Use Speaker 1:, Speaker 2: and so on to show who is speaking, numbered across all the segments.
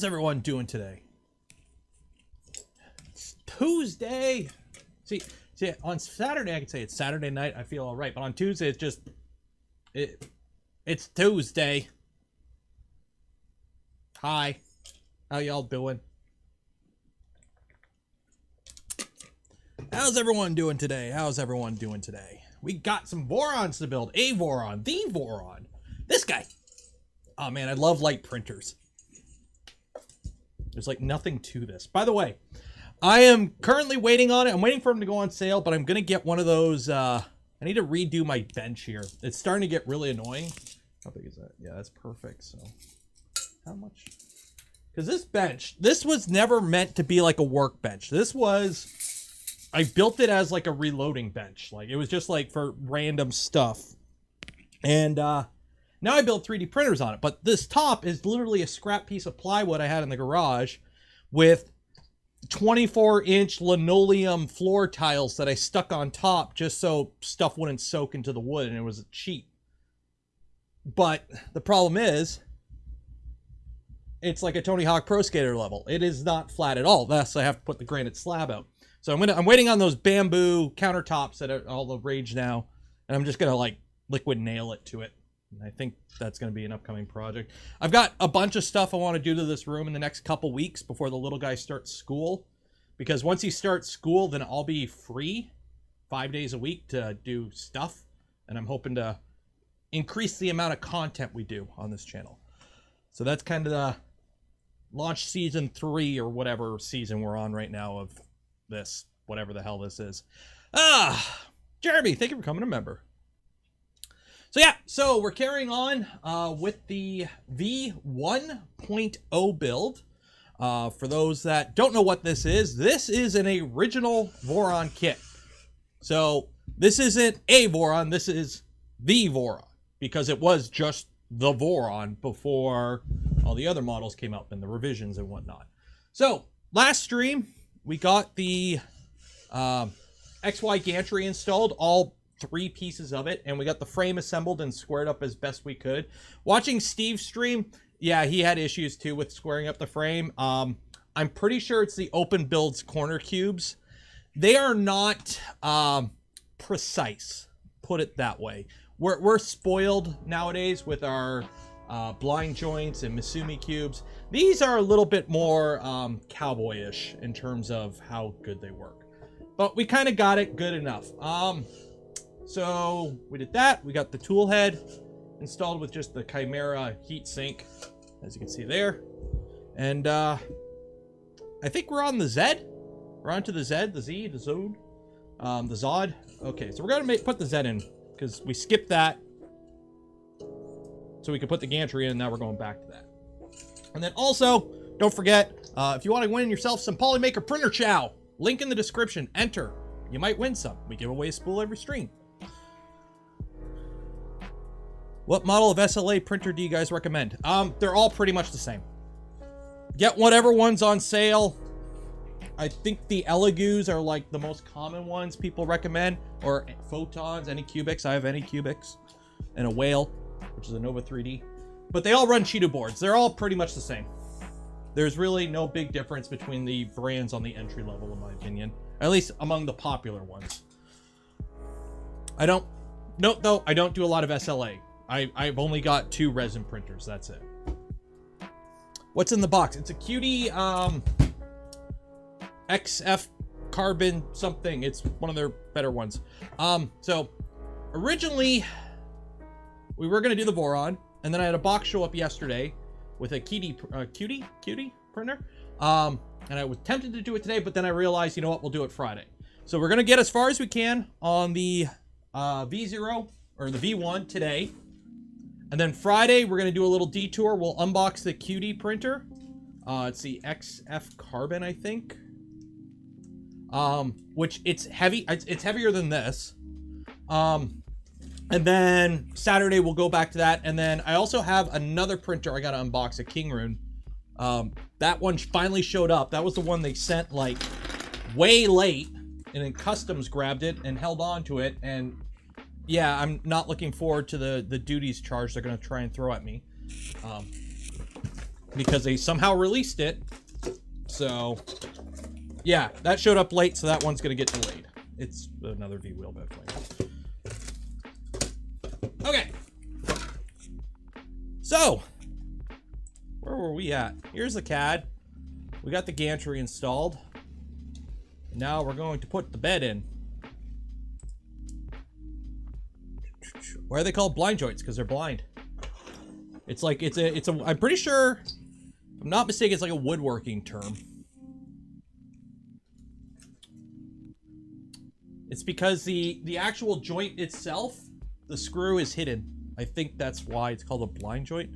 Speaker 1: How's everyone doing today? It's Tuesday. See, on Saturday I can say it's Saturday night. I feel all right, but on Tuesday it's just it's Tuesday. Hi, how y'all doing? How's everyone doing today? How's everyone doing today? We got some Vorons to build. A Voron, the Voron. This guy. Oh man, I love light printers. There's like nothing to this. By the way, I am currently waiting on it. I'm waiting for them to go on sale, but I'm going to get one of those. I need to redo my bench here. It's starting to get really annoying. How big is that? Yeah, that's perfect. So how much? Because this bench, this was never meant to be like a workbench. This was, I built it as like a reloading bench. Like it was just like for random stuff. And now I build 3D printers on it. But this top is literally a scrap piece of plywood I had in the garage with 24-inch linoleum floor tiles that I stuck on top just so stuff wouldn't soak into the wood, and it was cheap. But the problem is, it's like a Tony Hawk Pro Skater level. It is not flat at all. Thus, I have to put the granite slab out. So I'm waiting on those bamboo countertops that are all the rage now, and I'm just gonna like liquid nail it to it. And I think that's going to be an upcoming project. I've got a bunch of stuff I want to do to this room in the next couple weeks before the little guy starts school. Because once he starts school, then I'll be free 5 days a week to do stuff. And I'm hoping to increase the amount of content we do on this channel. So that's kind of the launch season 3 or whatever season we're on right now of this, whatever the hell this is. Jeremy, thank you for becoming a member. So yeah, so we're carrying on with the V1.0 build. For those that don't know what this is an original Voron kit. So this isn't a Voron, this is the Voron, because it was just the Voron before all the other models came up and the revisions and whatnot. So last stream, we got the XY gantry installed, all 3 pieces of it, and we got the frame assembled and squared up as best we could. Watching Steve's stream, yeah, he had issues too with squaring up the frame. I'm pretty sure it's the open builds corner cubes. They are not precise, put it that way. We're spoiled nowadays with our blind joints and Misumi cubes. These are a little bit more cowboyish in terms of how good they work, but we kind of got it good enough. So we did that. We got the tool head installed with just the Chimera heat sink, as you can see there. And I think we're on the Z. We're on to the Z, the Z, the Zod, the Zod. Okay, so we're gonna put the Z in because we skipped that, so we could put the gantry in. And now we're going back to that. And then also, don't forget, if you want to win yourself some Polymaker printer chow, link in the description. Enter. You might win some. We give away a spool every stream. What model of SLA printer do you guys recommend? They're all pretty much the same. Get whatever one's on sale. I think the Elegoo's are like the most common ones people recommend, or Photons, Anycubics. I have Anycubics, and a Whale, which is a Nova 3D. But they all run Cheetah boards. They're all pretty much the same. There's really no big difference between the brands on the entry level, in my opinion. At least among the popular ones. Note though, I don't do a lot of SLA. I've only got 2 resin printers, that's it. What's in the box? It's a cutie XF carbon something. It's one of their better ones. So originally we were gonna do the Voron, and then I had a box show up yesterday with a cutie printer. And I was tempted to do it today, but then I realized, you know what, we'll do it Friday. So we're gonna get as far as we can on the V0 or the V1 today. And then Friday, we're going to do a little detour. We'll unbox the cutie printer. It's the XF Carbon, I think. Which it's heavy. It's heavier than this. And then Saturday, we'll go back to that. And then I also have another printer I got to unbox, a Kingrun. That one finally showed up. That was the one they sent like way late. And then Customs grabbed it and held on to it. And yeah, I'm not looking forward to the duties charge they're going to try and throw at me. because they somehow released it. So yeah, that showed up late, so that one's gonna get delayed. It's another V-wheel bed frame. Okay. So, where were we at? Here's the CAD. We got the gantry installed. Now we're going to put the bed in. Why are they called blind joints? Because they're blind. It's like, I'm pretty sure, if I'm not mistaken, it's like a woodworking term. It's because the actual joint itself, the screw is hidden. I think that's why it's called a blind joint.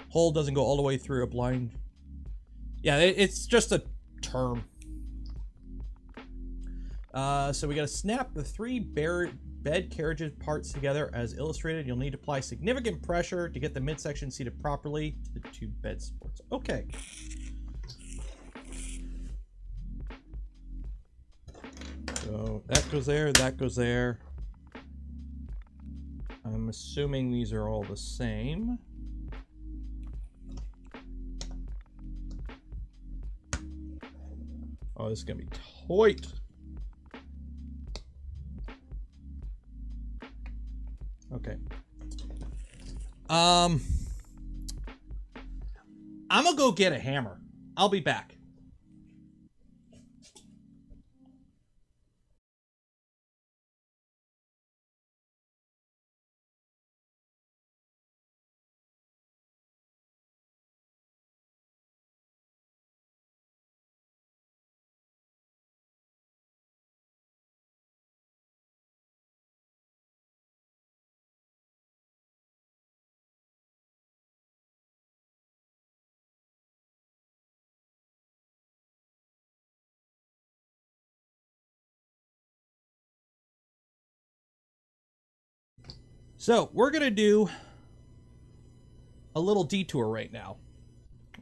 Speaker 1: Hole doesn't go all the way through a blind. Yeah, it's just a term. So we got to snap the 3 bed carriages parts together as illustrated. You'll need to apply significant pressure to get the midsection seated properly to the 2 bed supports. Okay. So that goes there, that goes there. I'm assuming these are all the same. Oh, this is gonna be tight. Okay. I'm gonna go get a hammer. I'll be back. So we're gonna do a little detour right now.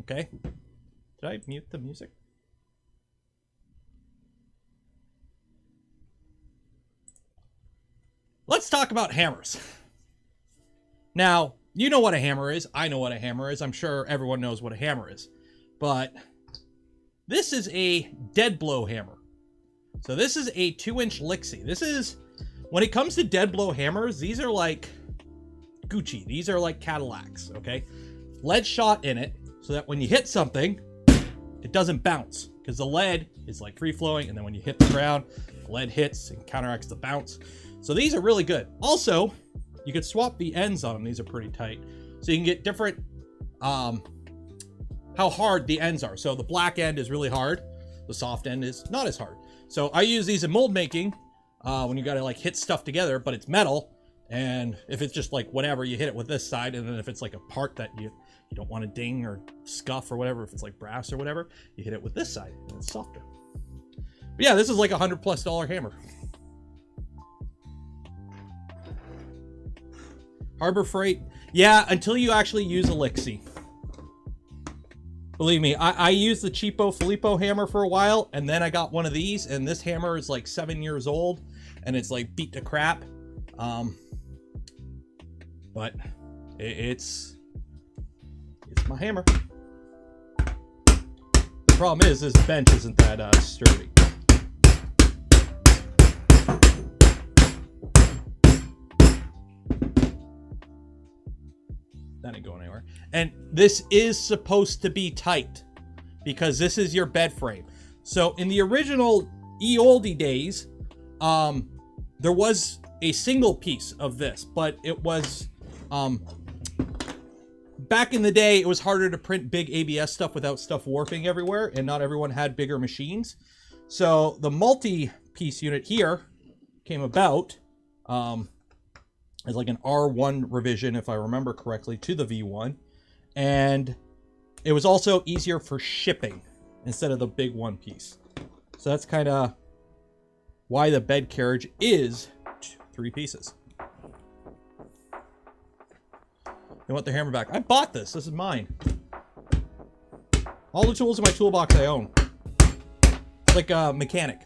Speaker 1: Okay? Did I mute the music? Let's talk about hammers. Now, you know what a hammer is. I know what a hammer is. I'm sure everyone knows what a hammer is. But this is a dead blow hammer. So this is a 2-inch Lixie. This is, when it comes to dead blow hammers, these are like Gucci. These are like Cadillacs, okay? Lead shot in it so that when you hit something, it doesn't bounce because the lead is like free flowing, and then when you hit the ground, the lead hits and counteracts the bounce. So these are really good. Also, you could swap the ends on them. These are pretty tight. So you can get different, how hard the ends are. So the black end is really hard. The soft end is not as hard. So I use these in mold making when you got to like hit stuff together, but it's metal. And if it's just like whatever, you hit it with this side. And then if it's like a part that you don't want to ding or scuff or whatever, if it's like brass or whatever, you hit it with this side and it's softer. But yeah, this is like $100+ hammer. Harbor Freight. Yeah, until you actually use a Lixie. Believe me, I used the cheapo Filippo hammer for a while, and then I got one of these, and this hammer is like 7 years old, and it's like beat to crap. But it's my hammer. The problem is this bench isn't that sturdy. That ain't going anywhere. And this is supposed to be tight because this is your bed frame. So in the original oldie days, there was a single piece of this, but it was, back in the day, it was harder to print big ABS stuff without stuff warping everywhere, and not everyone had bigger machines. So the multi-piece unit here came about, as like an R1 revision, if I remember correctly, to the V1. And it was also easier for shipping instead of the big one piece. So that's kind of why the bed carriage is 3 pieces. They want their hammer back. I bought this. This is mine. All the tools in my toolbox I own. It's like a mechanic.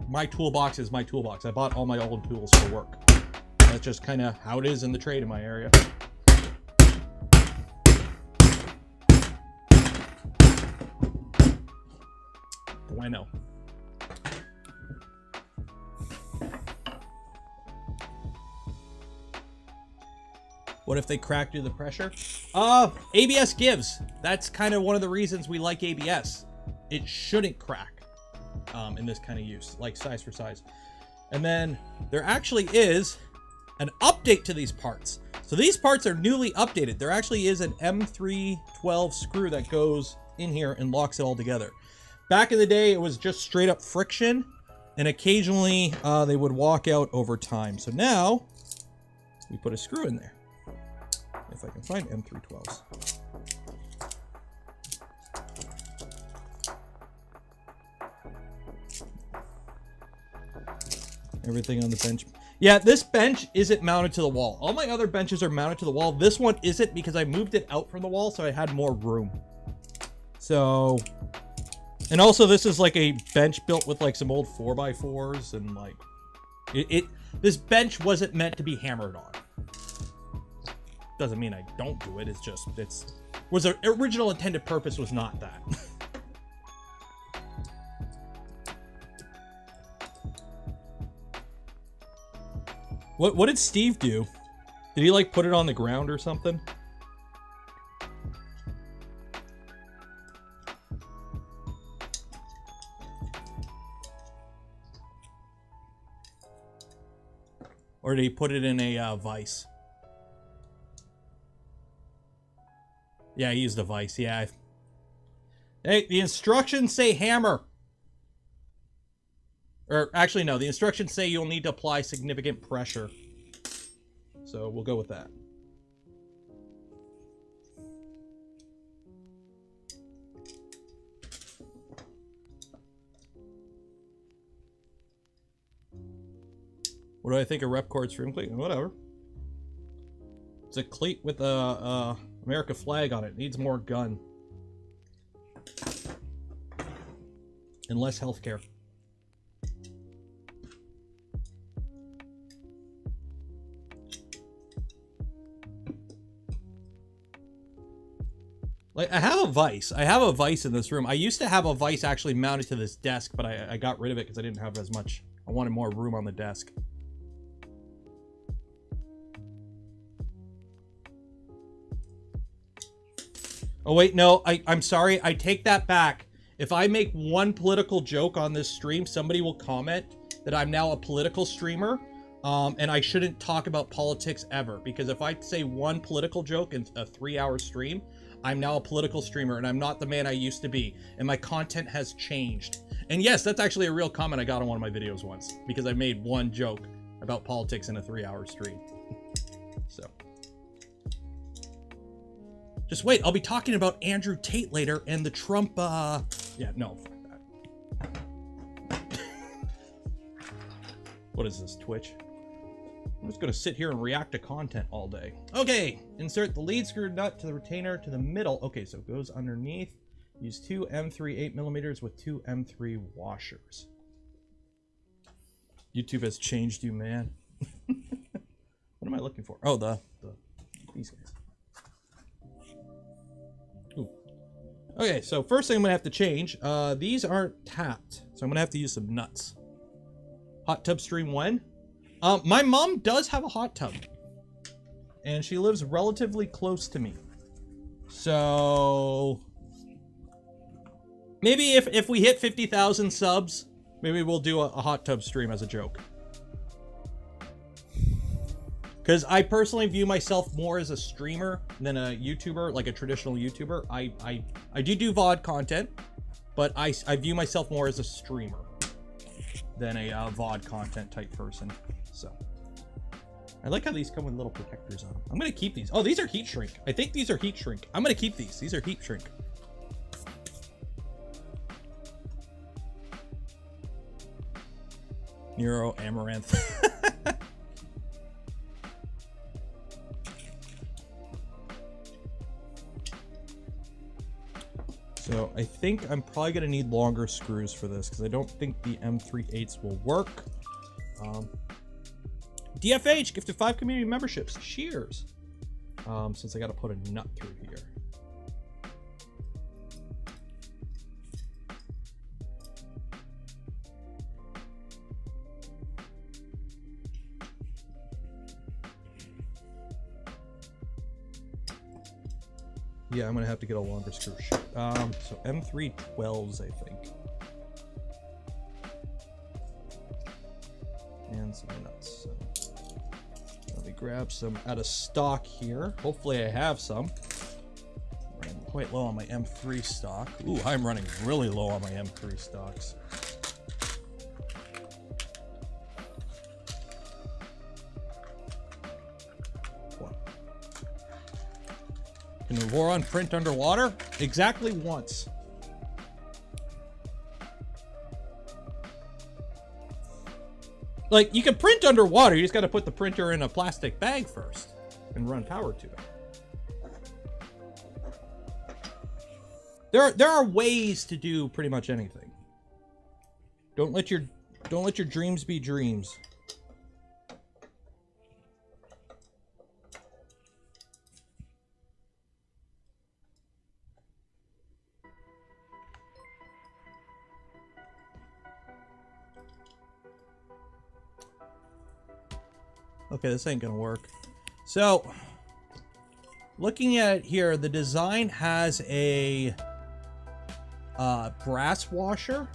Speaker 1: My toolbox is my toolbox. I bought all my old tools for work. That's just kind of how it is in the trade in my area. 1.0. What if they crack due to the pressure? ABS gives. That's kind of one of the reasons we like ABS. It shouldn't crack in this kind of use, like size for size. And then there actually is an update to these parts. So these parts are newly updated. There actually is an M312 screw that goes in here and locks it all together. Back in the day, it was just straight up friction, and occasionally they would walk out over time. So now we put a screw in there. If I can find M312s. Everything on the bench. Yeah, this bench isn't mounted to the wall. All my other benches are mounted to the wall. This one isn't because I moved it out from the wall, so I had more room. So, and also this is like a bench built with like some old 4x4s and like, this bench wasn't meant to be hammered on. Doesn't mean I don't do it. It's just, the original intended purpose was not that. What did Steve do? Did he like put it on the ground or something? Or did he put it in a vise? Yeah, he used a vise. Yeah. Hey, the instructions say hammer. Or actually, no. The instructions say you'll need to apply significant pressure. So we'll go with that. What do I think of Repcord's stream cleat? Whatever. It's a cleat with a America flag on it. Needs more gun. And less healthcare. Like, I have a vise. I have a vise in this room. I used to have a vise actually mounted to this desk, but I got rid of it because I didn't have as much. I wanted more room on the desk. Oh, wait, no. I'm sorry. I take that back. If I make one political joke on this stream, somebody will comment that I'm now a political streamer, and I shouldn't talk about politics ever. Because if I say one political joke in a 3-hour stream, I'm now a political streamer, and I'm not the man I used to be. And my content has changed. And yes, that's actually a real comment I got on one of my videos once, because I made one joke about politics in a 3-hour stream. So. Just wait, I'll be talking about Andrew Tate later and the Trump, yeah, no, fuck that. What is this, Twitch? I'm just gonna sit here and react to content all day. Okay, insert the lead screw nut to the retainer to the middle. Okay, so it goes underneath. Use 2 M3 8mm with 2 M3 washers. YouTube has changed you, man. What am I looking for? Oh, these guys. Ooh. Okay, so first thing I'm gonna have to change, these aren't tapped, so I'm gonna have to use some nuts. Hot tub stream when? My mom does have a hot tub, and she lives relatively close to me. So maybe if we hit 50,000 subs, maybe we'll do a hot tub stream as a joke. Because I personally view myself more as a streamer than a YouTuber, like a traditional YouTuber. I do VOD content, but I view myself more as a streamer than a VOD content type person. So I like how these come with little protectors on them. I'm gonna keep these. Oh, these are heat shrink. I think these are heat shrink. I'm gonna keep these. These are heat shrink. Nero Amaranth. So I think I'm probably gonna need longer screws for this because I don't think the M3/8s will work. DFH gifted 5 community memberships. Cheers. Since I got to put a nut through here. Yeah, I'm gonna have to get a longer screw. So M312s, I think. And some nuts. So let me grab some out of stock here. Hopefully I have some. I'm running quite low on my M3 stock. Ooh, I'm running really low on my M3 stocks. Can the Voron print underwater? Exactly once. Like, you can print underwater, you just got to put the printer in a plastic bag first and run power to it. There are ways to do pretty much anything. Don't let your dreams be dreams. Okay, this ain't gonna work. So, looking at it here, the design has a brass washer.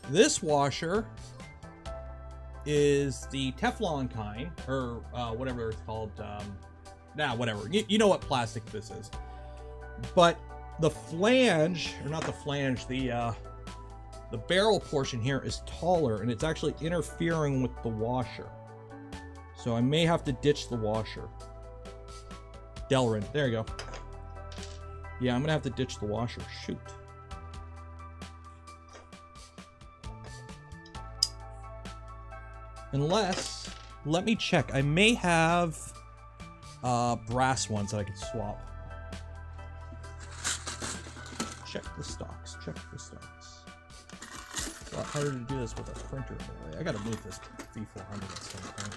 Speaker 1: This washer is the Teflon kind, or whatever it's called. Whatever. You know what plastic this is. But the flange, or not the flange, the barrel portion here is taller, and it's actually interfering with the washer. So I may have to ditch the washer. Delrin, there you go. Yeah, I'm gonna have to ditch the washer. Shoot. Unless, let me check. I may have brass ones that I could swap. Check the stocks. Check the stocks. It's a lot harder to do this with a printer in the way. I gotta move this V400 at some point.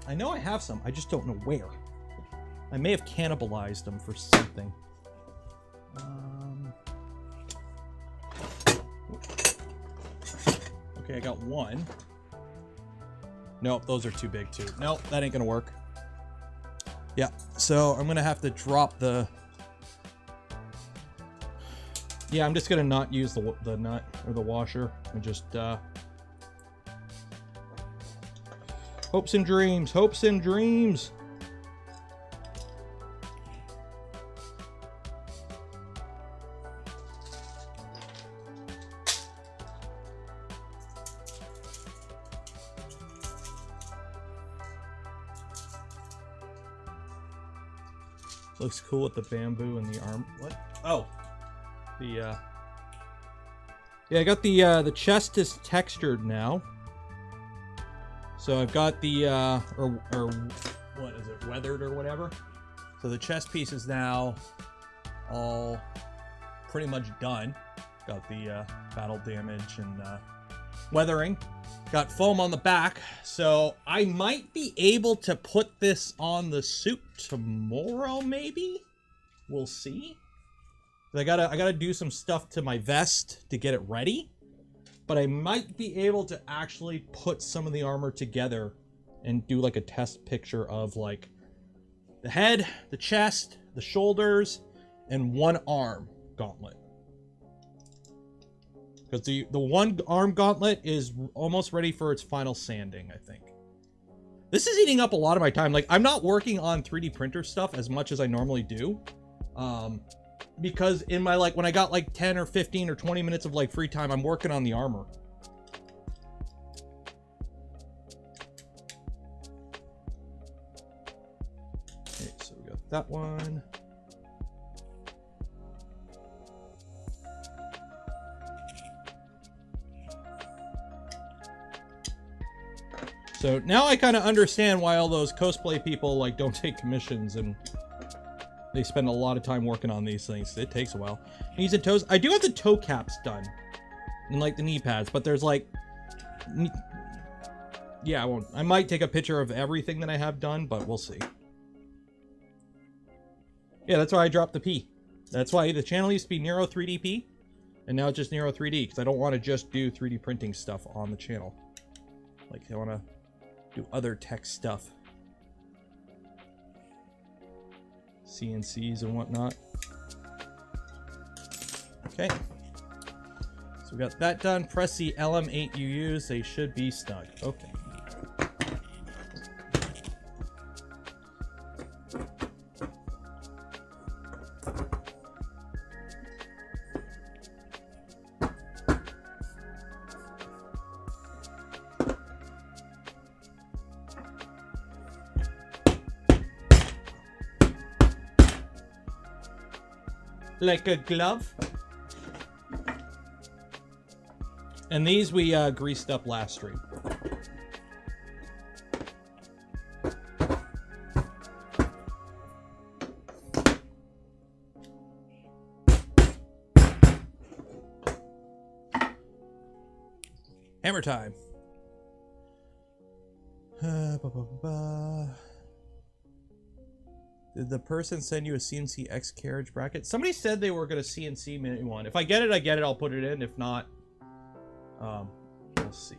Speaker 1: I know I have some, I just don't know where. I may have cannibalized them for something. Okay, I got one. Nope, those are too big too. Nope, that ain't gonna work. Yeah, so I'm gonna have to drop the... Yeah, I'm just gonna not use the nut or the washer and just hopes and dreams, hopes and dreams. Looks cool with the bamboo and the arm. What? Oh. Yeah, I got the chest is textured now. So I've got the or what is it, weathered or whatever. So the chest piece is now all pretty much done. Got the battle damage and weathering. Got foam on the back. So I might be able to put this on the suit tomorrow, maybe. We'll see. I gotta do some stuff to my vest to get it ready, but I might be able to actually put some of the armor together and do like a test picture of like the head, the chest, the shoulders, and one arm gauntlet. Because the one arm gauntlet is almost ready for its final sanding, I think. This is eating up a lot of my time. Like, I'm not working on 3D printer stuff as much as I normally do. Because in my, like, when I got like 10 or 15 or 20 minutes of like free time, I'm working on the armor. Okay, so we got that one. So now I kind of understand why all those cosplay people like don't take commissions and they spend a lot of time working on these things. It takes a while. Knees and toes. I do have the toe caps done. And like the knee pads, but there's like... Yeah, I won't. I might take a picture of everything that I have done, but we'll see. Yeah, that's why I dropped the P. That's why the channel used to be Nero 3DP. And now it's just Nero 3D, because I don't want to just do 3D printing stuff on the channel. Like, I want to do other tech stuff. CNCs and whatnot. Okay. So we got that done. Press the LM8 UUs. They should be snug. Okay. Like a glove. And these we greased up last stream. Hammer time. Did the person send you a CNC X carriage bracket? Somebody said they were going to CNC me one. If I get it, I get it. I'll put it in. If not, we'll see.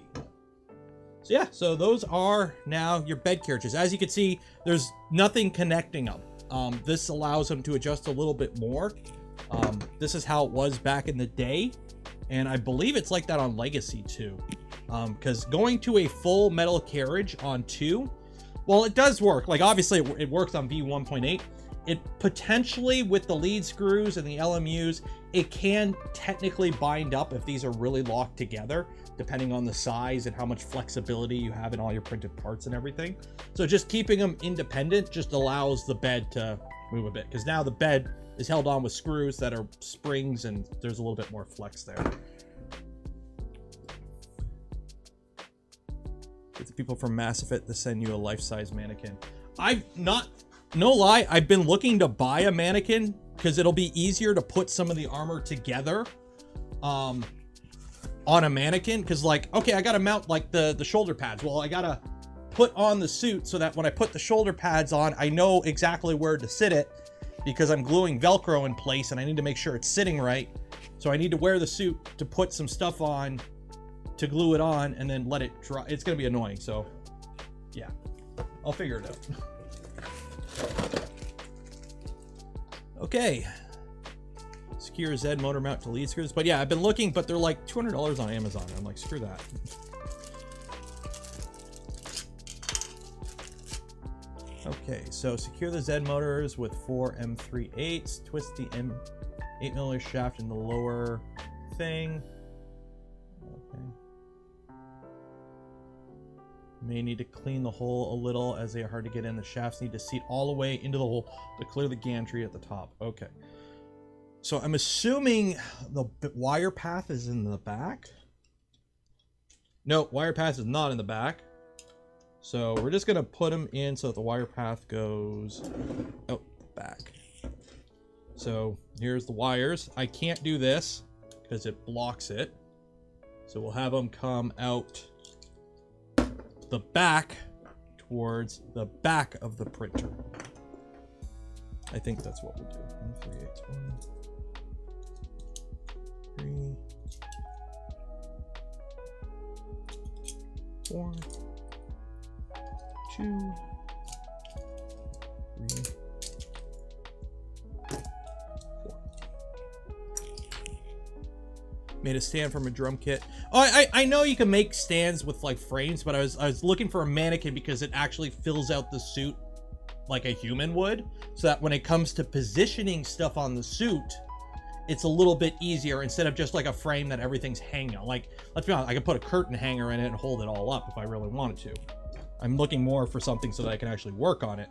Speaker 1: So yeah, so those are now your bed carriages. As you can see, there's nothing connecting them. This allows them to adjust a little bit more. This is how it was back in the day. And I believe it's like that on Legacy too. Because going to a full metal carriage on 2, well, it does work. Like, obviously, it works on V1.8. It potentially, with the lead screws and the LMUs, it can technically bind up if these are really locked together, depending on the size and how much flexibility you have in all your printed parts and everything. So just keeping them independent just allows the bed to move a bit, because now the bed is held on with screws that are springs, and there's a little bit more flex there. Get the people from Mass Effect to send you a life-size mannequin. No lie, I've been looking to buy a mannequin because it'll be easier to put some of the armor together on a mannequin. Because, like, okay, I gotta mount like the shoulder pads. Well, I gotta put on the suit so that when I put the shoulder pads on, I know exactly where to sit it, because I'm gluing Velcro in place and I need to make sure it's sitting right. So I need to wear the suit to put some stuff on, to glue it on, and then let it dry. It's gonna be annoying, so yeah, I'll figure it out. Okay, secure Z motor mount to lead screws. But yeah, I've been looking, but they're like $200 on Amazon. I'm like, screw that. Okay, so secure the Z motors with 4 M3/8s. Twist the M8mm shaft in the lower thing. Okay. May need to clean the hole a little as they are hard to get in. The shafts need to seat all the way into the hole to clear the gantry at the top. Okay. So I'm assuming the wire path is in the back. No, wire path is not in the back. So we're just going to put them in so that the wire path goes out the back. So here's the wires. I can't do this because it blocks it. So we'll have them come out the back towards the back of the printer. I think that's what we'll do. 1, 3, 8, 1, 3, 4, 2, 3, 4. Made a stand from a drum kit. Oh, I know you can make stands with like frames, but I was looking for a mannequin because it actually fills out the suit like a human would, so that when it comes to positioning stuff on the suit, it's a little bit easier instead of just like a frame that everything's hanging on. Like, let's be honest, I could put a curtain hanger in it and hold it all up if I really wanted to. I'm looking more for something so that I can actually work on it.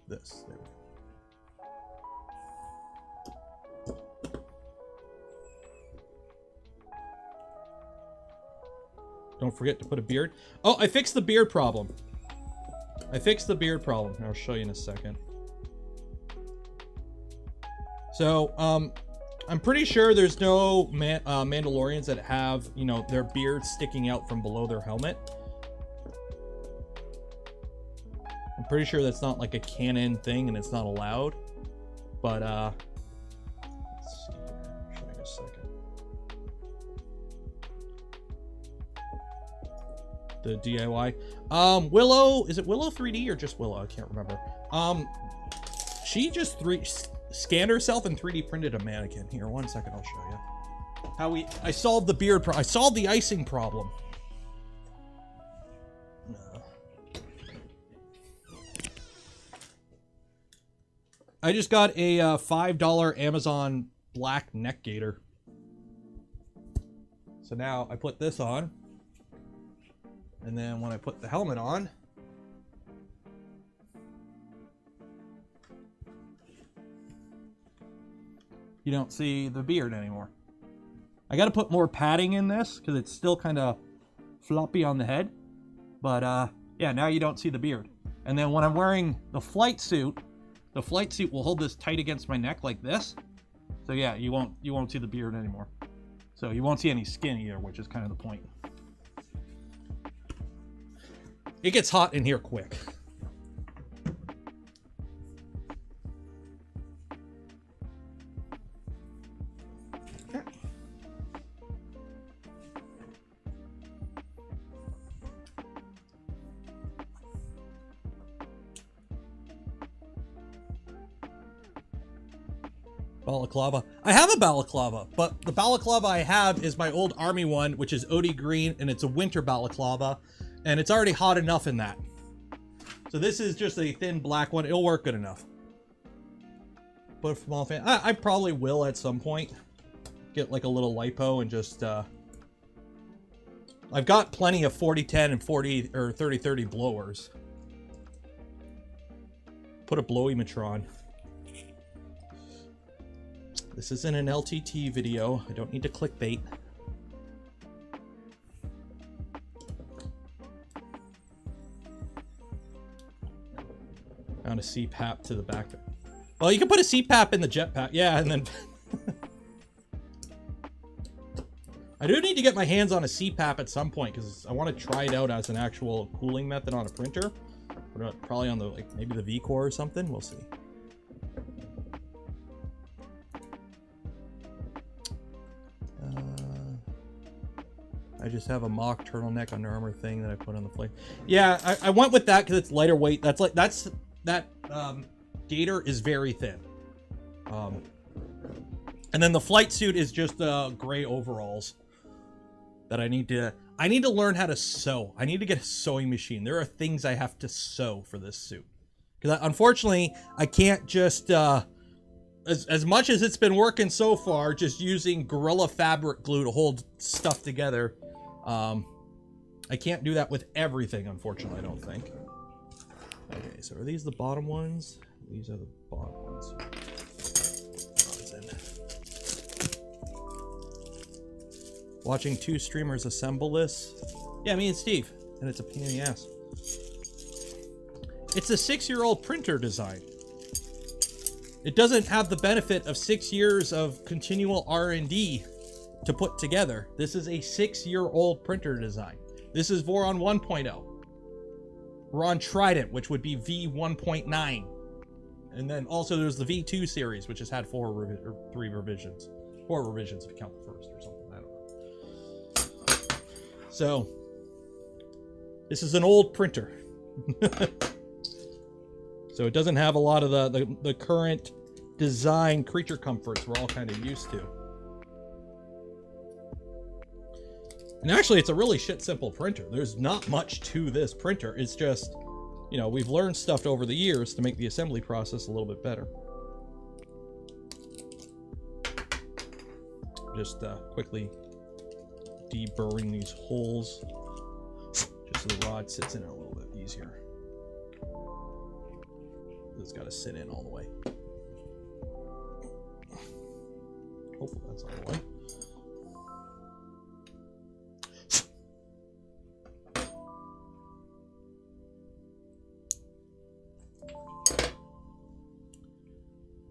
Speaker 1: This. There we go. Don't forget to put a beard. Oh, I fixed the beard problem. I fixed the beard problem. I'll show you in a second. So, I'm pretty sure there's no Mandalorians that have, you know, their beards sticking out from below their helmet. I'm pretty sure that's not like a canon thing and it's not allowed. But, the DIY. Willow, is it Willow 3D or just Willow? I can't remember. She just scanned herself and 3D printed a mannequin. Here, 1 second, I'll show you. I solved the beard I solved the icing problem. No. I just got a $5 Amazon black neck gaiter. So now I put this on. And then when I put the helmet on, you don't see the beard anymore. I got to put more padding in this because it's still kind of floppy on the head. But yeah, now you don't see the beard. And then when I'm wearing the flight suit will hold this tight against my neck like this. So yeah, you won't see the beard anymore. So you won't see any skin either, which is kind of the point. It gets hot in here quick. Balaclava. I have a balaclava, but the balaclava I have is my old army one, which is OD green, and it's a winter balaclava, and it's already hot enough in that. So this is just a thin black one. It'll work good enough. But a small fan. I probably will at some point get like a little lipo and just I've got plenty of 40-10 and 40 or 30-30 blowers. Put a blowimeter on. This isn't an LTT video. I don't need to clickbait. Found a CPAP to the back. Well, you can put a CPAP in the jetpack. Yeah, and then... I do need to get my hands on a CPAP at some point because I want to try it out as an actual cooling method on a printer. Probably on the, like, maybe the V-Core or something. We'll see. I just have a mock turtleneck Under Armour thing that I put on the plate. Yeah, I went with that because it's lighter weight. That gaiter is very thin. And then the flight suit is just gray overalls that I need to learn how to sew. I need to get a sewing machine. There are things I have to sew for this suit. Because unfortunately, I can't just, as much as it's been working so far, just using Gorilla fabric glue to hold stuff together. I can't do that with everything, unfortunately, I don't think. Okay, so are these the bottom ones? These are the bottom ones. Watching two streamers assemble this. Yeah, me and Steve. And it's a pain in the ass. It's a 6-year-old printer design. It doesn't have the benefit of 6 years of continual R&D to put together. This is a 6-year-old printer design. This is Voron 1.0. We're on Trident, which would be V1.9. And then also there's the V2 series, which has had 4 revisions. 4 revisions if you count the first or something. I don't know. So, this is an old printer. So it doesn't have a lot of the current design creature comforts we're all kind of used to. And actually, it's a really shit simple printer. There's not much to this printer. It's just, you know, we've learned stuff over the years to make the assembly process a little bit better. Just quickly deburring these holes, just so the rod sits in it a little bit easier. It's got to sit in all the way. Hopefully that's all the way.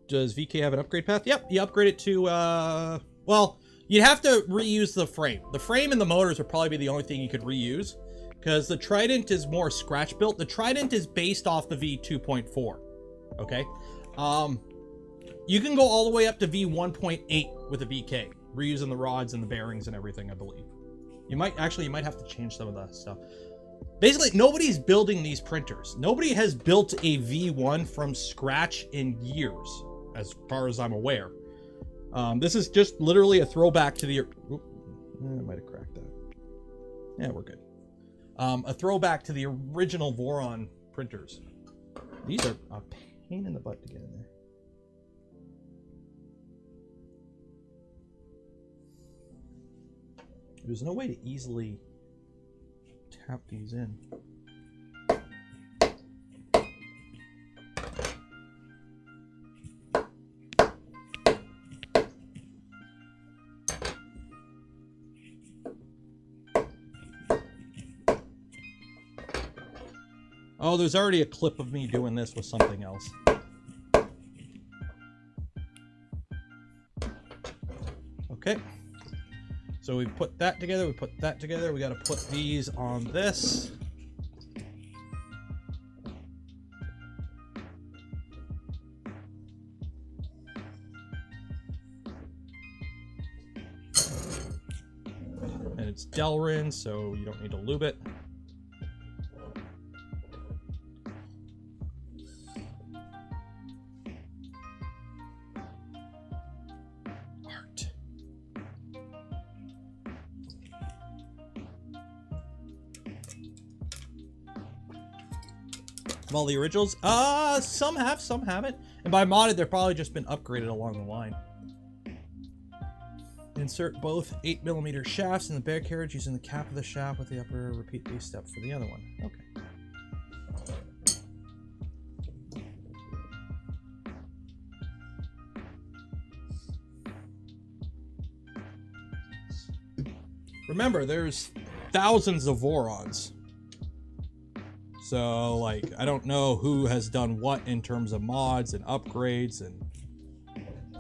Speaker 1: Does VK have an upgrade path? Yep, you upgrade it to, well, you'd have to reuse the frame. The frame and the motors would probably be the only thing you could reuse, because the Trident is more scratch built. The Trident is based off the V2.4, okay? You can go all the way up to V1.8 with a VK, reusing the rods and the bearings and everything, I believe. You might have to change some of that stuff. basically nobody's building these printers. Nobody has built a V1 from scratch in years, as far as I'm aware. This is just literally a throwback to the... Oop, I might have cracked that. Yeah, we're good. A throwback to the original Voron printers. These are a pain in the butt to get in there. There's no way to easily tap these in. Oh, there's already a clip of me doing this with something else. Okay. So we put that together, we put that together. We got to put these on this. And it's Delrin, so you don't need to lube it. All the originals? Some have, some haven't. And by modded, they've probably just been upgraded along the line. Insert both 8mm shafts in the bear carriage using the cap of the shaft with the upper. Repeat these steps for the other one. Okay. Remember, there's thousands of Vorons. So, like, I don't know who has done what in terms of mods and upgrades and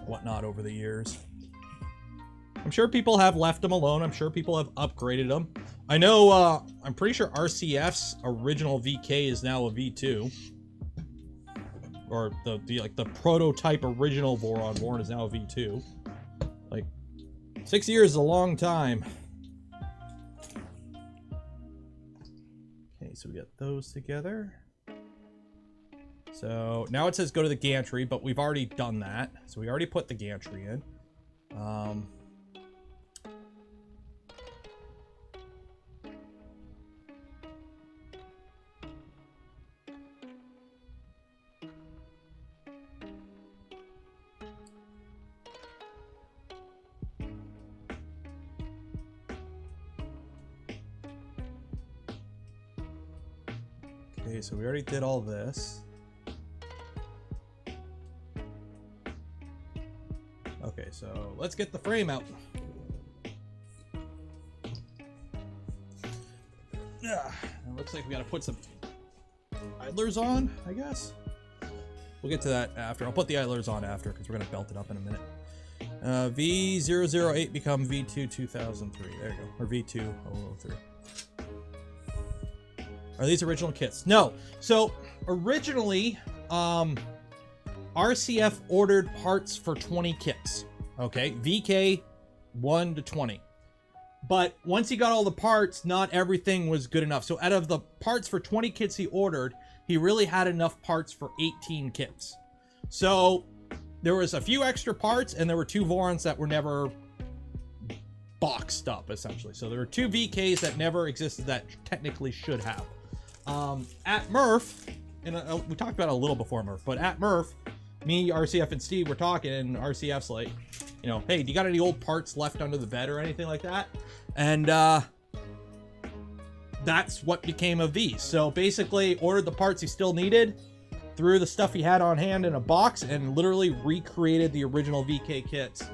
Speaker 1: whatnot over the years. I'm sure people have left them alone. I'm sure people have upgraded them. I know, I'm pretty sure RCF's original VK is now a V2. Or the prototype original Voron is now a V2. Like, 6 years is a long time. So we got those together. So now it says go to the gantry, but we've already done that. So we already put the gantry in. Okay, so we already did all this. Okay, so let's get the frame out. Yeah, it looks like we gotta put some idlers on, I guess. We'll get to that after. I'll put the idlers on after because we're gonna belt it up in a minute. V008 become V2 2003. There you go, or V2 003. Are these original kits? No. So originally, RCF ordered parts for 20 kits. Okay, VK 1 to 20. But once he got all the parts, not everything was good enough. So out of the parts for 20 kits he ordered, he really had enough parts for 18 kits. So there was a few extra parts, and there were 2 Vorons that were never boxed up, essentially. So there were 2 VKs that never existed that technically should have. At Murph, and we talked about it a little before Murph, but at Murph, me, RCF, and Steve were talking, and RCF's like, you know, hey, do you got any old parts left under the bed or anything like that? And that's what became of these. So basically ordered the parts he still needed, threw the stuff he had on hand in a box, and literally recreated the original VK kits.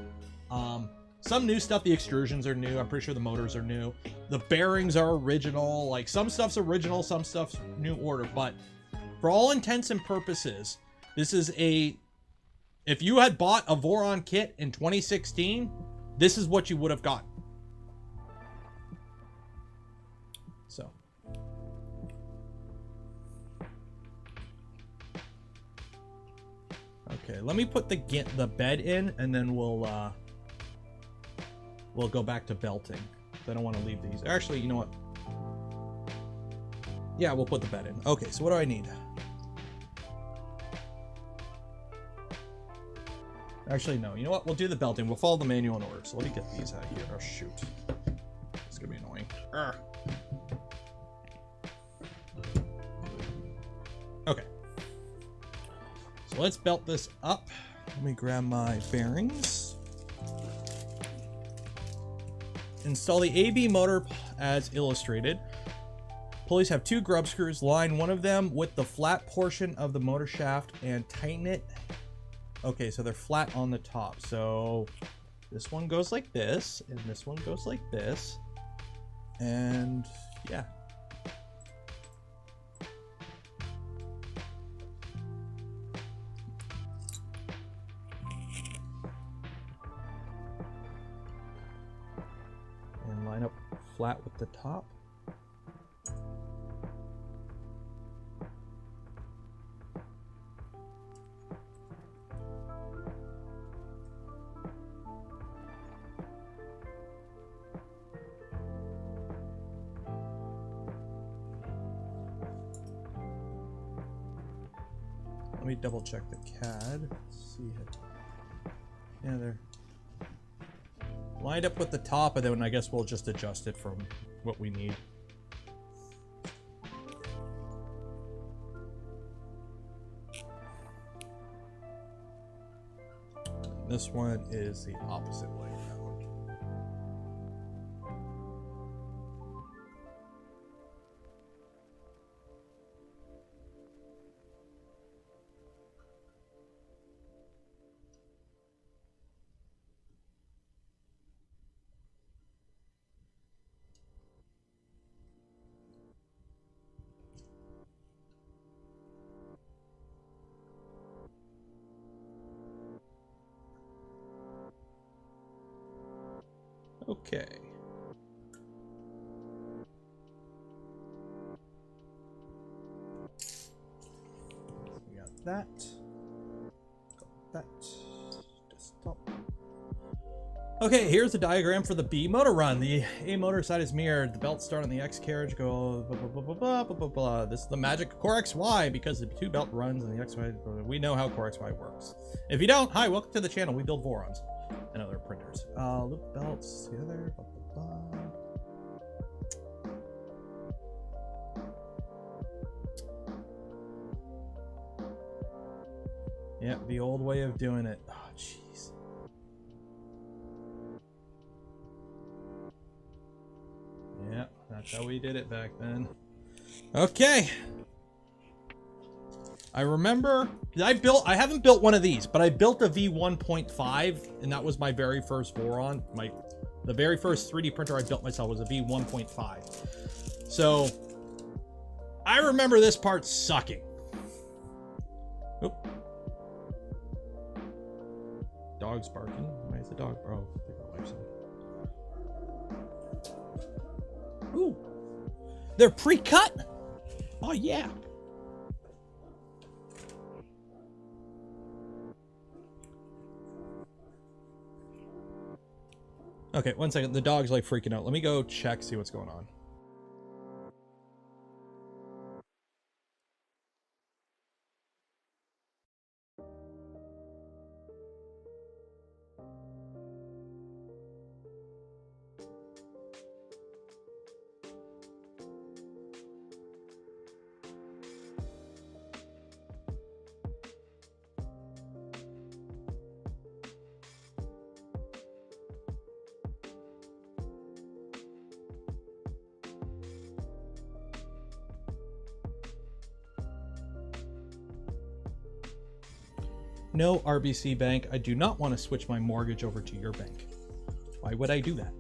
Speaker 1: Some new stuff, the extrusions are new. I'm pretty sure the motors are new. The bearings are original. Like, some stuff's original, some stuff's new order. But for all intents and purposes, this is a... If you had bought a Voron kit in 2016, this is what you would have gotten. So. Okay, let me put the bed in, and then we'll go back to belting. I don't want to leave these. Actually, you know what? Yeah, we'll put the bed in. Okay, so what do I need? Actually, no. You know what? We'll do the belting. We'll follow the manual in order. So let me get these out of here. Oh, shoot. It's going to be annoying. Urgh. Okay. So let's belt this up. Let me grab my bearings. Install the AB motor as illustrated. Pulleys have 2 grub screws. Line one of them with the flat portion of the motor shaft and tighten it. Okay, so they're flat on the top. So this one goes like this, and this one goes like this. And yeah. And line up flat with the top. Let me double check the CAD. See it. Yeah, they're lined up with the top, and then I guess we'll just adjust it from what we need. This one is the opposite way around. Okay. We got that. Got that. Desktop. Okay, here's the diagram for the B motor run. The A motor side is mirrored. The belts start on the X carriage, go blah, blah, blah, blah, blah, blah, blah, blah. This is the magic Core XY because the 2 belt runs and the XY. We know how Core XY works. If you don't, hi, welcome to the channel. We build Vorons and other printers. Loop belts together. Blah, blah, blah. Yeah, the old way of doing it. Oh, jeez. Yeah, that's how we did it back then. Okay. I remember, I haven't built one of these, but I built a V1.5, and that was my very first Voron. The very first 3D printer I built myself was a V1.5. So, I remember this part sucking. Oop. Dog's barking. Why is the dog? Oh, I think my wife's on. Ooh. They're pre-cut? Oh, yeah. Okay, one second. The dog's like freaking out. Let me go check, see what's going on. No, RBC Bank, I do not want to switch my mortgage over to your bank. Why would I do that?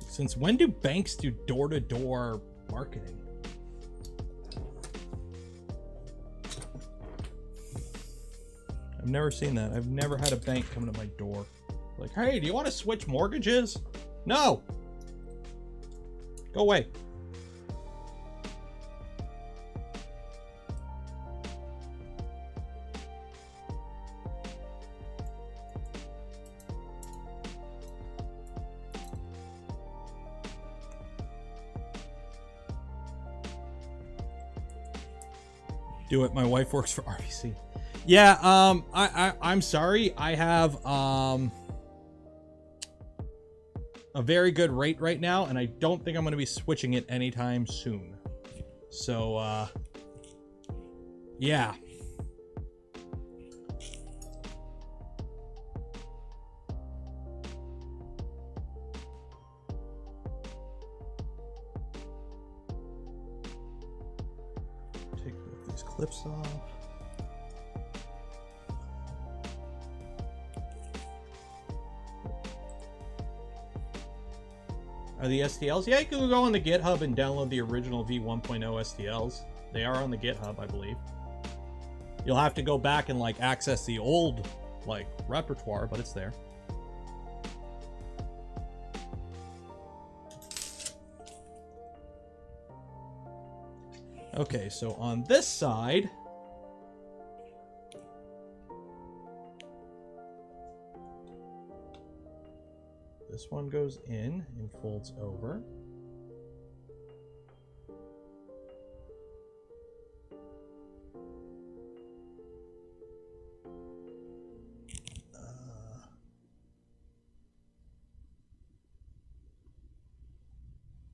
Speaker 1: Since when do banks do door-to-door marketing? I've never seen that. I've never had a bank come to my door. Like, hey, do you want to switch mortgages? No! Go away. Do it. My wife works for RBC. Yeah, I'm sorry. I have a very good rate right now, and I don't think I'm going to be switching it anytime soon. So, yeah. Take these clips off. Are the STLs? Yeah, you can go on the GitHub and download the original V1.0 STLs. They are on the GitHub, I believe. You'll have to go back and like access the old like repertoire, but it's there. Okay, so on this side, this one goes in and folds over.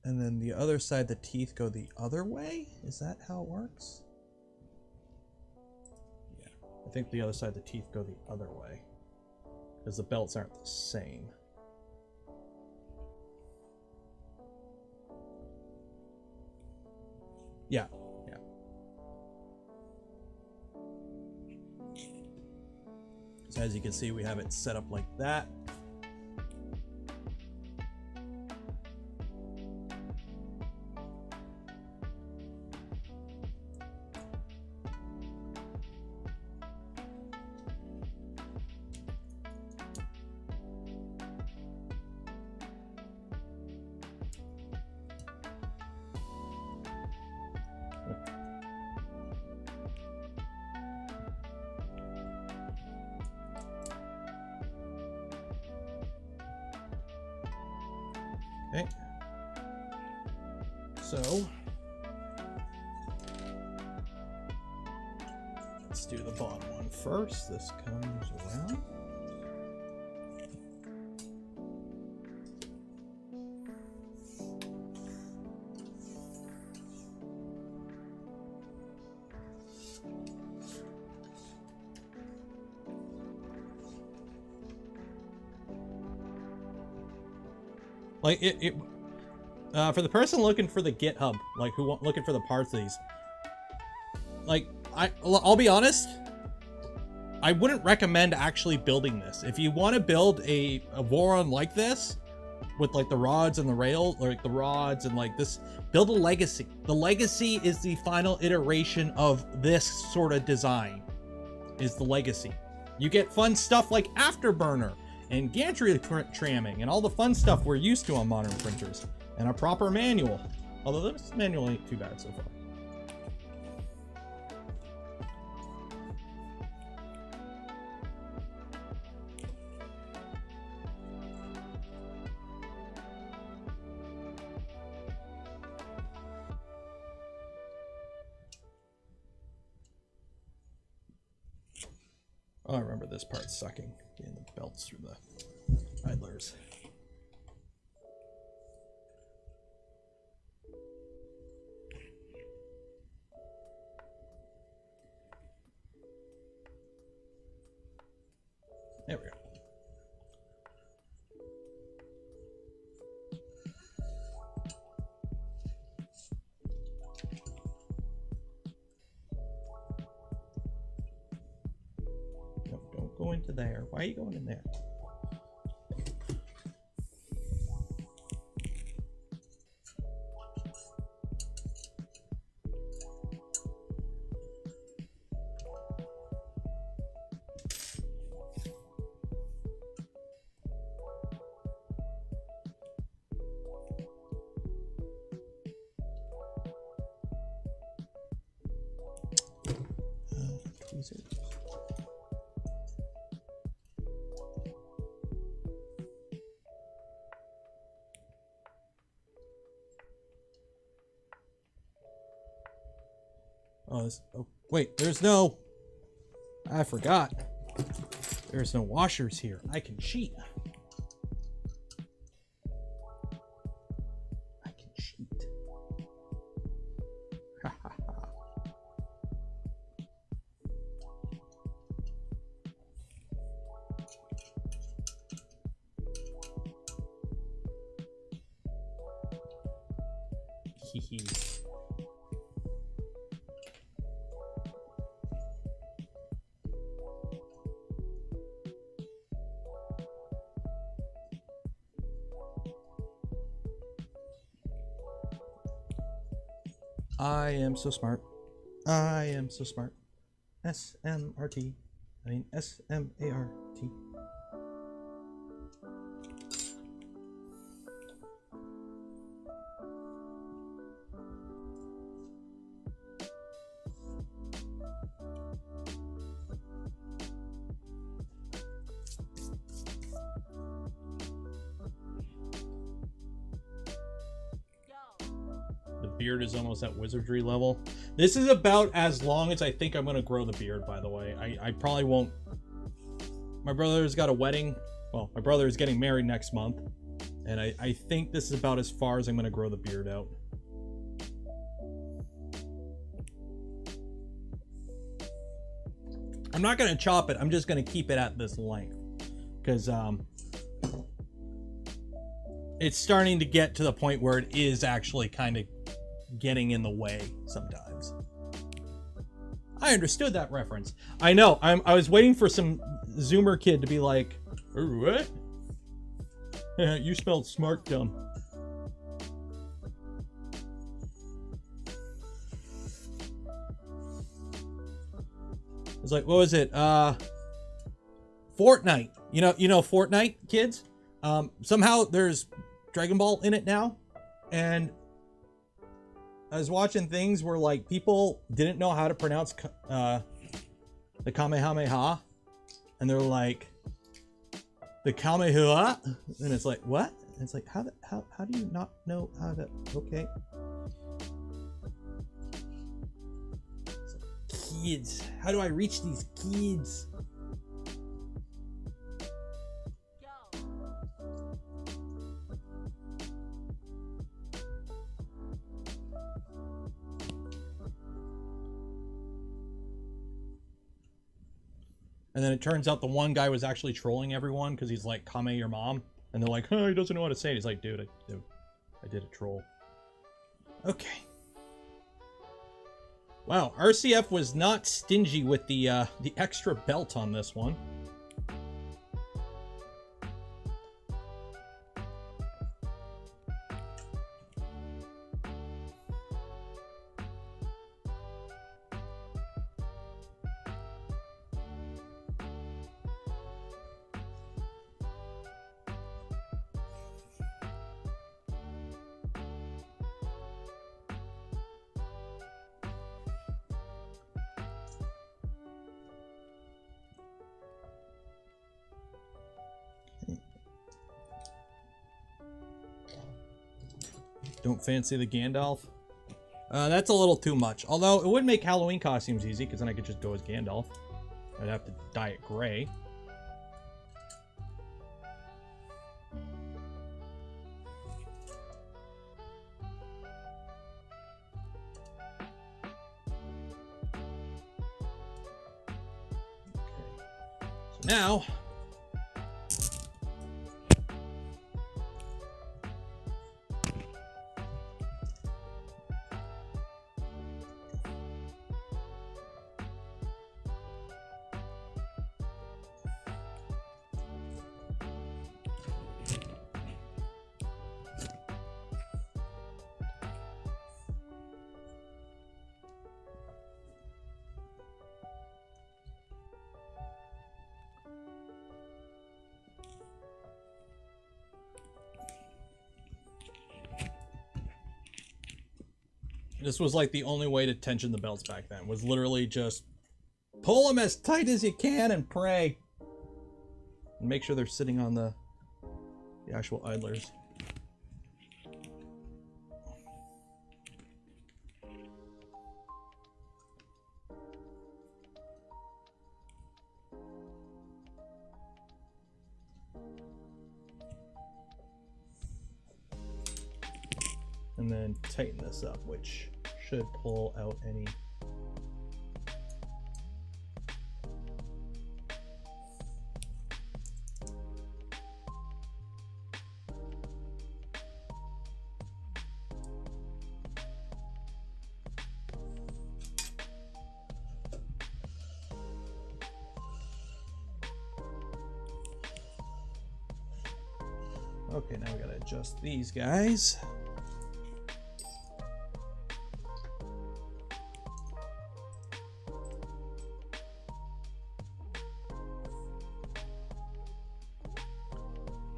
Speaker 1: And then the other side, the teeth go the other way? Is that how it works? Yeah, I think the other side, the teeth go the other way. Because the belts aren't the same. Yeah, yeah. So as you can see, we have it set up like that. Okay, so let's do the bottom one first. This comes around. Like for the person looking for the GitHub, like looking for the parts of these, like I'll be honest, I wouldn't recommend actually building this. If you want to build a Voron like this, with like the rods and the rail, or like the rods and like this, build a legacy. The legacy is the final iteration of this sort of design, is the legacy. You get fun stuff like afterburner and gantry tramming and all the fun stuff we're used to on modern printers, and a proper manual. Although this manual ain't too bad so far. Oh, I remember this part sucking, getting the belts through the idlers. There we go. No, don't go into there. Why are you going in there? Tweezers. Oh, this. Oh, Wait, there's no... I forgot. There's no washers here. I can cheat. I can cheat. Ha ha ha. Hee hee. I am so smart. I am so smart. S-M-R-T. I mean S-M-A-R-T. Beard is almost at wizardry level. This is about as long as I think I'm gonna grow the beard, by the way. I probably won't. My brother's got a wedding. Well, my brother is getting married next month. And I think this is about as far as I'm gonna grow the beard out. I'm not gonna chop it, I'm just gonna keep it at this length. Because it's starting to get to the point where it is actually kind of getting in the way sometimes. I understood that reference. I know. I was waiting for some Zoomer kid to be like, what? You spelled smart dumb. It's like, what was it? Fortnite. You know Fortnite, kids? Somehow there's Dragon Ball in it now, and I was watching things where like people didn't know how to pronounce the Kamehameha, and they're like the Kamehameha, and it's like, what? And it's like, how do you not know how to? Okay, kids, how do I reach these kids? And then it turns out the one guy was actually trolling everyone because he's like, Kame your mom. And they're like, oh, he doesn't know how to say it. He's like, dude, I did a troll. Okay. Wow, RCF was not stingy with the extra belt on this one. Don't fancy the Gandalf? That's a little too much. Although, it would make Halloween costumes easy, because then I could just go as Gandalf. I'd have to dye it gray. Okay. So now... This was like the only way to tension the belts back then, was literally just pull them as tight as you can and pray. And make sure they're sitting on the actual idlers. and then tighten this up, which should pull out any. Okay, now we gotta adjust these guys.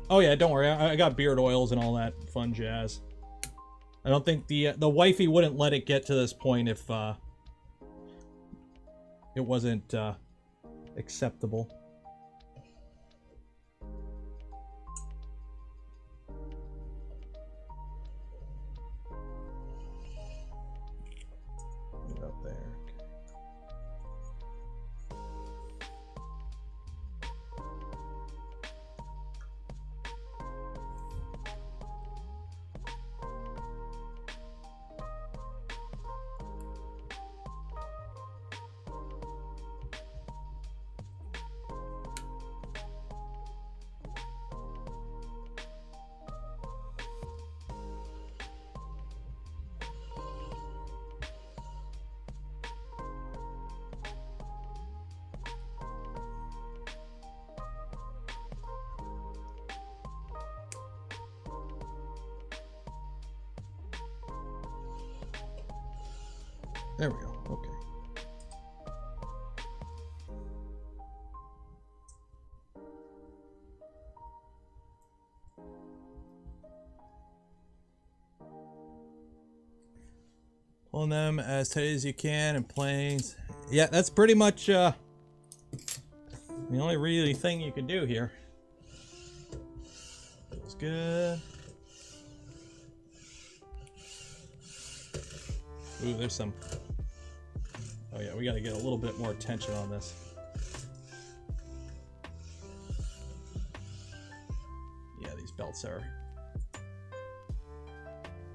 Speaker 1: Oh yeah, don't worry. I got beard oils and all that fun jazz. I don't think the wifey wouldn't let it get to this point if it wasn't acceptable. Up there. There we go. Okay. Pulling them as tight as you can and planes. Yeah, that's pretty much the only really thing you can do here. Feels good. Ooh, there's some. Oh yeah, we got to get a little bit more tension on this. Yeah, these belts are.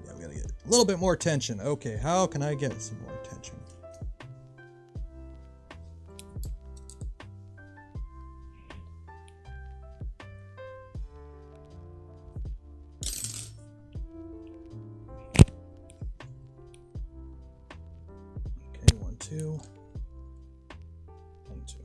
Speaker 1: Yeah, we got to get a little bit more tension. Okay, how can I get some more tension? Okay, 1, 2. 1, 2.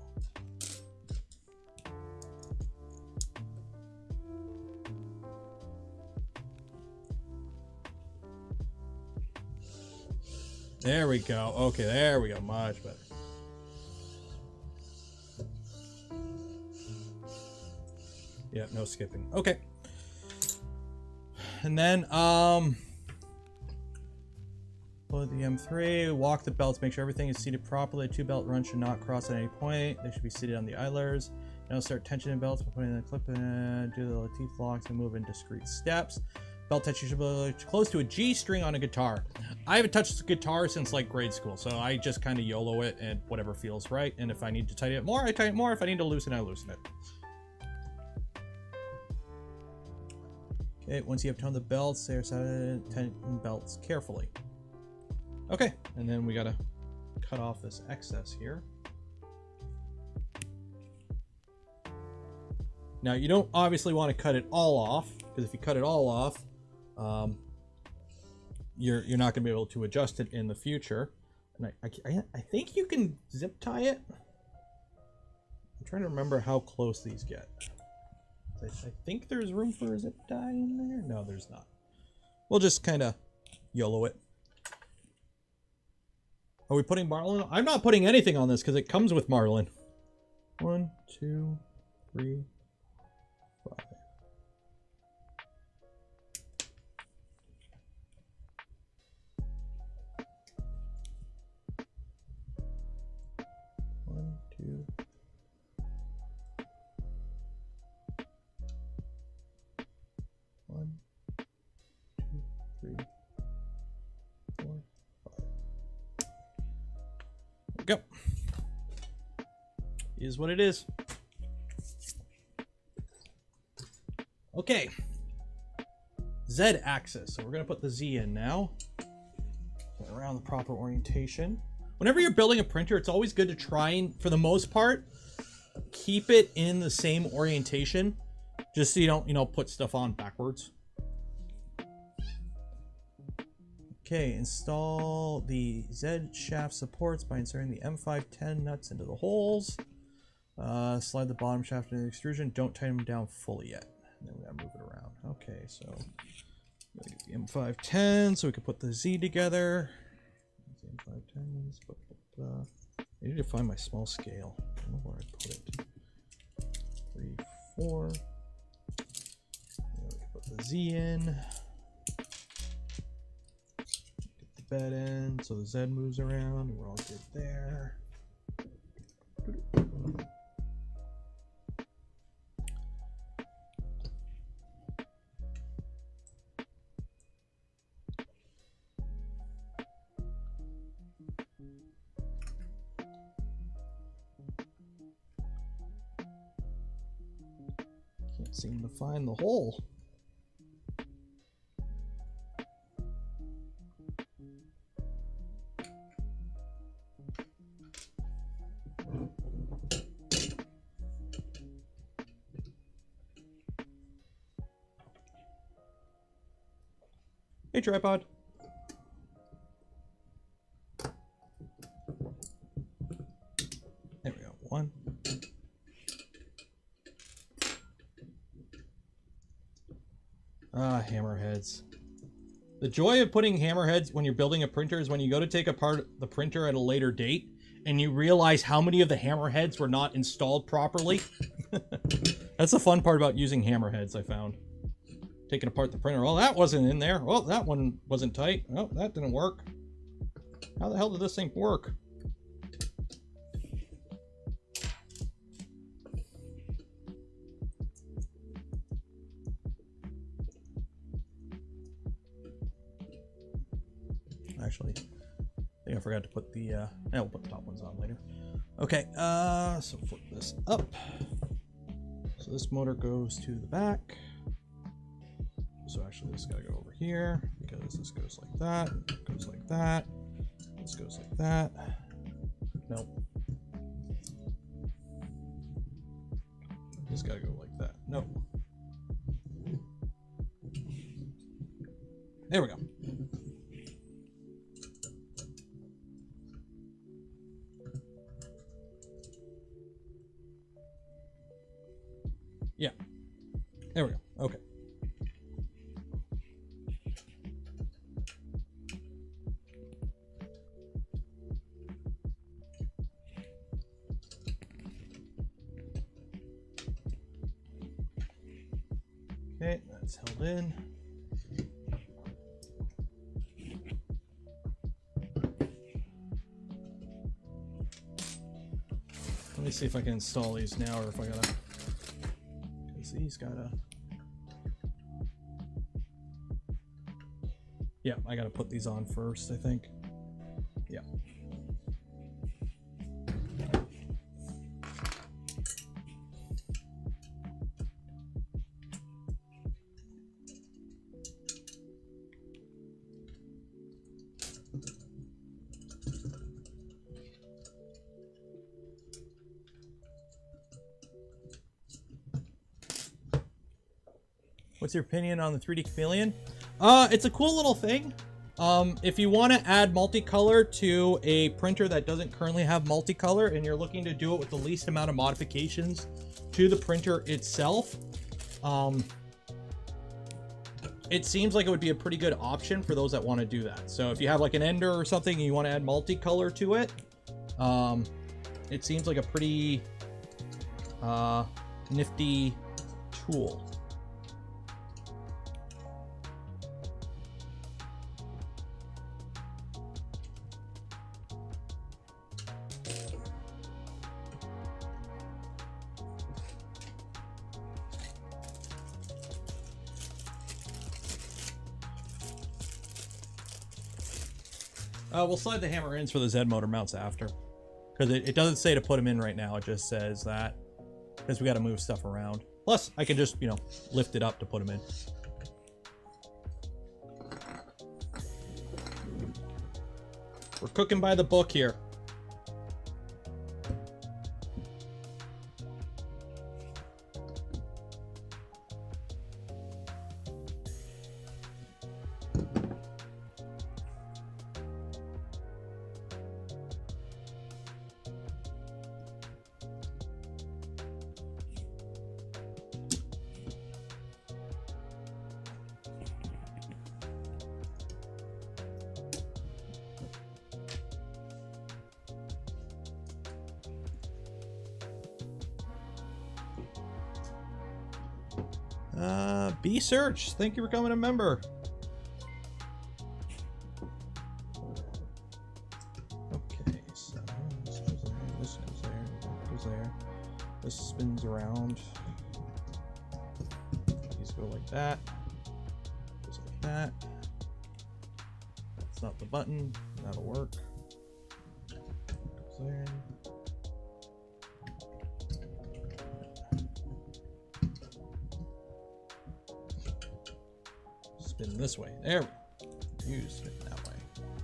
Speaker 1: There we go. Okay, there we go. Much better. Yeah, no skipping. Okay. And then load the M3, walk the belts, make sure everything is seated properly. 2 belt runs should not cross at any point. They should be seated on the idlers. Now start tensioning belts by putting the clip in, do the lateef locks and move in discrete steps. Belt tension should be close to a G string on a guitar. I haven't touched the guitar since like grade school, so I just kind of YOLO it and whatever feels right. And if I need to tighten it more, I tighten it more. If I need to loosen, I loosen it. Okay, once you have toned the belts, there's tighten belts carefully. Okay, and then we gotta cut off this excess here. Now you don't obviously want to cut it all off, because if you cut it all off, you're not gonna be able to adjust it in the future. And I think you can zip tie it. I'm trying to remember how close these get. I think there's room for a zip tie in there. No, there's not. We'll just kind of YOLO it. Are we putting marlin? I'm not putting anything on this because it comes with marlin. 1, 2, 3, 5. One, two. One, 2, 3, 4, 5. There we go. Is what it is. Okay. Z axis. So we're going to put the Z in now. Around the proper orientation. Whenever you're building a printer, it's always good to try and, for the most part, keep it in the same orientation, just so you don't, you know, put stuff on backwards. Okay, install the Z shaft supports by inserting the M510 nuts into the holes. Slide the bottom shaft into the extrusion. Don't tighten them down fully yet. And then we gotta move it around. Okay, so the M510 so we can put the Z together. M510s. I need to find my small scale. I don't know where I put it. 3, 4. Then we can put the Z in. Get the bed in so the Z moves around. We're all good there. Can't seem to find the hole. Hey, tripod. There we go. 1. Ah, hammerheads. The joy of putting hammerheads when you're building a printer is when you go to take apart the printer at a later date and you realize how many of the hammerheads were not installed properly. That's the fun part about using hammerheads, I found. Taking apart the printer. Oh, that wasn't in there. Oh, that one wasn't tight. Oh, that didn't work. How the hell did this thing work? Actually, I think I forgot to put the, yeah, we'll put the top ones on later. Okay, so flip this up. So this motor goes to the back. So actually this gotta go over here because this goes like that, goes like that, this goes like that. Nope. This gotta go like that. Nope. There we go. Yeah. There we go. Okay. Okay, that's held in. Let me see if I can install these now or if I gotta, because these gotta, yeah, I gotta put these on first, I think. Yeah. What's your opinion on the 3D Chameleon? It's a cool little thing. If you want to add multicolor to a printer that doesn't currently have multicolor and you're looking to do it with the least amount of modifications to the printer itself, it seems like it would be a pretty good option for those that want to do that. So if you have like an Ender or something and you want to add multicolor to it, it seems like a pretty nifty tool. We'll slide the hammer ins for the Z motor mounts after, because it doesn't say to put them in right now. It just says that because we got to move stuff around. Plus, I can just, you know, lift it up to put them in. We're cooking by the book here. B Search, thank you for becoming a member. Okay, so this goes there, this goes there, that goes there. This spins around. These go like that. Goes like that. That's not the button. That'll work. Goes there. Spin this way. There we go. You spin that way. There we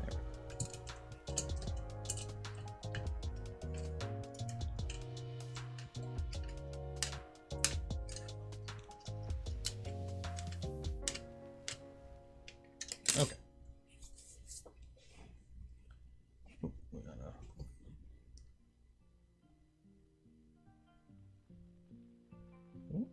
Speaker 1: go. Okay. Oh, we gotta... Oh.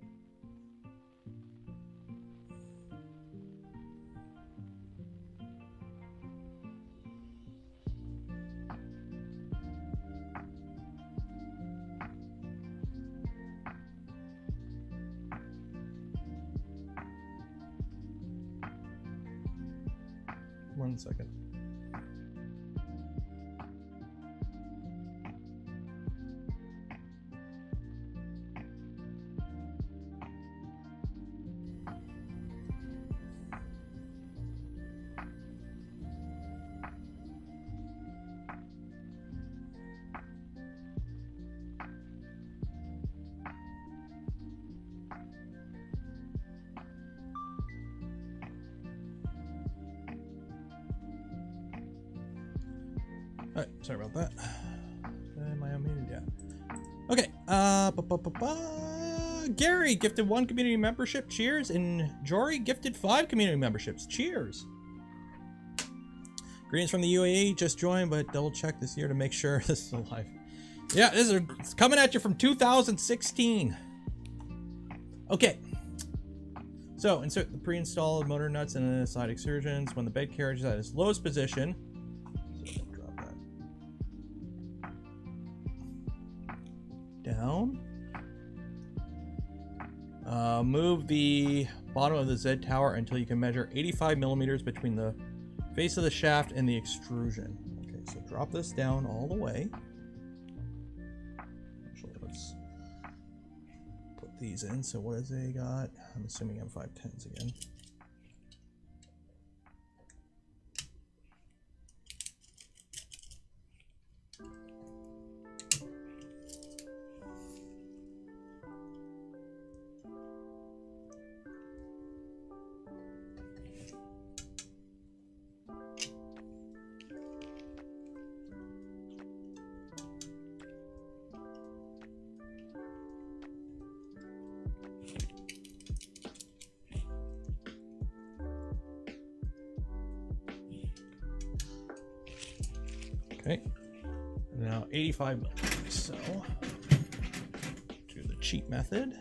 Speaker 1: One second. All right, sorry about that. Am I unmuted? Yeah. Okay. Gary gifted 1 community membership. Cheers. And Jory gifted 5 community memberships. Cheers. Greetings from the UAE. Just joined, but double check this year to make sure this is alive. Yeah, it's coming at you from 2016. Okay. So insert the pre-installed motor nuts and the side extrusions when the bed carriage is at its lowest position. Down. Move the bottom of the Z tower until you can measure 85 millimeters between the face of the shaft and the extrusion. Okay, so drop this down all the way. Actually, let's put these in. So what has they got? I'm assuming M510s again. Okay, now 85 millimeters, so do the cheat method.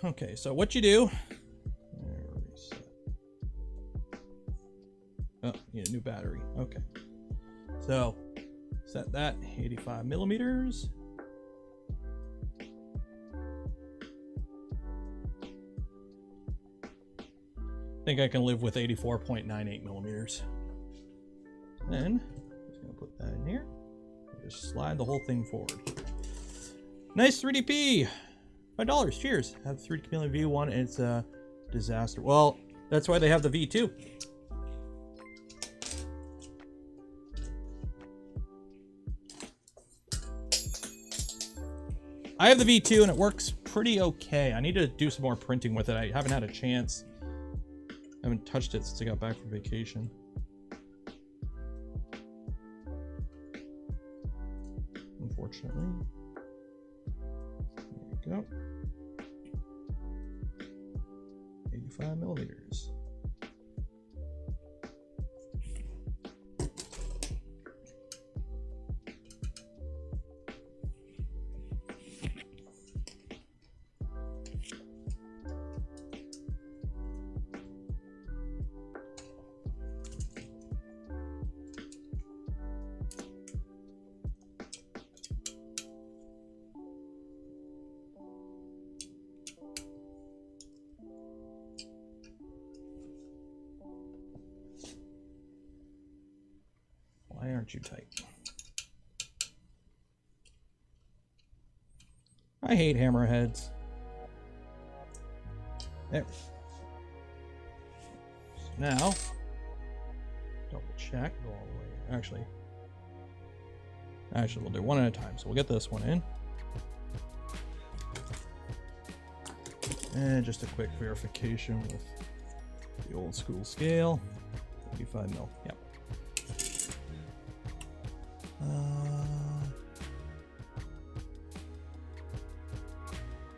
Speaker 1: Okay, so what you do, oh, need a new battery. Okay, so set that 85 millimeters. I think I can live with 84.98 millimeters. Then just gonna put that in here. Just slide the whole thing forward. Nice 3DP. $5. Cheers. Have 3D Chameleon V1 and it's a disaster. Well, that's why they have the V2. I have the V2 and it works pretty okay. I need to do some more printing with it. I haven't had a chance. I haven't touched it since I got back from vacation. Unfortunately. There we go. 85 millimeters. Why aren't you tight? I hate hammerheads. There. So now, double check, go all the way. Actually, we'll do one at a time. So we'll get this one in. And just a quick verification with the old school scale. 85 mil. Yep.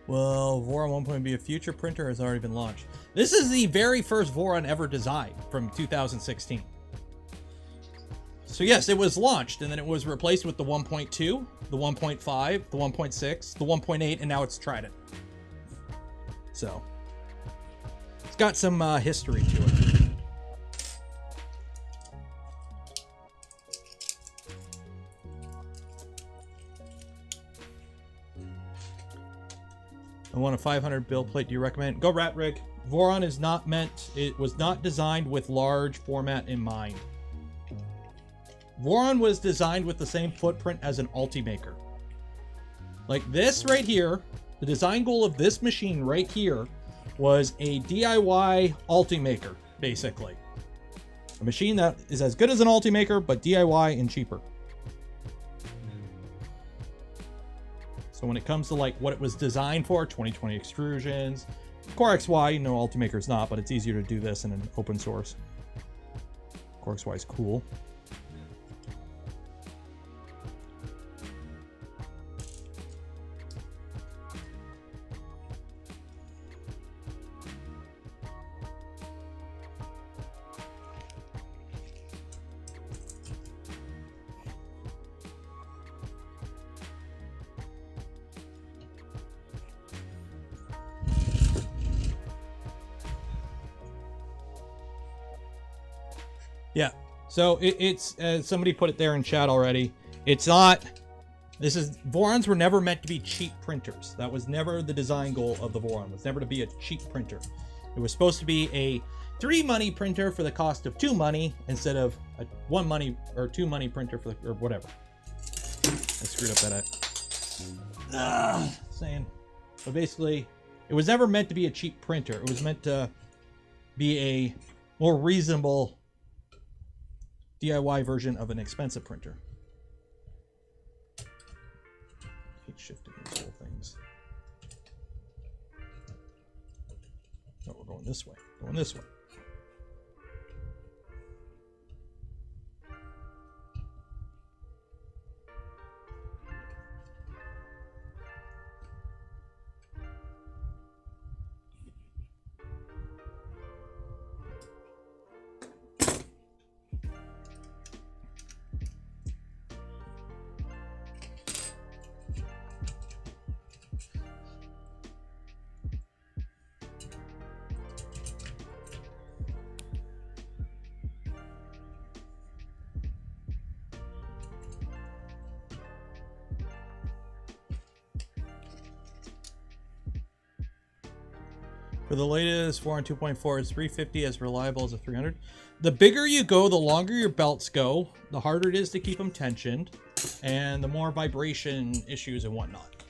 Speaker 1: Well, Voron 1.0 be a future printer has already been launched. This is the very first Voron ever designed from 2016. So yes, it was launched and then it was replaced with the 1.2, the 1.5, the 1.6, the 1.8, and now it's Trident. So it's got some history to it. I want a 500 build plate. Do you recommend? Go Rat Rig. Voron is not meant, it was not designed with large format in mind. Voron was designed with the same footprint as an Ultimaker. Like this right here, the design goal of this machine right here was a DIY Ultimaker, basically. A machine that is as good as an Ultimaker, but DIY and cheaper. So when it comes to like what it was designed for, 2020 extrusions, Core XY, no Ultimaker is not, but it's easier to do this in an open source. Core XY is cool. Yeah, so it's somebody put it there in chat already. It's not, Vorons were never meant to be cheap printers. That was never the design goal of the Voron. It was never to be a cheap printer. It was supposed to be a 3 money printer for the cost of 2 money instead of a 1 money or 2 money printer for the, or whatever. I screwed up that saying. But basically, it was never meant to be a cheap printer. It was meant to be a more reasonable DIY version of an expensive printer. I hate shifting these whole things. No, we're going this way. Going this way. For the latest Voron 2.4, is 350 as reliable as a 300. The bigger you go, the longer your belts go, the harder it is to keep them tensioned, and the more vibration issues and whatnot.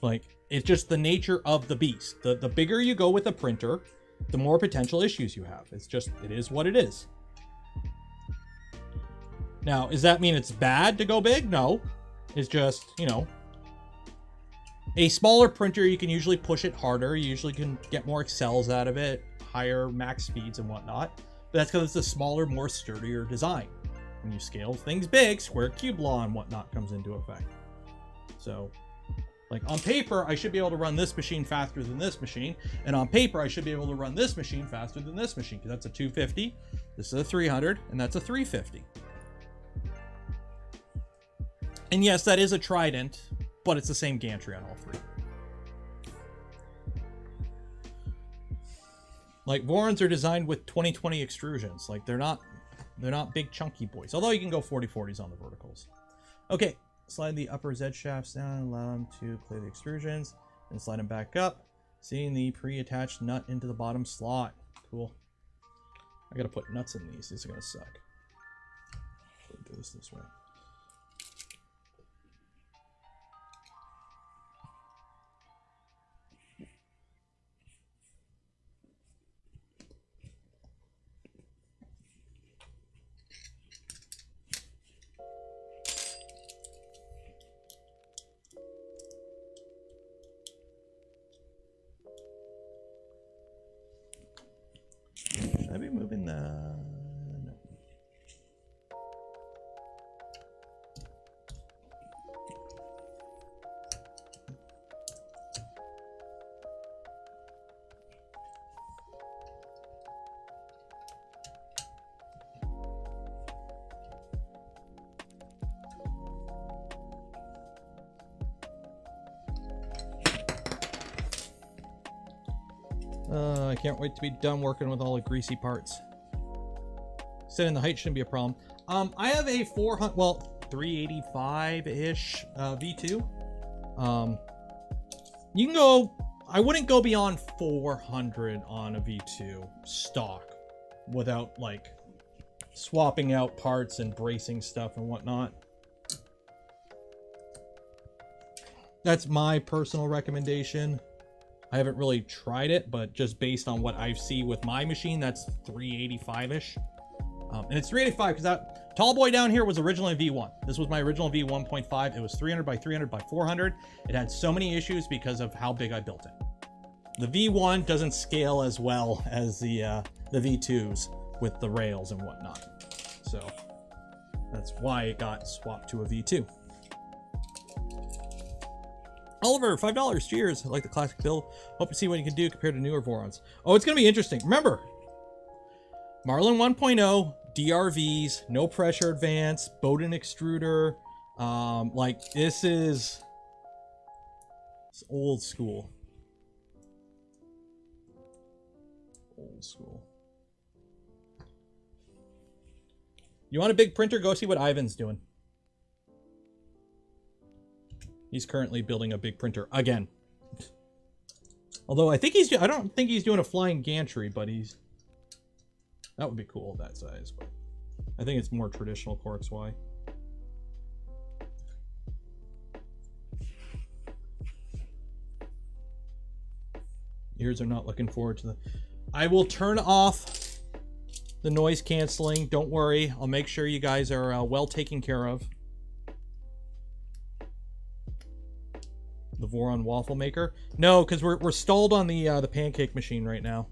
Speaker 1: Like, it's just the nature of the beast. The bigger you go with a printer, the more potential issues you have. It's just, it is what it is. Now, does that mean it's bad to go big? No. It's just, you know, A smaller printer, you can usually push it harder. You usually can get more accels out of it, higher max speeds and whatnot. But that's because it's a smaller, more sturdier design. When you scale things big, square cube law and whatnot comes into effect. So, like on paper, I should be able to run this machine faster than this machine. And on paper, I should be able to run this machine faster than this machine, because that's a 250, this is a 300, and that's a 350. And yes, that is a Trident, but it's the same gantry on all three. Like, Vorons are designed with 20/20 extrusions. Like, they're not big chunky boys. Although you can go 40/40s on the verticals. Okay, slide the upper Z shafts down, allow them to clear the extrusions, and slide them back up, seeing the pre-attached nut into the bottom slot. Cool. I gotta put nuts in these. These are gonna suck. Do this way. Should I be moving the... No. I can't wait to be done working with all the greasy parts. Setting the height shouldn't be a problem. I have a 400, well, 385-ish V2. You can go, I wouldn't go beyond 400 on a V2 stock without like swapping out parts and bracing stuff and whatnot. That's my personal recommendation. I haven't really tried it, but just based on what I see with my machine, that's 385-ish. And it's 385 because that tall boy down here was originally a V1. This was my original V1.5. It was 300 by 300 by 400. It had so many issues because of how big I built it. The V1 doesn't scale as well as the V2s with the rails and whatnot. So that's why it got swapped to a V2. Oliver, $5. Cheers. I like the classic build. Hope to see what you can do compared to newer Vorons. Oh, it's going to be interesting. Remember, Marlin 1.0, DRVs, no pressure advance, Bowden extruder. Like, this is it's old school. Old school. You want a big printer? Go see what Ivan's doing. He's currently building a big printer again. Although I think I don't think he's doing a flying gantry, but that would be cool that size, but I think it's more traditional Corx Y. Ears are not looking forward to the... I will turn off the noise canceling. Don't worry. I'll make sure you guys are well taken care of. The Voron waffle maker? No, because we're stalled on the pancake machine right now.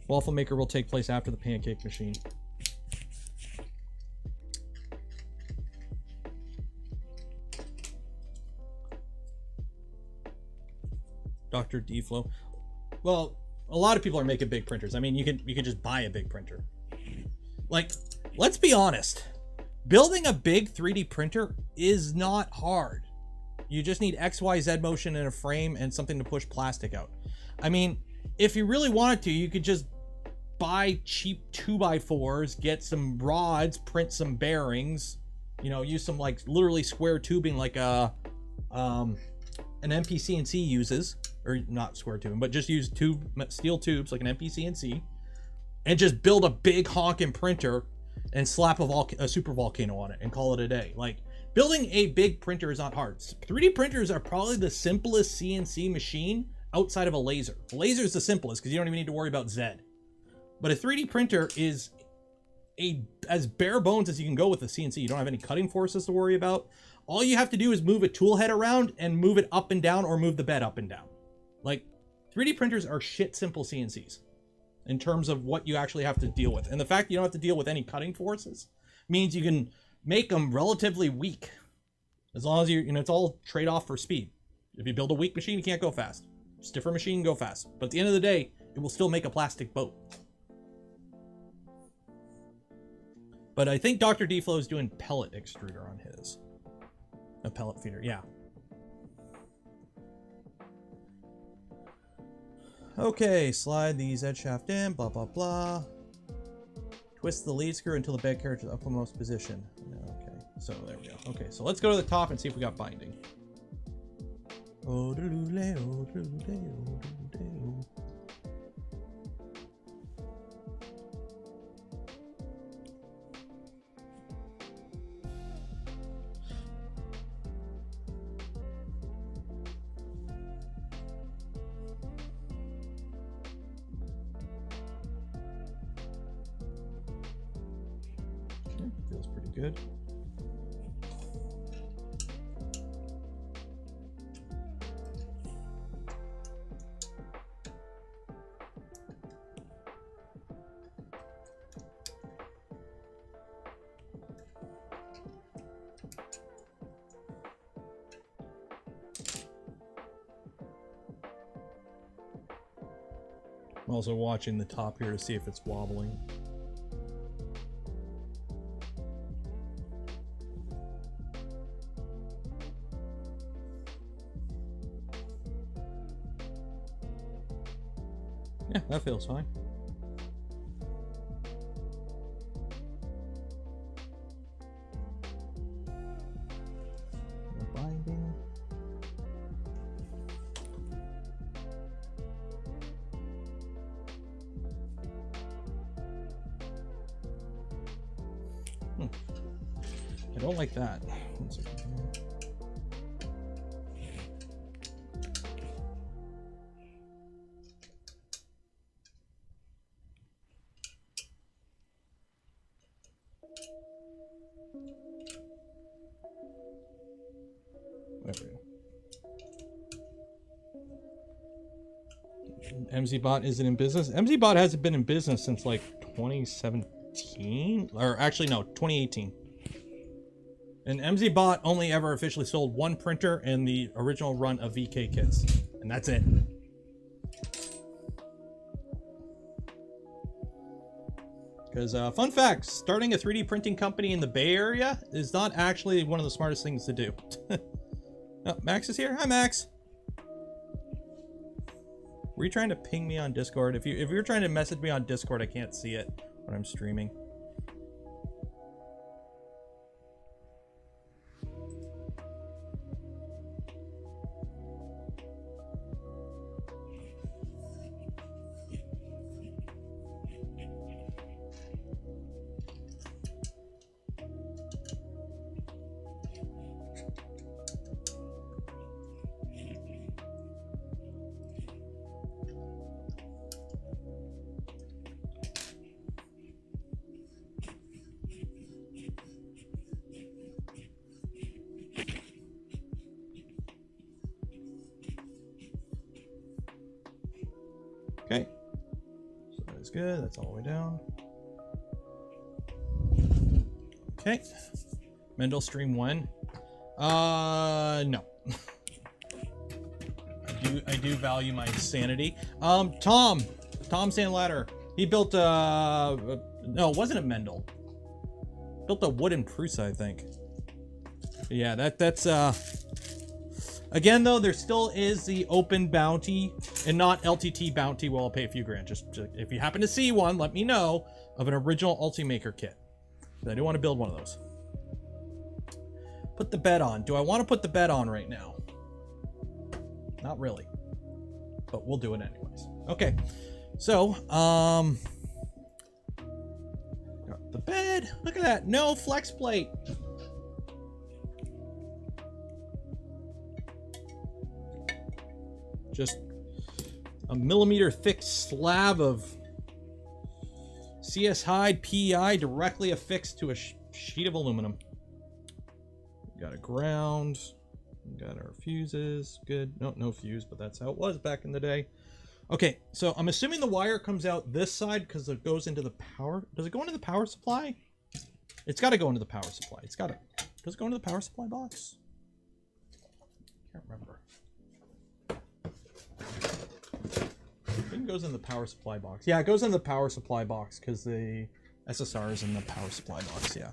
Speaker 1: Waffle maker will take place after the pancake machine. Dr. D-Flow. Well, a lot of people are making big printers. I mean, you can just buy a big printer. Like, let's be honest. Building a big 3D printer is not hard. You just need XYZ motion in a frame and something to push plastic out. I mean, if you really wanted to, you could just buy cheap 2x4s, get some rods, print some bearings, you know, use some like literally square tubing like an MPCNC uses, or not square tubing, but just use steel tubes like an MPCNC, and just build a big honking printer and slap a super volcano on it and call it a day. Like, building a big printer is not hard. 3D printers are probably the simplest CNC machine outside of a laser. A laser is the simplest because you don't even need to worry about Z. But a 3D printer is as bare bones as you can go with the CNC. You don't have any cutting forces to worry about. All you have to do is move a tool head around and move it up and down, or move the bed up and down. Like, 3D printers are shit simple CNCs in terms of what you actually have to deal with. And the fact you don't have to deal with any cutting forces means you can make them relatively weak. As long as you know, it's all trade-off for speed. If you build a weak machine, you can't go fast. Stiffer machine, go fast. But at the end of the day, it will still make a plastic boat. But I think Dr. D-Flow is doing pellet extruder on his. A pellet feeder, yeah. Okay, slide the Z shaft in, blah, blah, blah. Twist the lead screw until the bed carriage is uppermost position. Okay, so there we go. Okay, so let's go to the top and see if we got binding. Feels pretty good. I'm also watching the top here to see if it's wobbling. Yeah, that feels fine. No binding. I don't like that. One second. There we go. MZbot isn't in business. MZbot hasn't been in business since like 2017, or actually no, 2018. And MZbot only ever officially sold one printer in the original run of VK kits, and that's it. Because fun fact, starting a 3D printing company in the Bay Area is not actually one of the smartest things to do. Oh, Max is here. Hi, Max. Were you trying to ping me on Discord? If you're trying to message me on Discord, I can't see it when I'm streaming. Okay, so that is good. That's all the way down. Okay, Mendel Stream 1. No. I do value my sanity. Tom Sandlatter. He built no, it wasn't a Mendel. Built a wooden Prusa, I think. Yeah, that's again, though, there still is the open bounty and not LTT bounty where I'll pay a few grand. Just if you happen to see one, let me know, of an original Polymaker kit. I do want to build one of those. Put the bed on. Do I want to put the bed on right now? Not really, but we'll do it anyways. Okay, so got the bed. Look at that. No flex plate. Just a millimeter thick slab of CS hide PEI directly affixed to a sheet of aluminum. We got a ground. We got our fuses. Good. No fuse, but that's how it was back in the day. Okay, so I'm assuming the wire comes out this side because it goes into the power. Does it go into the power supply? It's got to go into the power supply. It's got to. Does it go into the power supply box? Can't remember. I think it goes in the power supply box. Yeah, it goes in the power supply box because the SSR is in the power supply box. Yeah.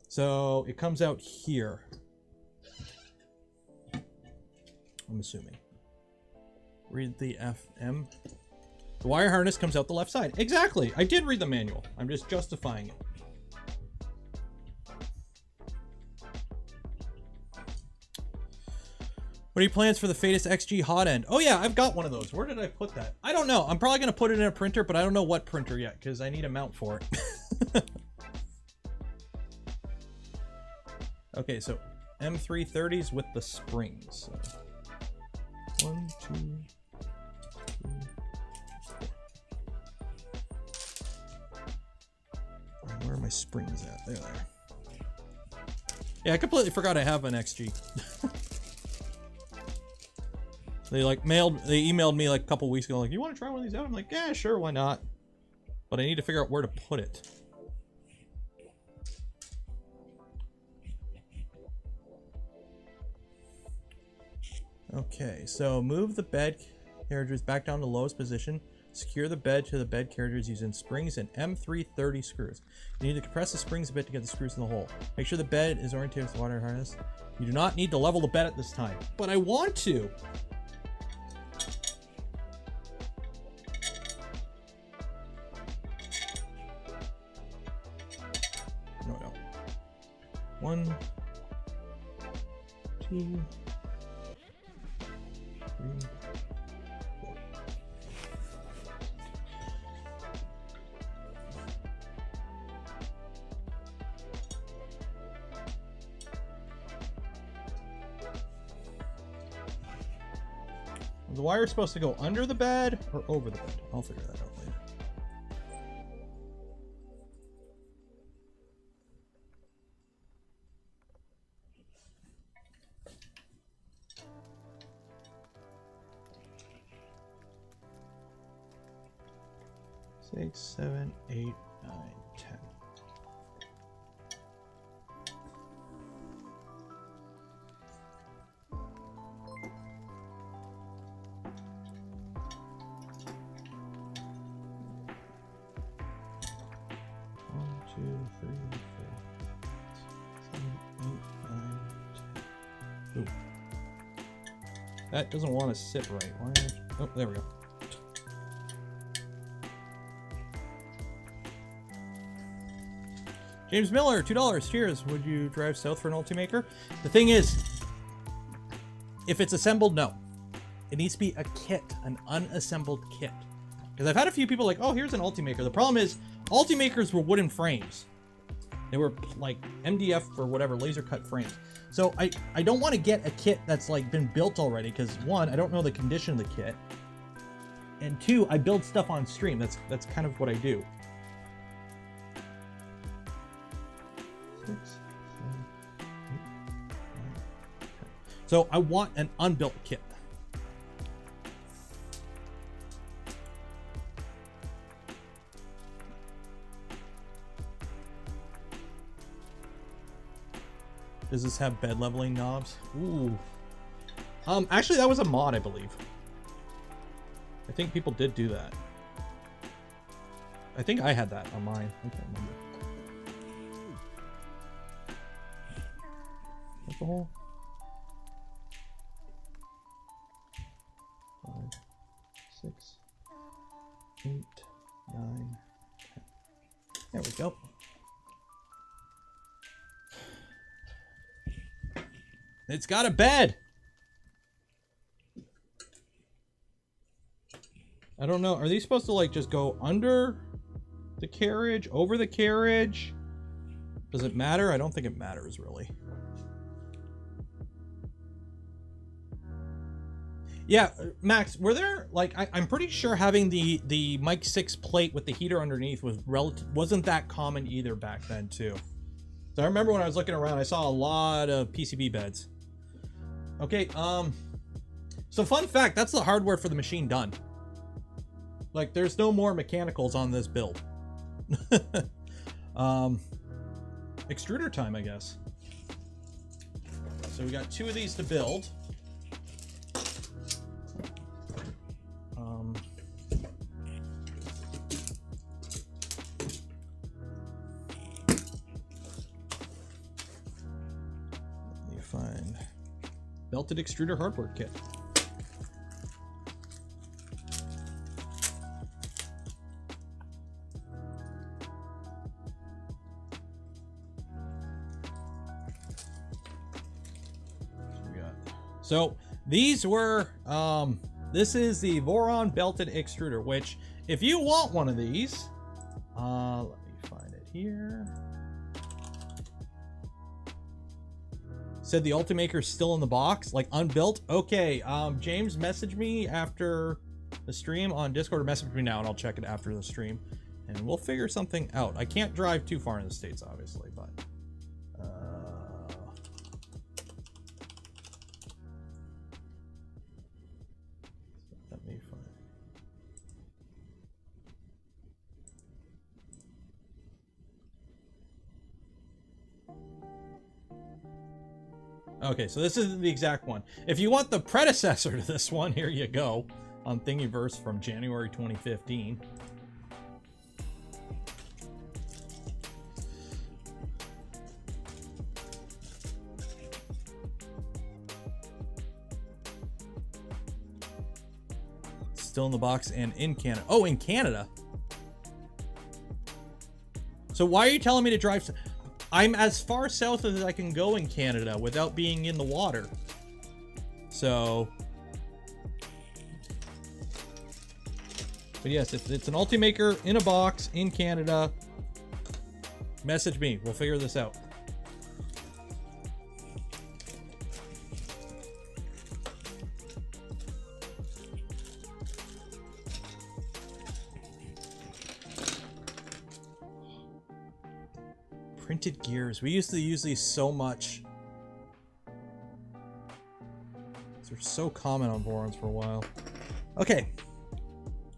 Speaker 1: So it comes out here. I'm assuming. Read the FM. The wire harness comes out the left side. Exactly. I did read the manual. I'm just justifying it. What are your plans for the Fadus XG hot end? Oh yeah, I've got one of those. Where did I put that? I don't know. I'm probably going to put it in a printer, but I don't know what printer yet because I need a mount for it. Okay, so M330s with the springs. So 1, 2, 3, 4. Where are my springs at? There they are. Yeah, I completely forgot I have an XG. They emailed me like a couple weeks ago, like, you want to try one of these out? I'm like, yeah, sure, why not? But I need to figure out where to put it. Okay, so move the bed carriages back down to lowest position. Secure the bed to the bed carriages using springs and M330 screws. You need to compress the springs a bit to get the screws in the hole. Make sure the bed is oriented with the water harness. You do not need to level the bed at this time, but I want to. No. 1, 2, 3, 4. Is the wire supposed to go under the bed or over the bed? I'll figure that out later. Six, 7, 8, 9, 10. Ooh. That doesn't want to sit right. Why? Oh, there we go. James Miller, $2. Cheers. Would you drive south for an Ultimaker? The thing is, if it's assembled, no. It needs to be a kit, an unassembled kit. Because I've had a few people like, oh, here's an Ultimaker. The problem is, Ultimakers were wooden frames. They were like MDF or whatever, laser cut frames. So I don't want to get a kit that's like been built already because one, I don't know the condition of the kit. And two, I build stuff on stream. That's kind of what I do. 6, 7, 8, 9, 10. So I want an unbuilt kit. Does this have bed leveling knobs? Ooh. Actually, that was a mod, I believe. I think people did do that. I think I had that on mine. I can't remember. What's the hole? 5, 6, 8, 9, 10. There we go. It's got a bed. I don't know. Are these supposed to like just go under the carriage, over the carriage? Does it matter? I don't think it matters really. Yeah, Max, were there, like, I'm pretty sure having the Mic 6 plate with the heater underneath wasn't that common either back then, too. So I remember when I was looking around, I saw a lot of PCB beds. Okay, so fun fact, that's the hardware for the machine done. Like, there's no more mechanicals on this build. Extruder time, I guess. So we got 2 of these to build. Let me find belted extruder hardware kit. So these were, this is the Voron belted extruder, which if you want one of these, let me find it here. Said the Ultimaker is still in the box, like unbuilt. Okay, James, message me after the stream on Discord, or message me now and I'll check it after the stream and we'll figure something out. I can't drive too far in the States, obviously, but let me find. Okay, so this isn't the exact one. If you want the predecessor to this one, here you go, on Thingiverse from January 2015. Still in the box and in Canada. Oh, in Canada. So why are you telling me to drive? I'm as far south as I can go in Canada without being in the water. So, but yes, if it's an Ultimaker in a box in Canada, message me. We'll figure this out. Printed gears. We used to use these so much. They're so common on Vorons for a while. Okay.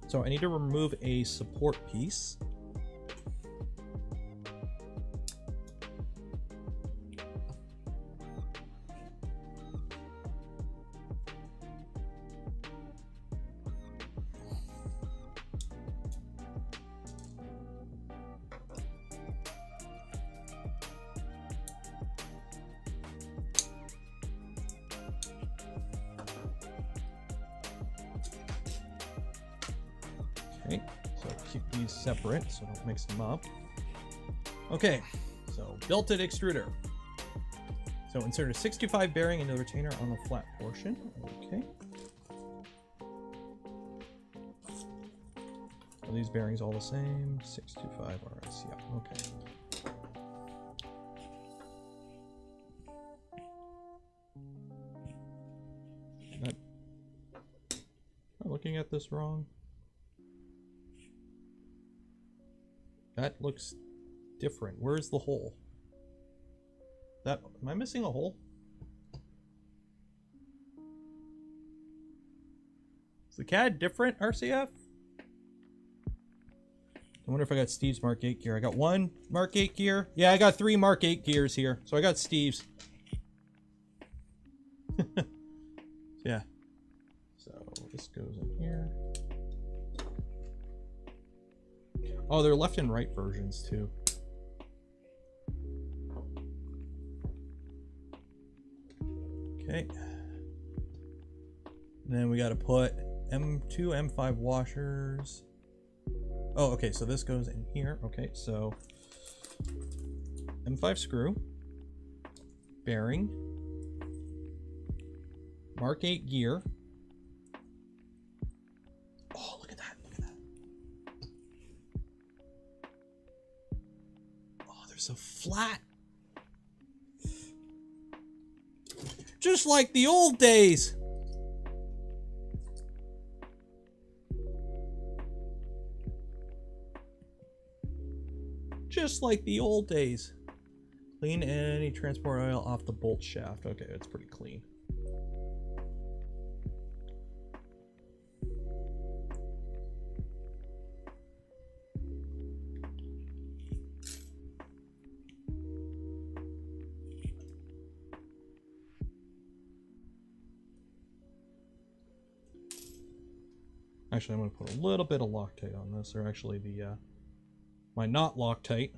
Speaker 1: So I need to remove a support piece. Okay, so keep these separate so don't mix them up. Okay, so belted extruder. So insert a 625 bearing into the retainer on the flat portion. Okay. Are these bearings all the same? 625 RS, yeah, okay. Am I looking at this wrong? That looks different. Where's the hole? Am I missing a hole? Is the CAD different, RCF? I wonder if I got Steve's Mark 8 gear. I got 1 Mark 8 gear. Yeah, I got 3 Mark 8 gears here. So I got Steve's. Yeah. So this goes in here. Oh, they're left and right versions too. Okay. And then we got to put M2, M5 washers. Oh, okay, so this goes in here. Okay, so M5 screw, bearing, Mark 8 gear. Oh, look at that, look at that. Oh, they're so flat. Just like the old days. just like the old days. Clean any transport oil off the bolt shaft. Okay, it's pretty clean. Actually, I'm going to put a little bit of Loctite on this, or actually the my not Loctite.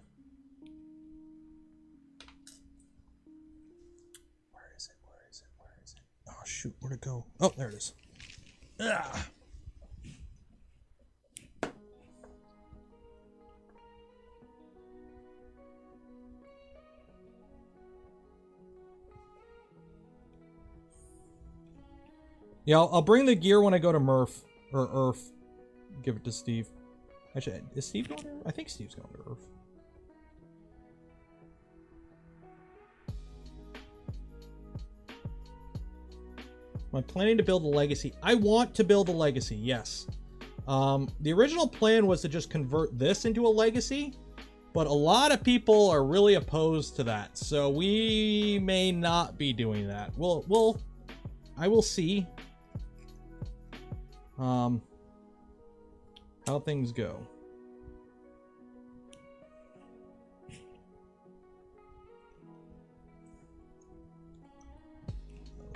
Speaker 1: Where is it? Where is it? Where is it? Oh shoot, where'd it go? Oh, there it is. Ah. Yeah, I'll bring the gear when I go to Murph. Or Earth. Give it to Steve. Actually, is Steve going to Earth? I think Steve's going to Earth. Am I planning to build a legacy? I want to build a legacy, yes. The original plan was to just convert this into a legacy, but a lot of people are really opposed to that. So we may not be doing that. I will see. How things go.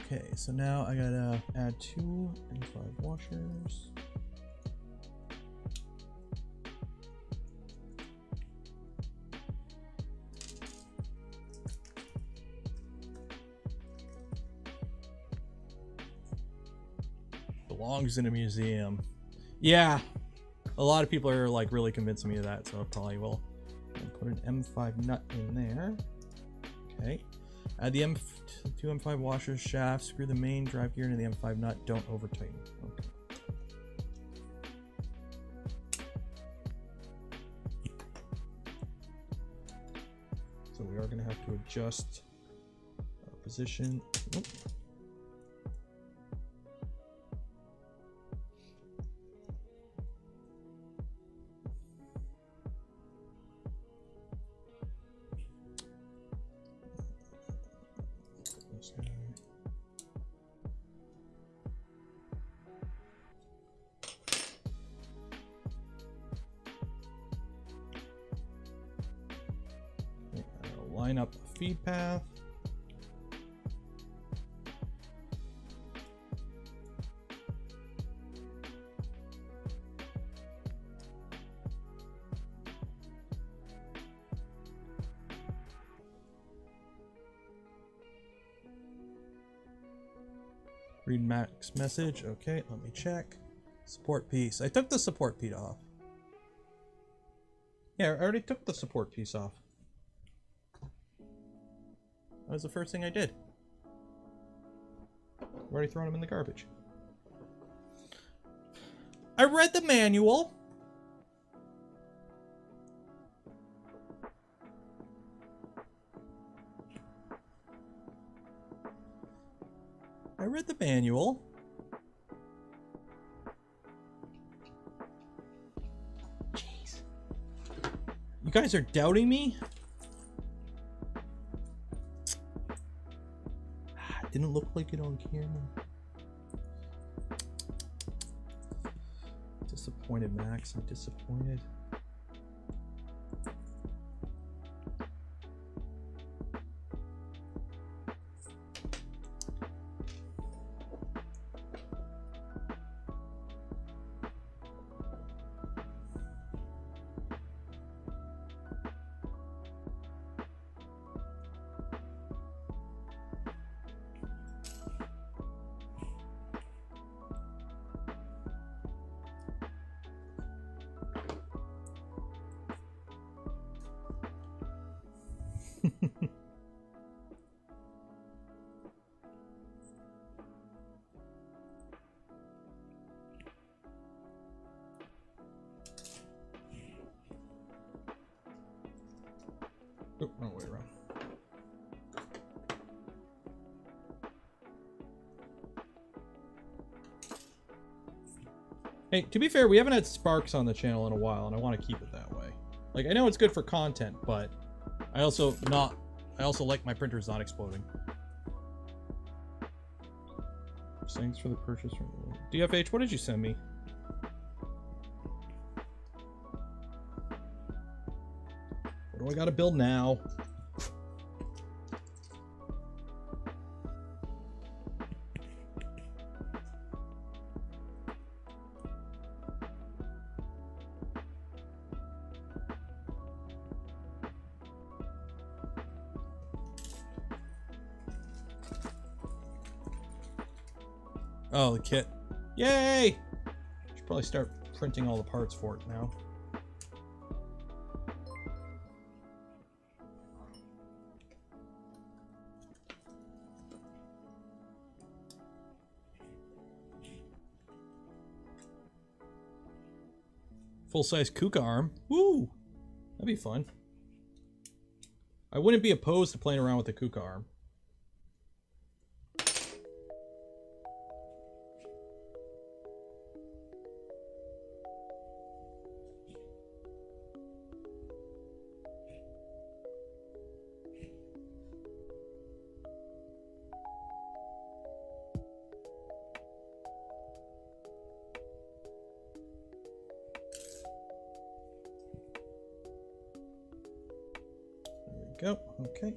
Speaker 1: Okay, so now I gotta add 2 M5 washers. Belongs in a museum. Yeah, a lot of people are like really convincing me of that, so I probably will. Put an M5 nut in there. Okay. Add the 2 M5 washers shaft. Screw the main drive gear into the M5 nut. Don't over tighten. Okay. So we are going to have to adjust our position. Oop. Line up the feed path. Read max message. Okay, let me check. Support piece. I took the support piece off. Yeah, I already took the support piece off. That was the first thing I did. I've already thrown them in the garbage. I read the manual. I read the manual. Jeez. You guys are doubting me? Didn't look like it on camera. Disappointed, Max. I'm disappointed. Oh, wrong way around. Hey, to be fair, we haven't had Sparks on the channel in a while, and I want to keep it that way. Like, I know it's good for content, but I also like my printers not exploding. Thanks for the purchase. DFH, what did you send me? What do I gotta build now? Oh, the kit. Yay! Should probably start printing all the parts for it now. Full-size Kuka arm. Woo! That'd be fun. I wouldn't be opposed to playing around with the Kuka arm. Go. Okay.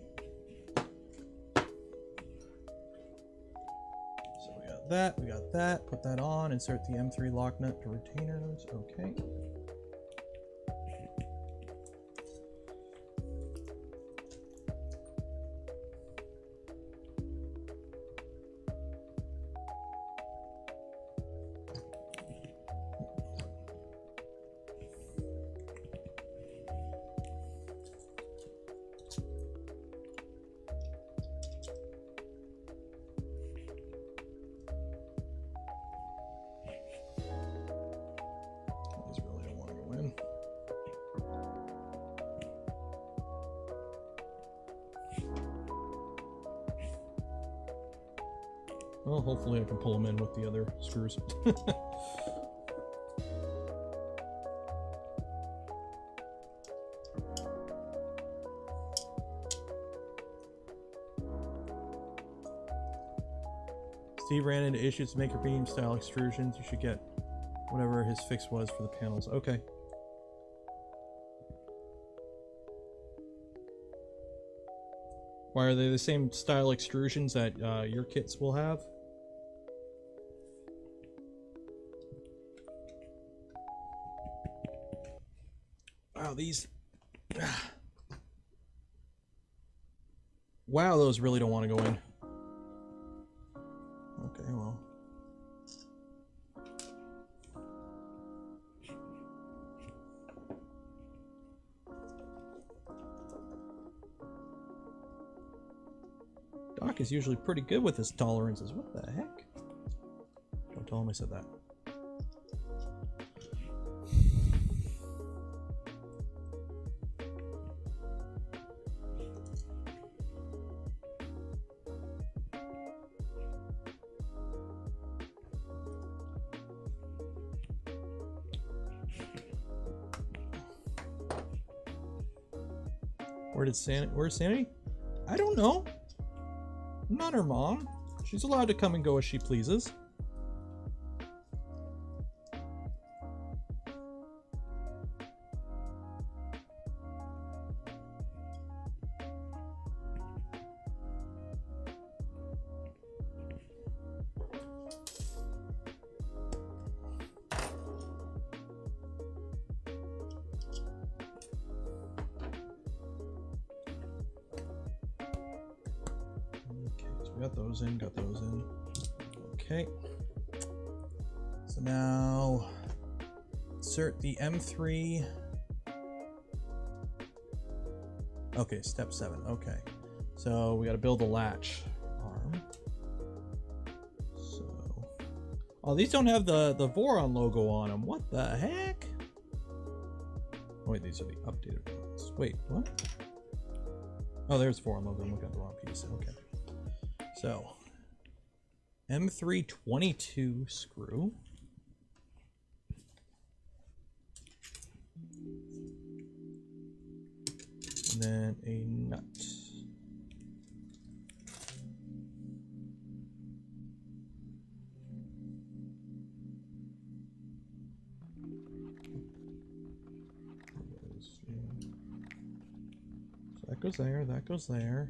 Speaker 1: So we got that. We got that. Put that on. Insert the M3 lock nut to retainers. Okay. Well, hopefully I can pull them in with the other screws. Steve ran into issues to make your beam style extrusions. You should get whatever his fix was for the panels. Okay. Why are they the same style extrusions that your kits will have? Wow, these... Wow, those really don't want to go in. Okay, well... Doc is usually pretty good with his tolerances. What the heck? Don't tell him I said that. Where's Sandy? I don't know. I'm not her mom. She's allowed to come and go as she pleases. Got those in. Okay. So now insert the M3. Okay, step 7. Okay. So we got to build the latch arm. So, oh, these don't have the Voron logo on them. What the heck? Oh, wait, these are the updated ones. Wait, what? Oh, there's the Voron logo. I'm looking at the wrong piece. Okay. So, M322 screw. and then a nut. So that goes there, that goes there.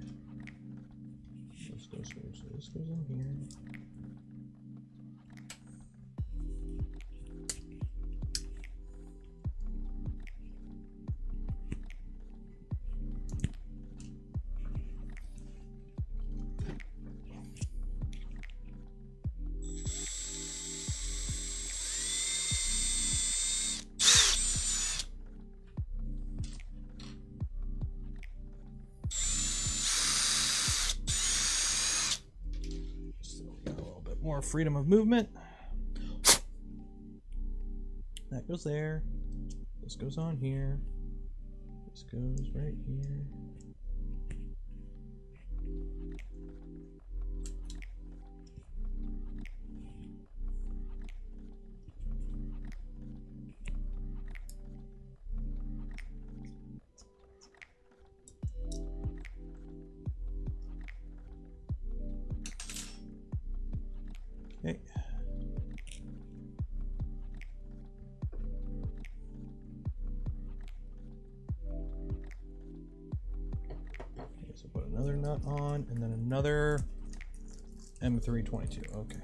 Speaker 1: This goes here, so this goes in here. More freedom of movement. That goes there. This goes on here. This goes right here. Okay. So put another nut on, and then another M322. Okay.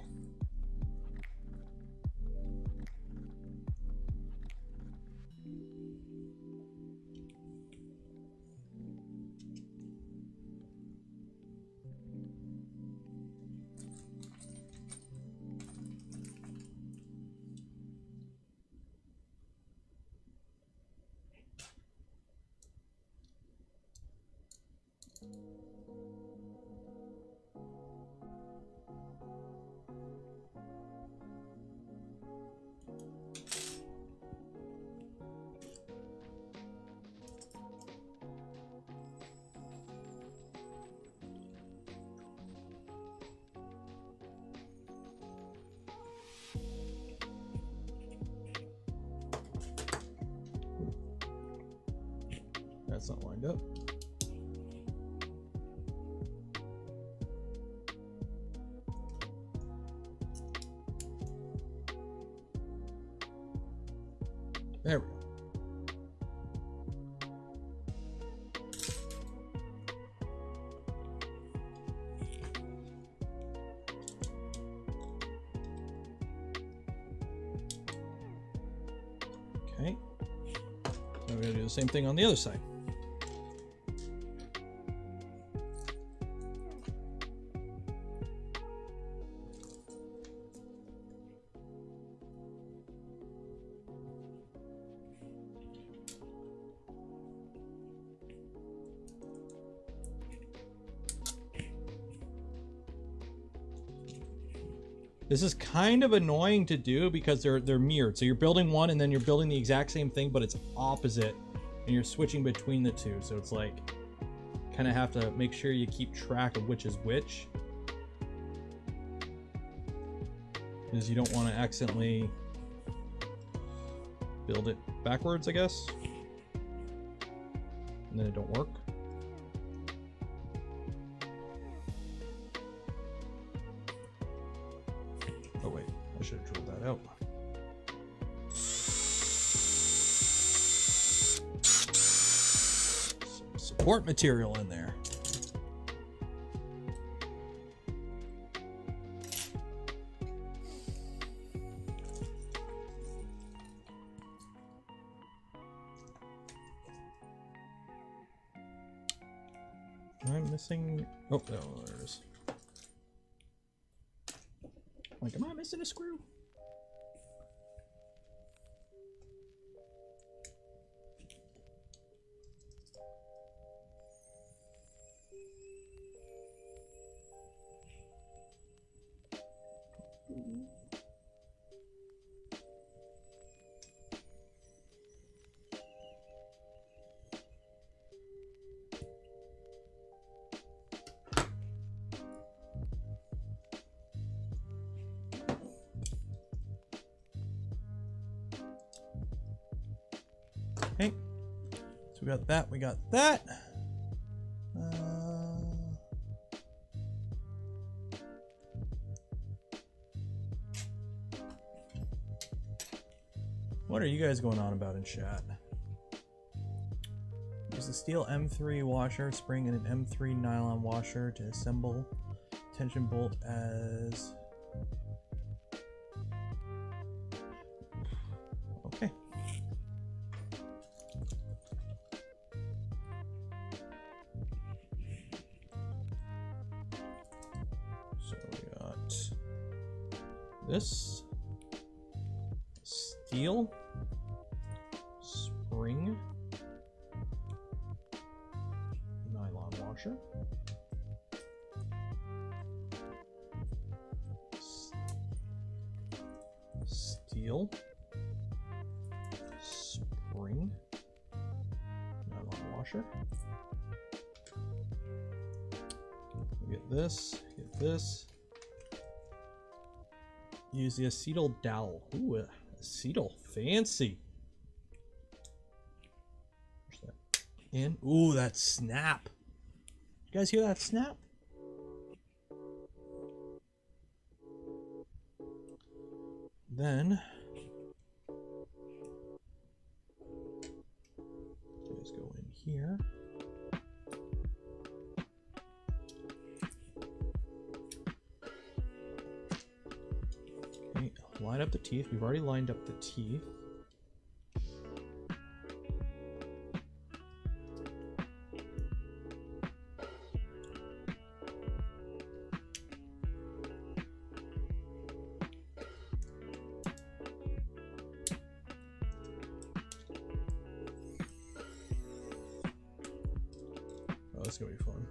Speaker 1: That's not lined up. There we go. Okay. Now we're going to do the same thing on the other side. This is kind of annoying to do because they're mirrored. So you're building one and then you're building the exact same thing, but it's opposite and you're switching between the two. So it's like, kind of have to make sure you keep track of which is which, because you don't want to accidentally build it backwards, I guess, and then it don't work. Oh wait, I should have drilled that out. Some support material in there. I'm missing. Oh, no, there it is. Like, am I missing a screw? Okay, so we got that, we got that. What are you guys going on about in chat? Use a steel M3 washer, spring, and an M3 nylon washer to assemble tension bolt as... Okay. So we got this steel, spring, nylon washer, steel, spring, nylon washer. Get this, get this. Use the acetal dowel. Ooh, acetal, fancy. Where's that? In. Ooh, that snap. You guys hear that snap? Then let's go in here. Okay, line up the teeth. We've already lined up the teeth. Oh, this is gonna be fun.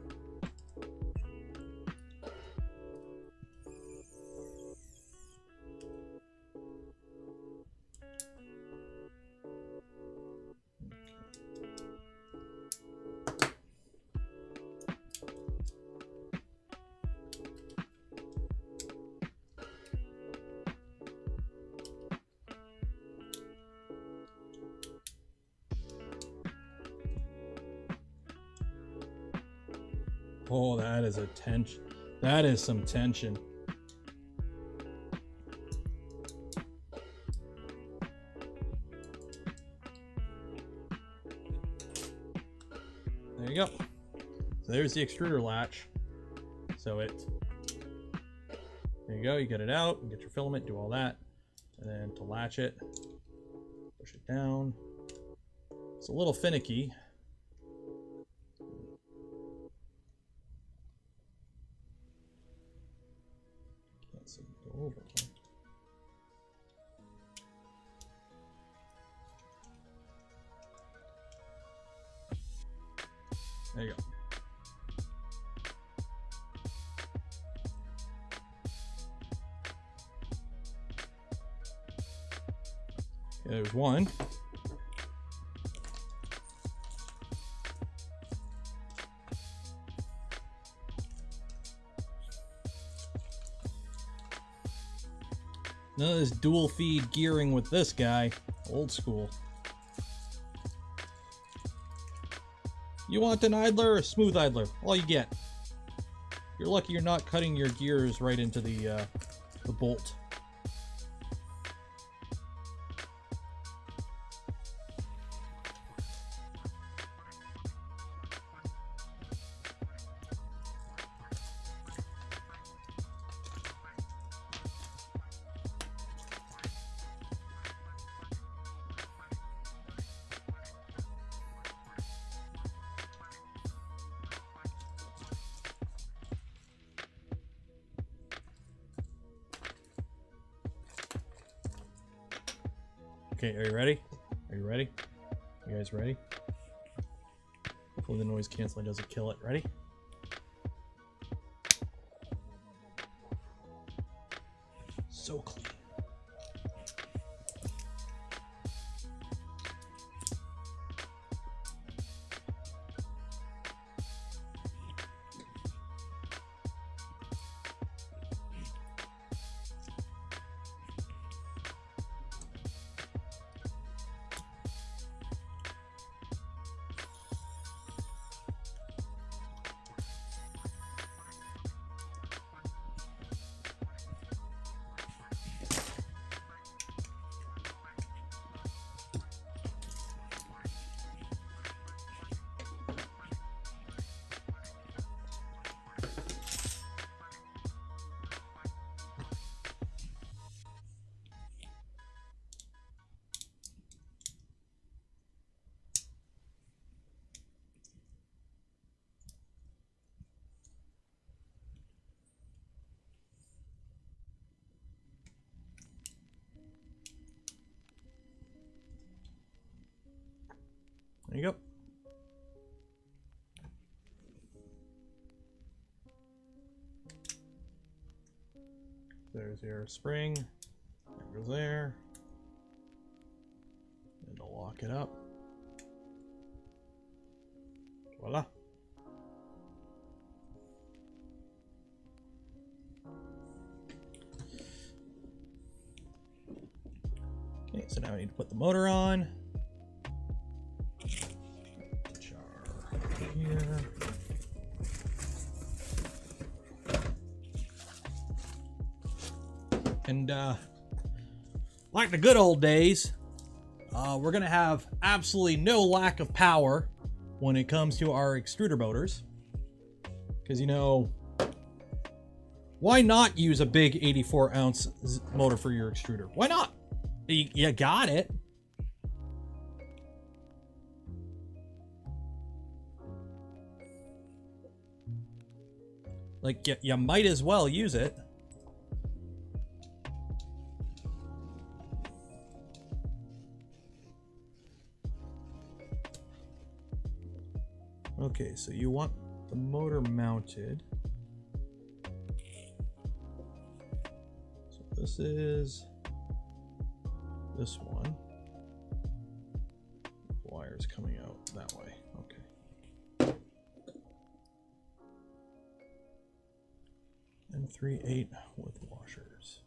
Speaker 1: Oh, that is a tension. That is some tension. There you go. So there's the extruder latch. So there you go. You get it out, you get your filament, do all that. And then to latch it, push it down. It's a little finicky. Over. There you go. Okay, there's one. None of this dual feed gearing with this guy. Old school. You want an idler or a smooth idler? All you get. You're lucky you're not cutting your gears right into the bolt. Okay, are you ready? Are you ready? You guys ready? Hopefully the noise canceling doesn't kill it. Ready? So clean. There you go. There's your spring. There goes there. And to lock it up. Voila. Okay, so now I need to put the motor on. Jar here. And like the good old days, we're gonna have absolutely no lack of power when it comes to our extruder motors. Because, you know, why not use a big 84-ounce motor for your extruder? Why not? You got it. Like, you might as well use it. Okay, so you want the motor mounted. So this is this one. The wire's coming out that way. Okay. And 3/8 with washers.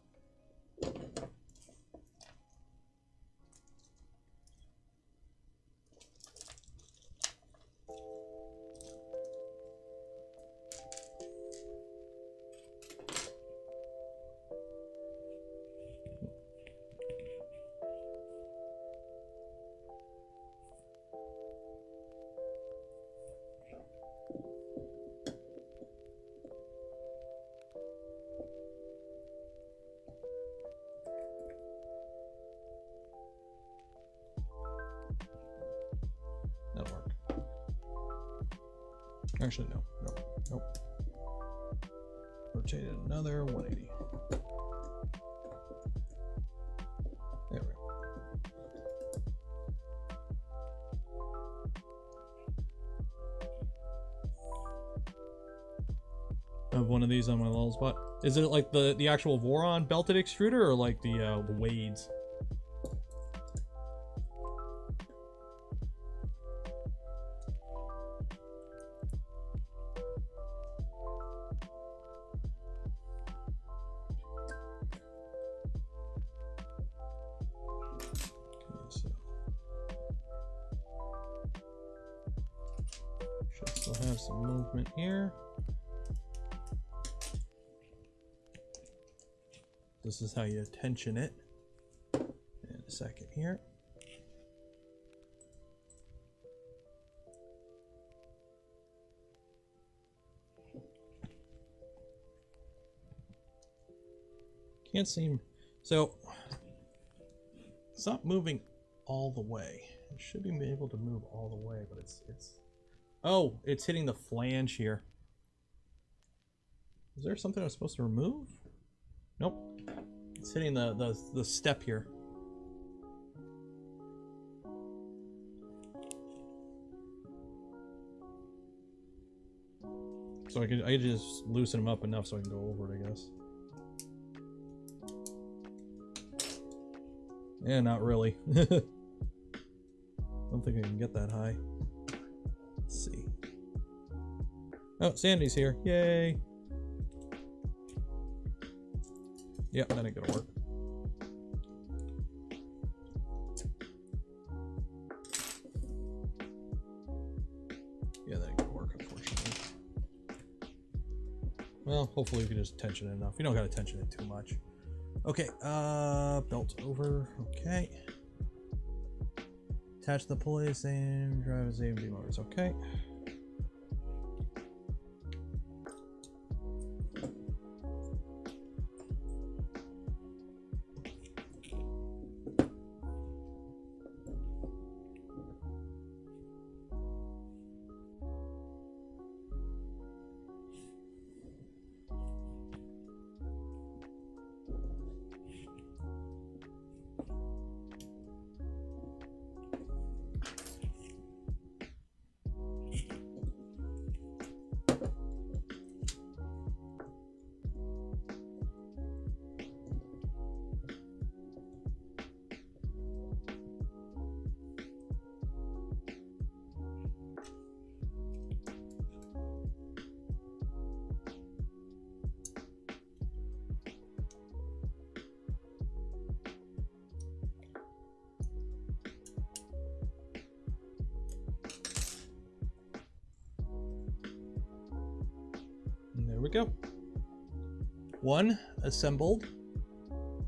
Speaker 1: That'll work. Actually, no. Nope. Rotate it another 180. There we go. I have one of these on my livespot. Is it like the actual Voron belted extruder or like the Wade's? Should still have some movement here. This is how you tension it. In a second here. Can't seem, so it's not moving all the way. It should be able to move all the way, but it's oh, it's hitting the flange here. Is there something I was supposed to remove? Nope. It's hitting the step here. So I could just loosen them up enough so I can go over it, I guess. Yeah, not really. I don't think I can get that high. Let's see. Oh, Sandy's here. Yay. Yep, that ain't gonna work. Yeah, that ain't gonna work, unfortunately. Well, hopefully we can just tension it enough. You don't gotta tension it too much. Okay, belt over. Okay. Attach the pulleys and drive as AMD motors. Okay. There we go. One assembled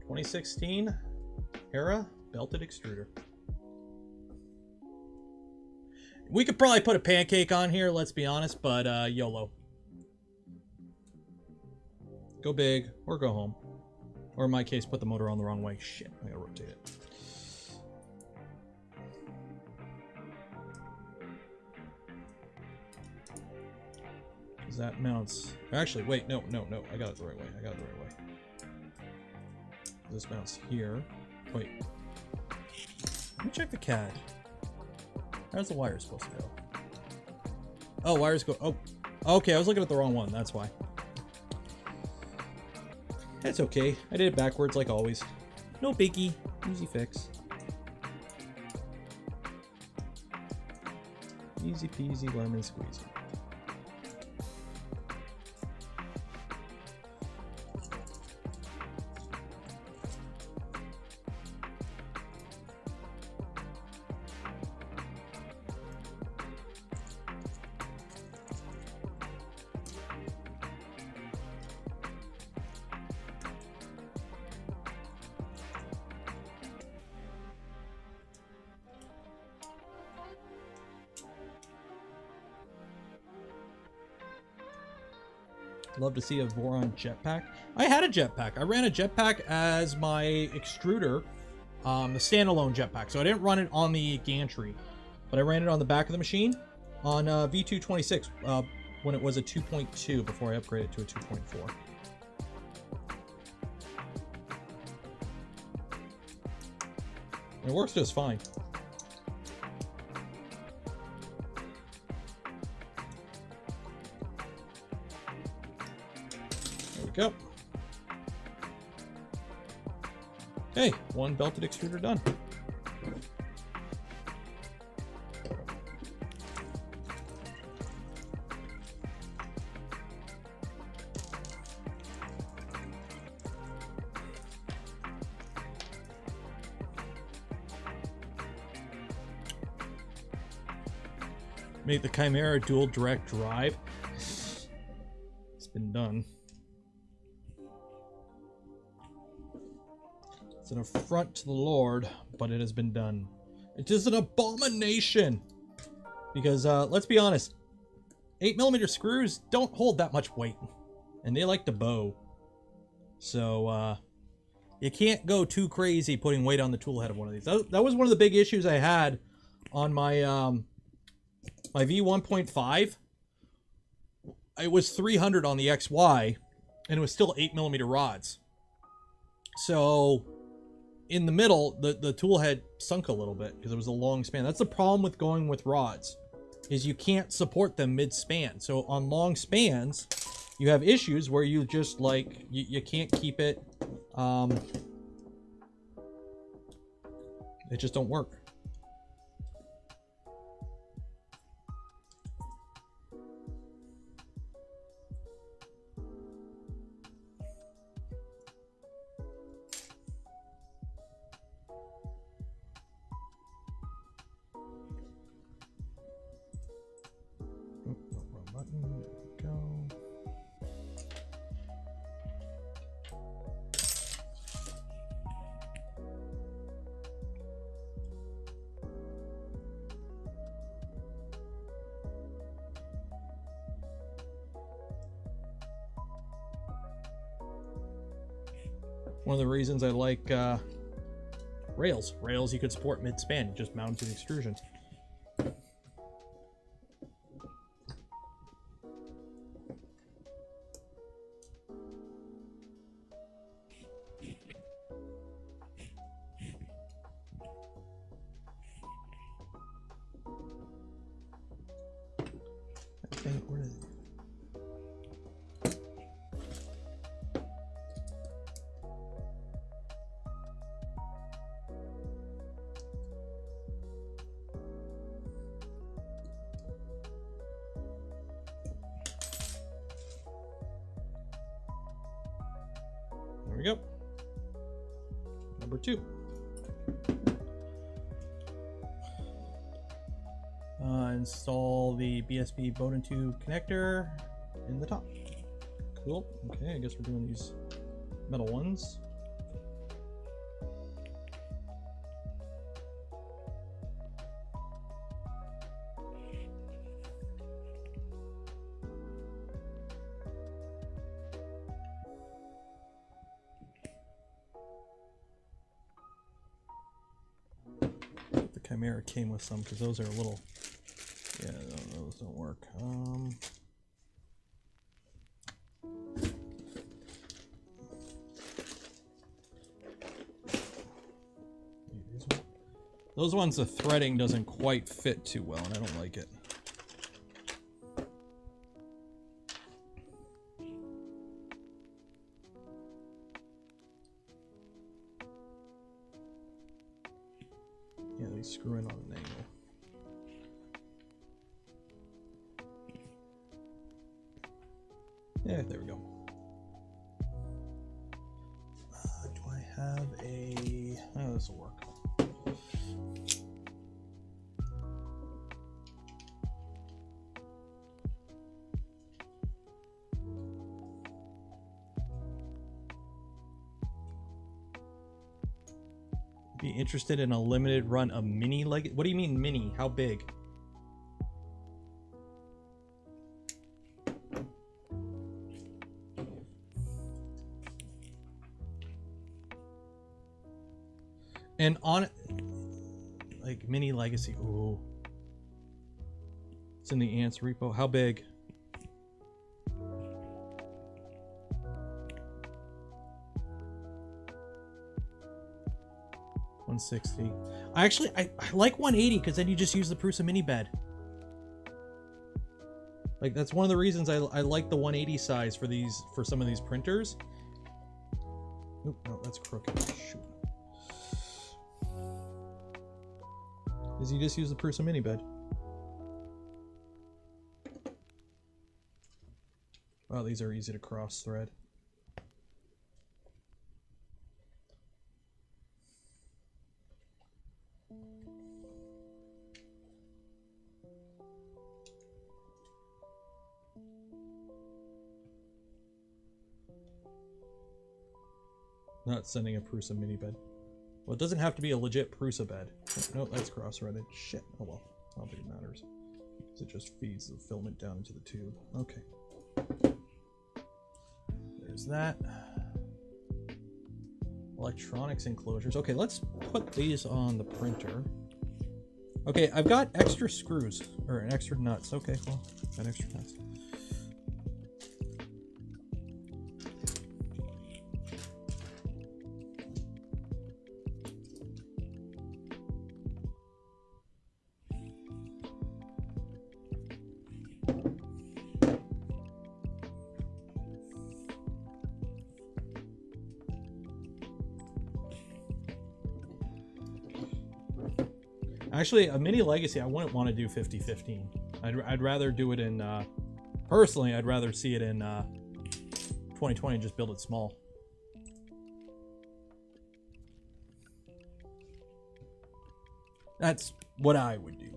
Speaker 1: 2016 era belted extruder. We could probably put a pancake on here, let's be honest, but YOLO. Go big or go home. Or in my case, put the motor on the wrong way. Shit, I gotta rotate it. Because that mounts... Actually, wait, no. I got it the right way. This mounts here. Wait. Let me check the CAD. How's the wire supposed to go? Oh, wires go... Oh, okay, I was looking at the wrong one. That's why. That's okay. I did it backwards like always. No biggie. Easy fix. Easy peasy lemon squeezy. Love to see a Voron jetpack. I had a jetpack. I ran a jetpack as my extruder, the standalone jetpack. So I didn't run it on the gantry, but I ran it on the back of the machine on V226 when it was a 2.2 before I upgraded to a 2.4. It works just fine. Go. Okay, one belted extruder done. Make the Chimera dual direct drive. It's been done. It's an affront to the Lord, but it has been done. It is an abomination. Because, let's be honest, 8mm screws don't hold that much weight. And they like to bow. So, you can't go too crazy putting weight on the tool head of one of these. That was one of the big issues I had on my, my V1.5. It was 300 on the XY, and it was still 8mm rods. So... in the middle, the tool head sunk a little bit because it was a long span. That's the problem with going with rods, is you can't support them mid-span. So on long spans, you have issues where you just like, you can't keep it, it just don't work. One of the reasons I like rails. Rails you could support mid-span, you just mount to the extrusion. There we go. Number 2. Install the BSB Voron 2 connector in the top. Cool. Okay, I guess we're doing these metal ones. The Chimera came with some because those are a little, yeah, those don't work. Those ones, the threading doesn't quite fit too well, and I don't like it. Yeah, they screw in on an angle. Yeah, there we go. Do I have a... Oh, this will work. Be interested in a limited run of mini leg. What do you mean mini? How big? And on like mini legacy. Ooh. It's in the ants repo. How big? $160. I like 180 because then you just use the Prusa mini bed. Like that's one of the reasons I like the 180 size for some of these printers. Oop, no, that's crooked. Shoot. Is you just use the Prusa mini bed. Wow, these are easy to cross thread. Not sending a Prusa mini bed. Well, it doesn't have to be a legit Prusa bed. No, that's cross-threaded. Shit. Oh well. I don't think it matters. Because it just feeds the filament down into the tube. Okay. There's that. Electronics enclosures. Okay, let's put these on the printer. Okay, I've got extra screws. Or extra nuts. Okay, well, got extra nuts. Actually, a mini legacy, I wouldn't want to do 50-15. I'd rather do it in, personally, I'd rather see it in 2020 and just build it small. That's what I would do.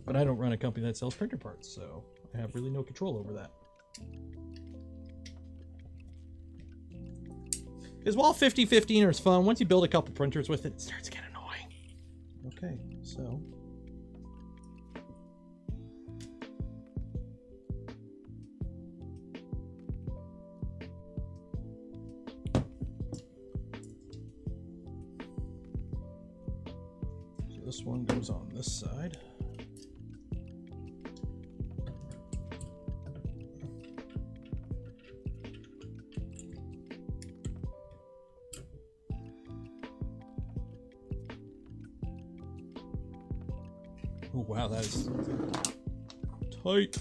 Speaker 1: But I don't run a company that sells printer parts, so I have really no control over that. Because while 50-15 is fun, once you build a couple printers with it, it starts getting annoying. Okay, so this one goes on this side. Oh wow, that is tight.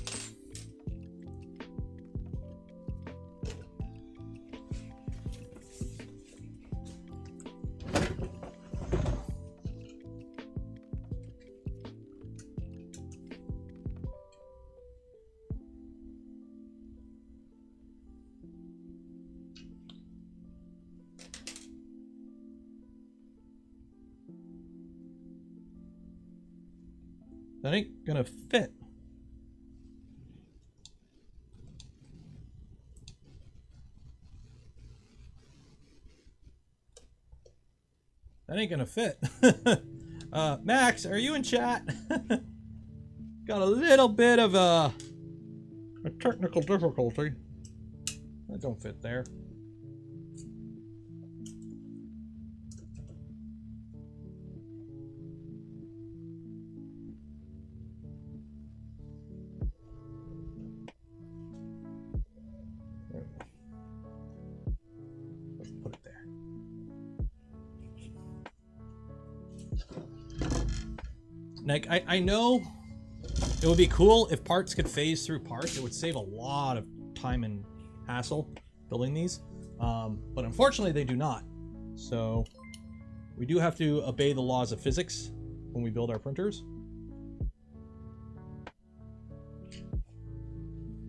Speaker 1: That ain't gonna fit. That ain't gonna fit. Max, are you in chat? Got a little bit of a technical difficulty. That don't fit there. Let's put it there. Like, I know it would be cool if parts could phase through parts. It would save a lot of time and hassle building these. But unfortunately, they do not. So we do have to obey the laws of physics when we build our printers.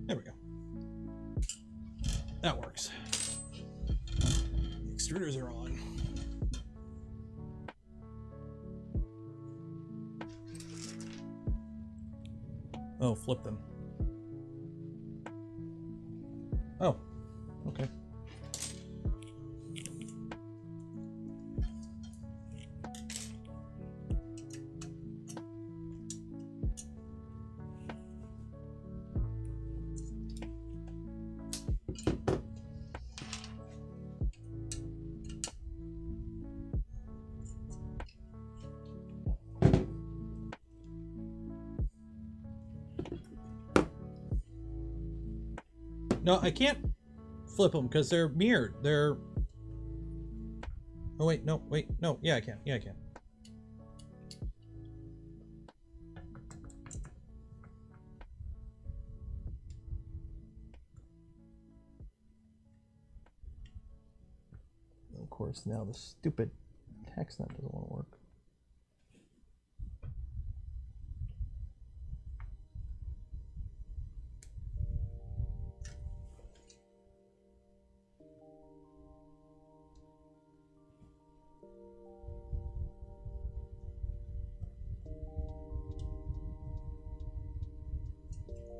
Speaker 1: There we go. That works. The extruders are on. Oh, flip them. Oh, okay. No, I can't flip them because they're mirrored. They're... Oh, wait, no, wait, no. Yeah, I can. Yeah, I can. Of course, now the stupid text nut doesn't want to work.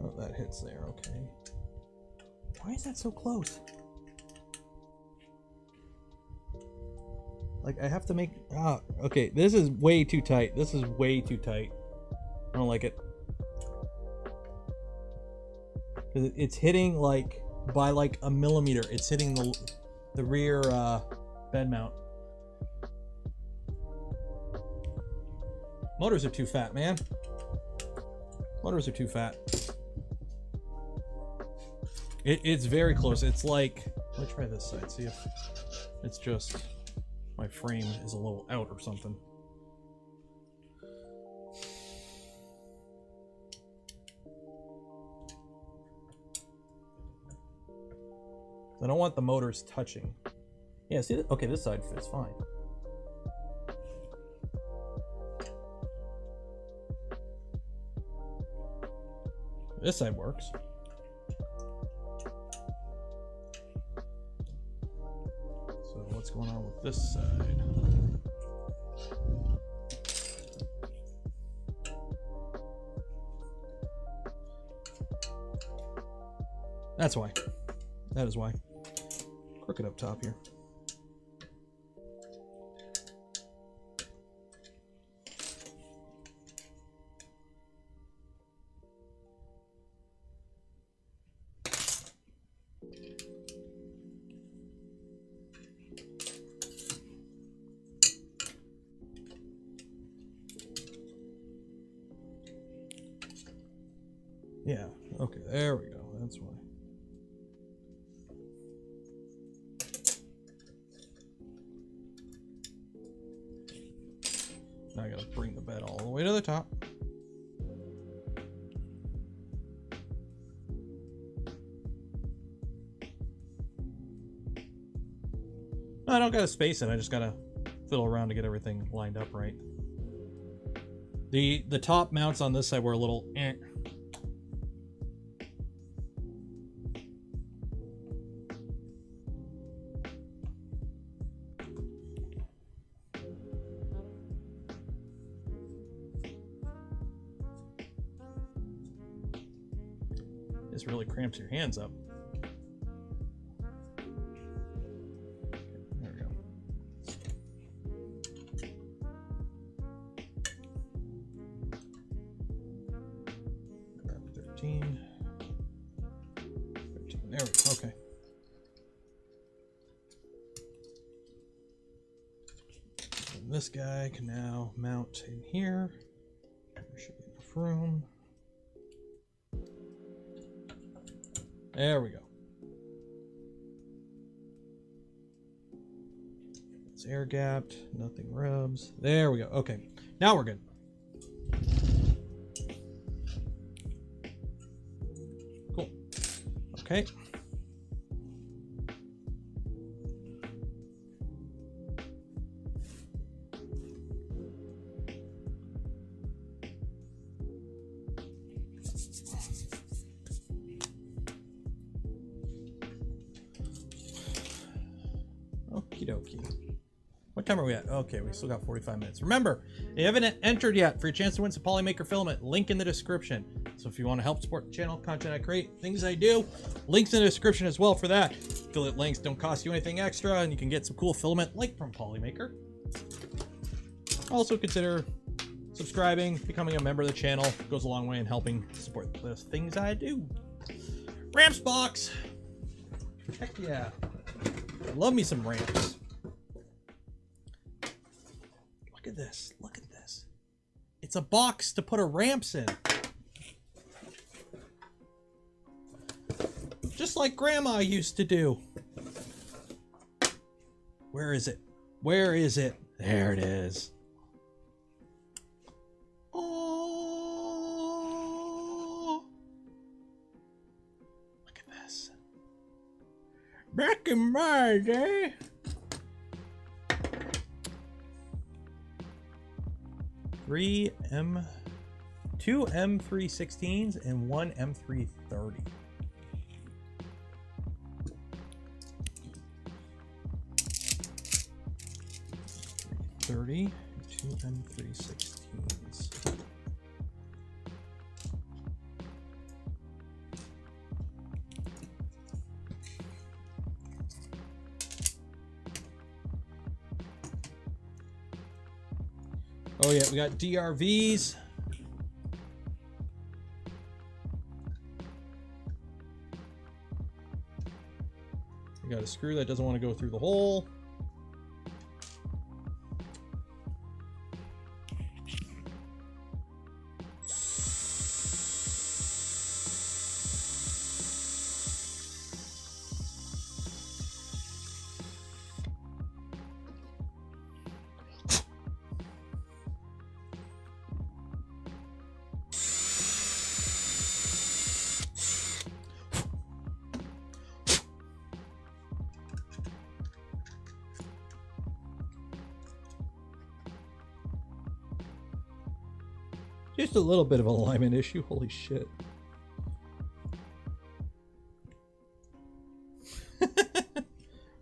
Speaker 1: Oh, that hits there, okay. Why is that so close? Like, I have to make... Ah, okay, this is way too tight. This is way too tight. I don't like it. Because it's hitting, like, by, like, a millimeter. It's hitting the rear bed mount. Motors are too fat, man. Motors are too fat. It's very close. It's like, let me try this side, see if it's just my frame is a little out or something. I don't want the motors touching. Yeah, see, okay, this side fits fine. This side works. What's going on with this side? That's why. That is why. Crooked up top here. Yeah, okay, there we go. That's why. Now I gotta bring the bed all the way to the top. No, I don't gotta space it, I just gotta fiddle around to get everything lined up right. The top mounts on this side were a little eh. This really cramps your hands up. There we go. this guy can now mount in here. There should be enough room. There we go. It's air gapped, nothing rubs. There we go. Okay, now we're good. Cool. Okay. Okie dokie. What time are we at? Okay, we still got 45 minutes. Remember, if you haven't entered yet for your chance to win some Polymaker filament, link in the description. So if you want to help support the channel, content I create, things I do, links in the description as well for that. Affiliate links don't cost you anything extra, and you can get some cool filament like from Polymaker. Also consider subscribing, becoming a member of the channel. It goes a long way in helping support the things I do. Ramps box! Heck yeah. I love me some ramps. Look at this. Look at this. It's a box to put a ramps in. Just like Grandma used to do. Where is it? Where is it? There it is. Oh. Look at this. Back in my day. Two M316s and one M330. Two M316s. Oh yeah, we got DRVs. We got a screw that doesn't want to go through the hole. Just a little bit of alignment issue. Holy shit.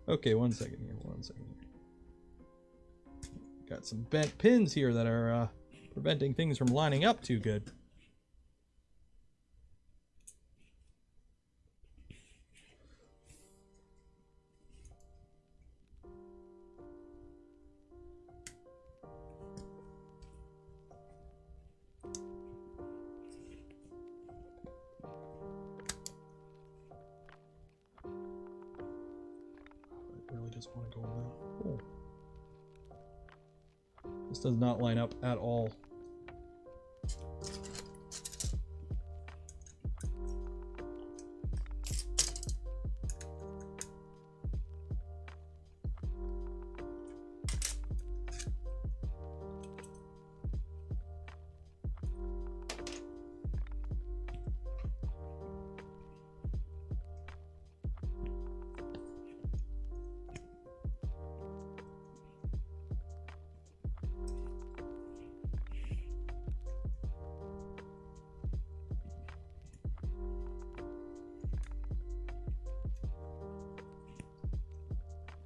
Speaker 1: Okay, 1 second here. 1 second here. Got some bent pins here that are preventing things from lining up too good. Just want to go in that hole. This does not line up at all.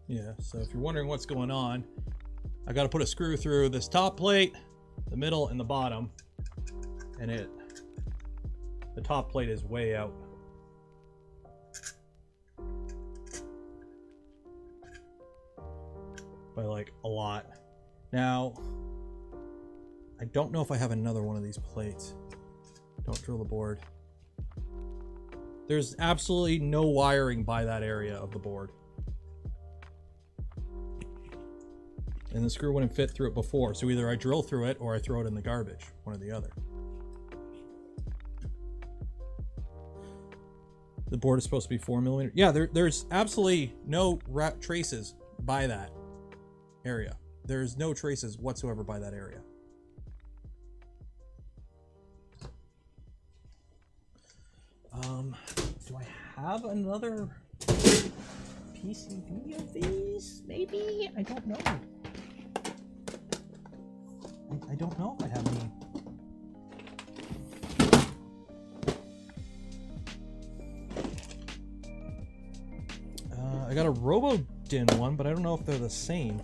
Speaker 1: Yeah, so if you're wondering what's going on, I got to put a screw through this top plate, the middle, and the bottom, and the top plate is way out. By like a lot. Now, I don't know if I have another one of these plates. Don't drill the board. There's absolutely no wiring by that area of the board. And the screw wouldn't fit through it before, so either I drill through it or I throw it in the garbage, one or the other. The board is supposed to be 4mm. Yeah, there's absolutely no traces by that area. There's no traces whatsoever by that area. Do I have another PCB of these? Maybe? I don't know. I don't know if I have any. I got a RoboDin one, but I don't know if they're the same.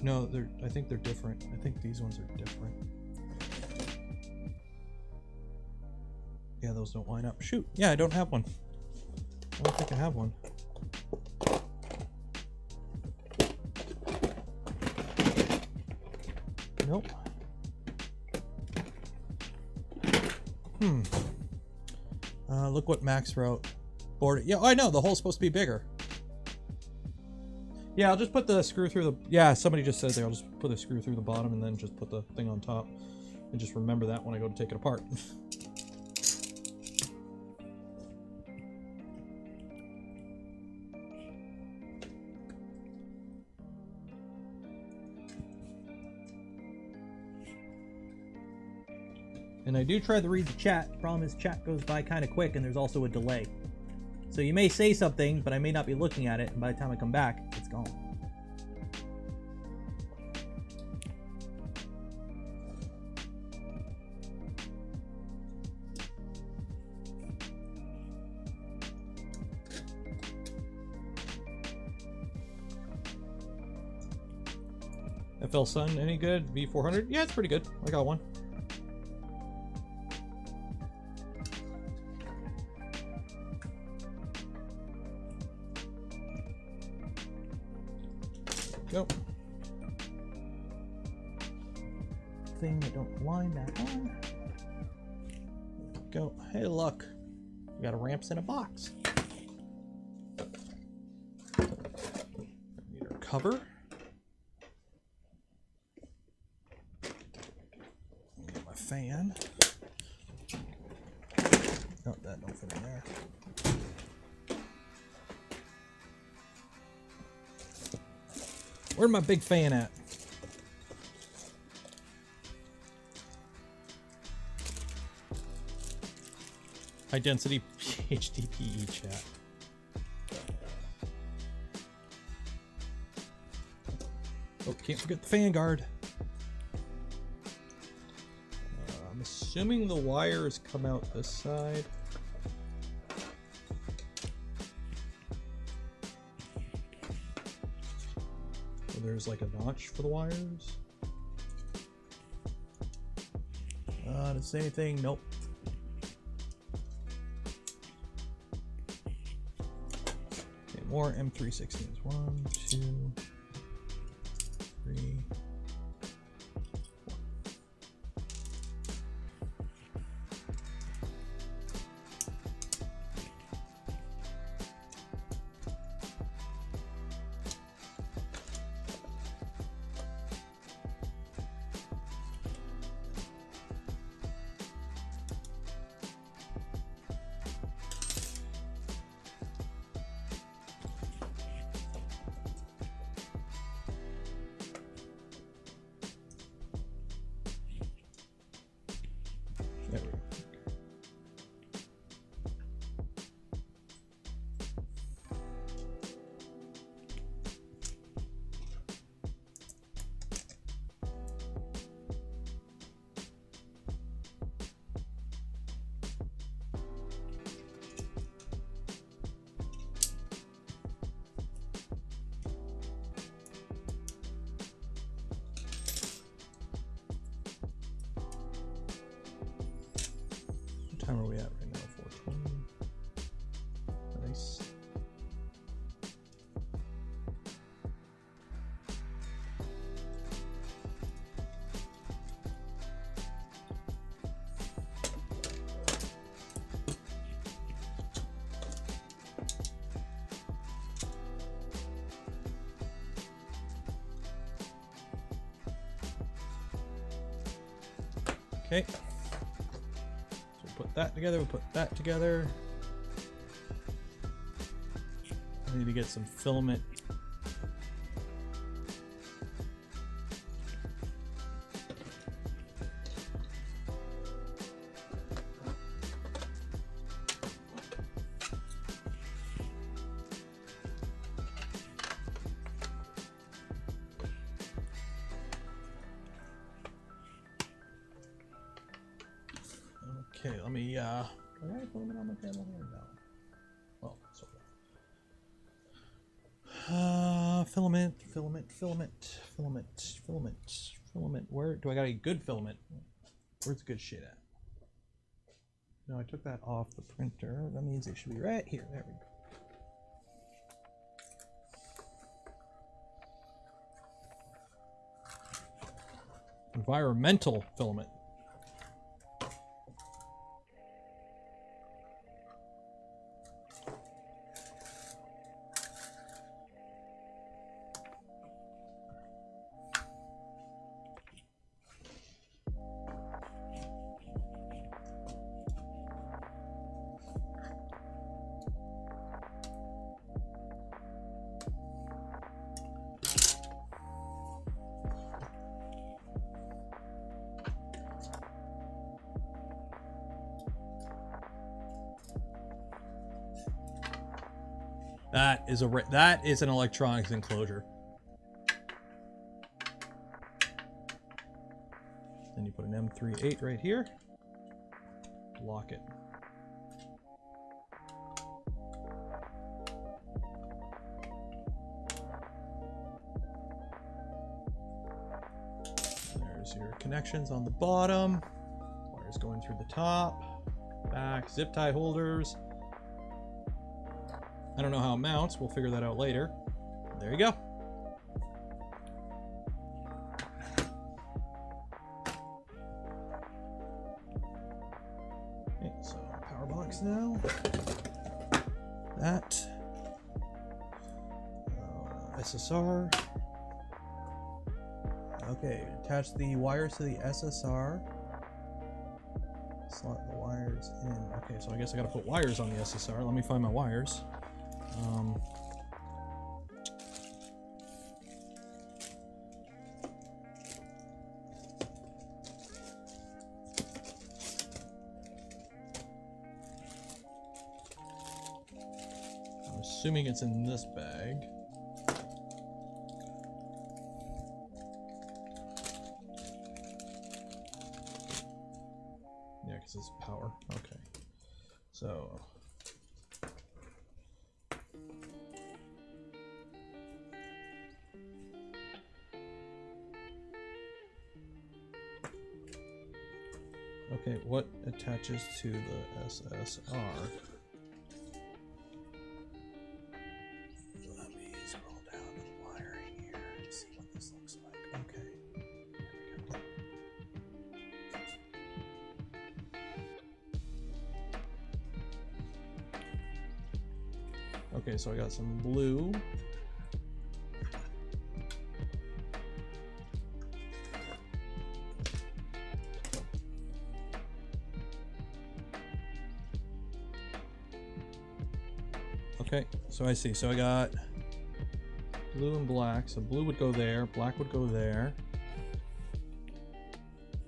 Speaker 1: No, I think they're different. I think these ones are different. Yeah, those don't line up. Shoot. Yeah, I don't have one. I don't think I have one. Nope. Look what Max wrote. Board. Yeah, I know. The hole's supposed to be bigger. Yeah, I'll just put the screw through the... Yeah, somebody just said there. I'll just put the screw through the bottom and then just put the thing on top. And just remember that when I go to take it apart. And I do try to read the chat. Problem is chat goes by kind of quick and there's also a delay. So you may say something, but I may not be looking at it, and by the time I come back, it's gone. FL Sun, any good? V400? Yeah, it's pretty good. I got one. Go. Thing that don't line back on. Go. Hey, look. We got a ramps in a box. Need our cover. Get my fan. No, that don't fit in there. Where's my big fan at? High density HDPE chat. Oh, can't forget the fan guard. I'm assuming the wires come out this side. There's like a notch for the wires. Didn't say anything. Nope. Okay, more M316s. 1, 2, 3. There we go. What time are we at right now? 4:20. Nice. Okay. So we'll put that together, we'll put that together. I need to get some filament. Okay, let me, do I have filament on my panel here? No. Well, sort of. Filament. Where do I got a good filament? Where's the good shit at? No, I took that off the printer. That means it should be right here. There we go. Environmental filament. That is an electronics enclosure. Then you put an M38 right here. Lock it. There's your connections on the bottom. Wires going through the top, back, zip tie holders. I don't know how it mounts. We'll figure that out later. There you go. Okay, so power box now. That. SSR. Okay, attach the wires to the SSR. Slot the wires in. Okay, so I guess I gotta put wires on the SSR. Let me find my wires. I'm assuming it's in this bag. Yeah, because it's power. Okay. So okay, what attaches to the SSR? Let me scroll down to the wiring here and see what this looks like. Okay. There we go. Okay, so I got some blue. Okay, so I see. So I got blue and black. So blue would go there, black would go there.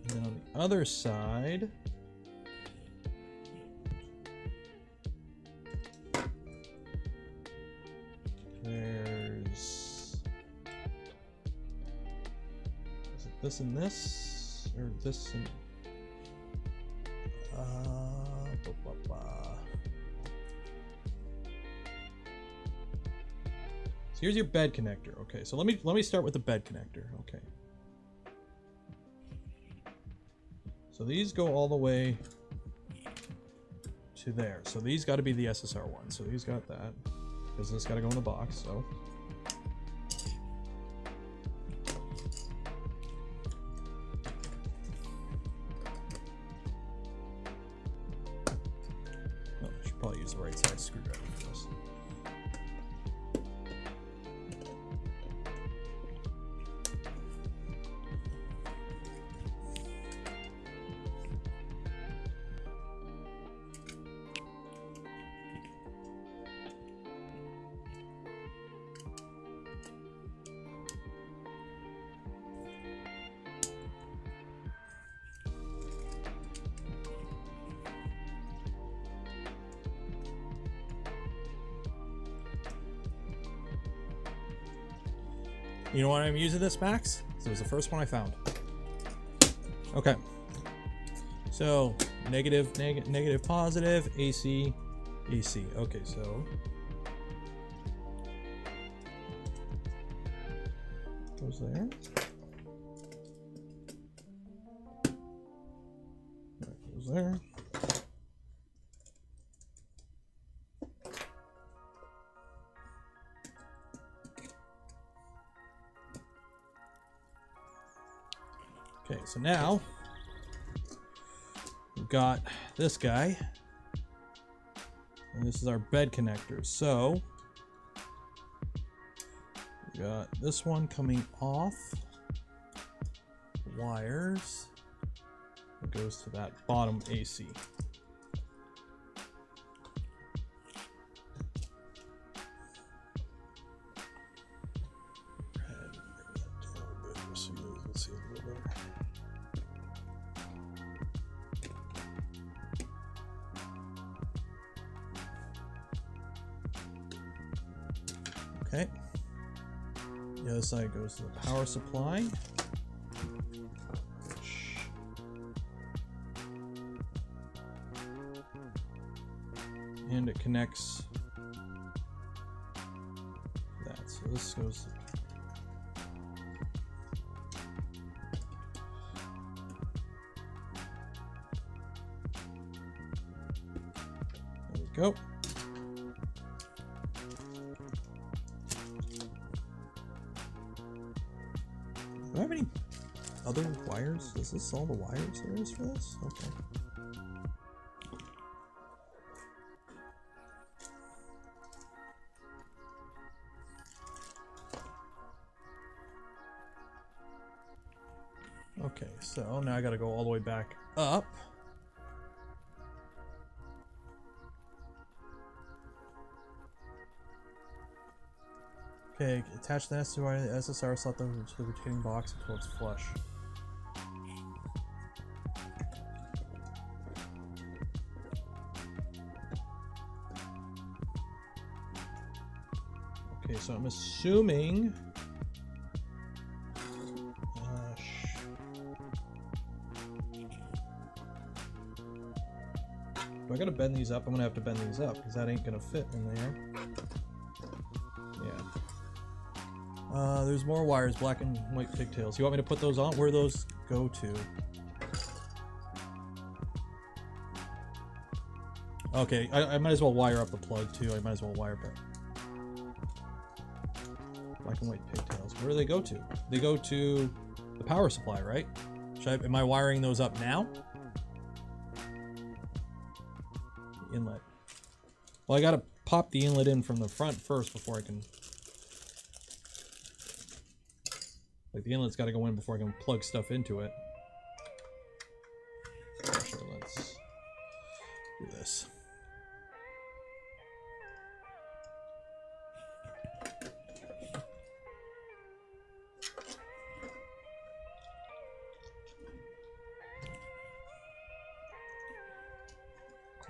Speaker 1: And then on the other side, there's, is it this and this, or this and So here's your bed connector. Okay, so let me start with the bed connector. Okay. So these go all the way to there. So these got to be the SSR ones. So these got that, because this got to go in the box. So. Oh, I should probably use the right side screwdriver for this. You know why I'm using this, Max? So it was the first one I found. Okay. So negative, positive, AC, AC. Okay, so goes there. That goes there. Okay, so now we've got this guy, and this is our bed connector. So we got this one coming off the wires. It goes to that bottom AC. Okay. The other side goes to the power supply. And it connects that. So this goes. There we go. Do I have any other wires? Is this all the wires there is for this? Okay. Okay, so now I gotta go all the way back up. Okay, attach the SSR slot to the retaining box until it's flush. Okay, so I'm assuming. Do I gotta bend these up? I'm gonna have to bend these up because that ain't gonna fit in there. Yeah. There's more wires, black and white pigtails. You want me to put those on? Where those go to? Okay, I might as well wire up the plug too. I might as well wire back. Black and white pigtails. Where do they go to? They go to the power supply, right? Am I wiring those up now? Inlet. Well, I gotta pop the inlet in from the front first before I can. Like the inlet's gotta go in before I can plug stuff into it. Sure, let's do this.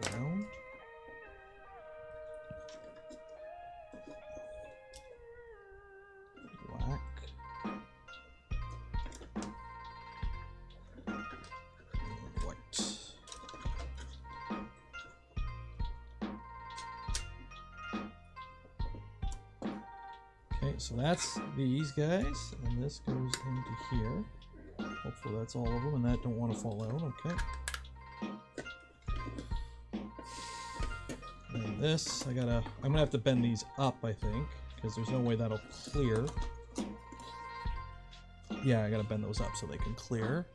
Speaker 1: Ground. Black. White. Okay, so that's these guys, and this goes into here. Hopefully that's all of them, and that don't want to fall out. Okay. And this, I'm gonna have to bend these up, I think, because there's no way that'll clear. Yeah, I gotta bend those up so they can clear.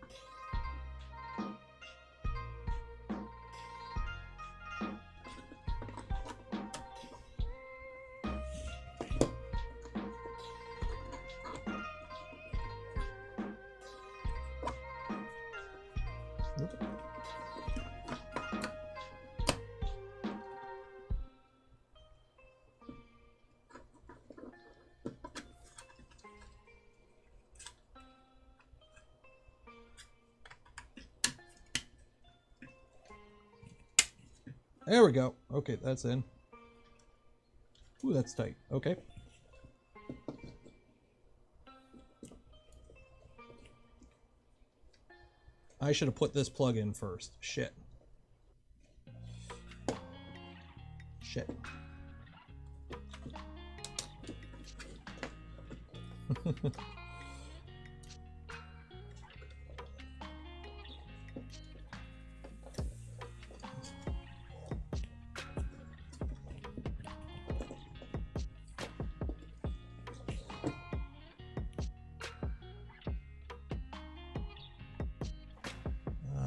Speaker 1: There we go. Okay, that's in. Ooh, that's tight. Okay. I should have put this plug in first. Shit. Shit.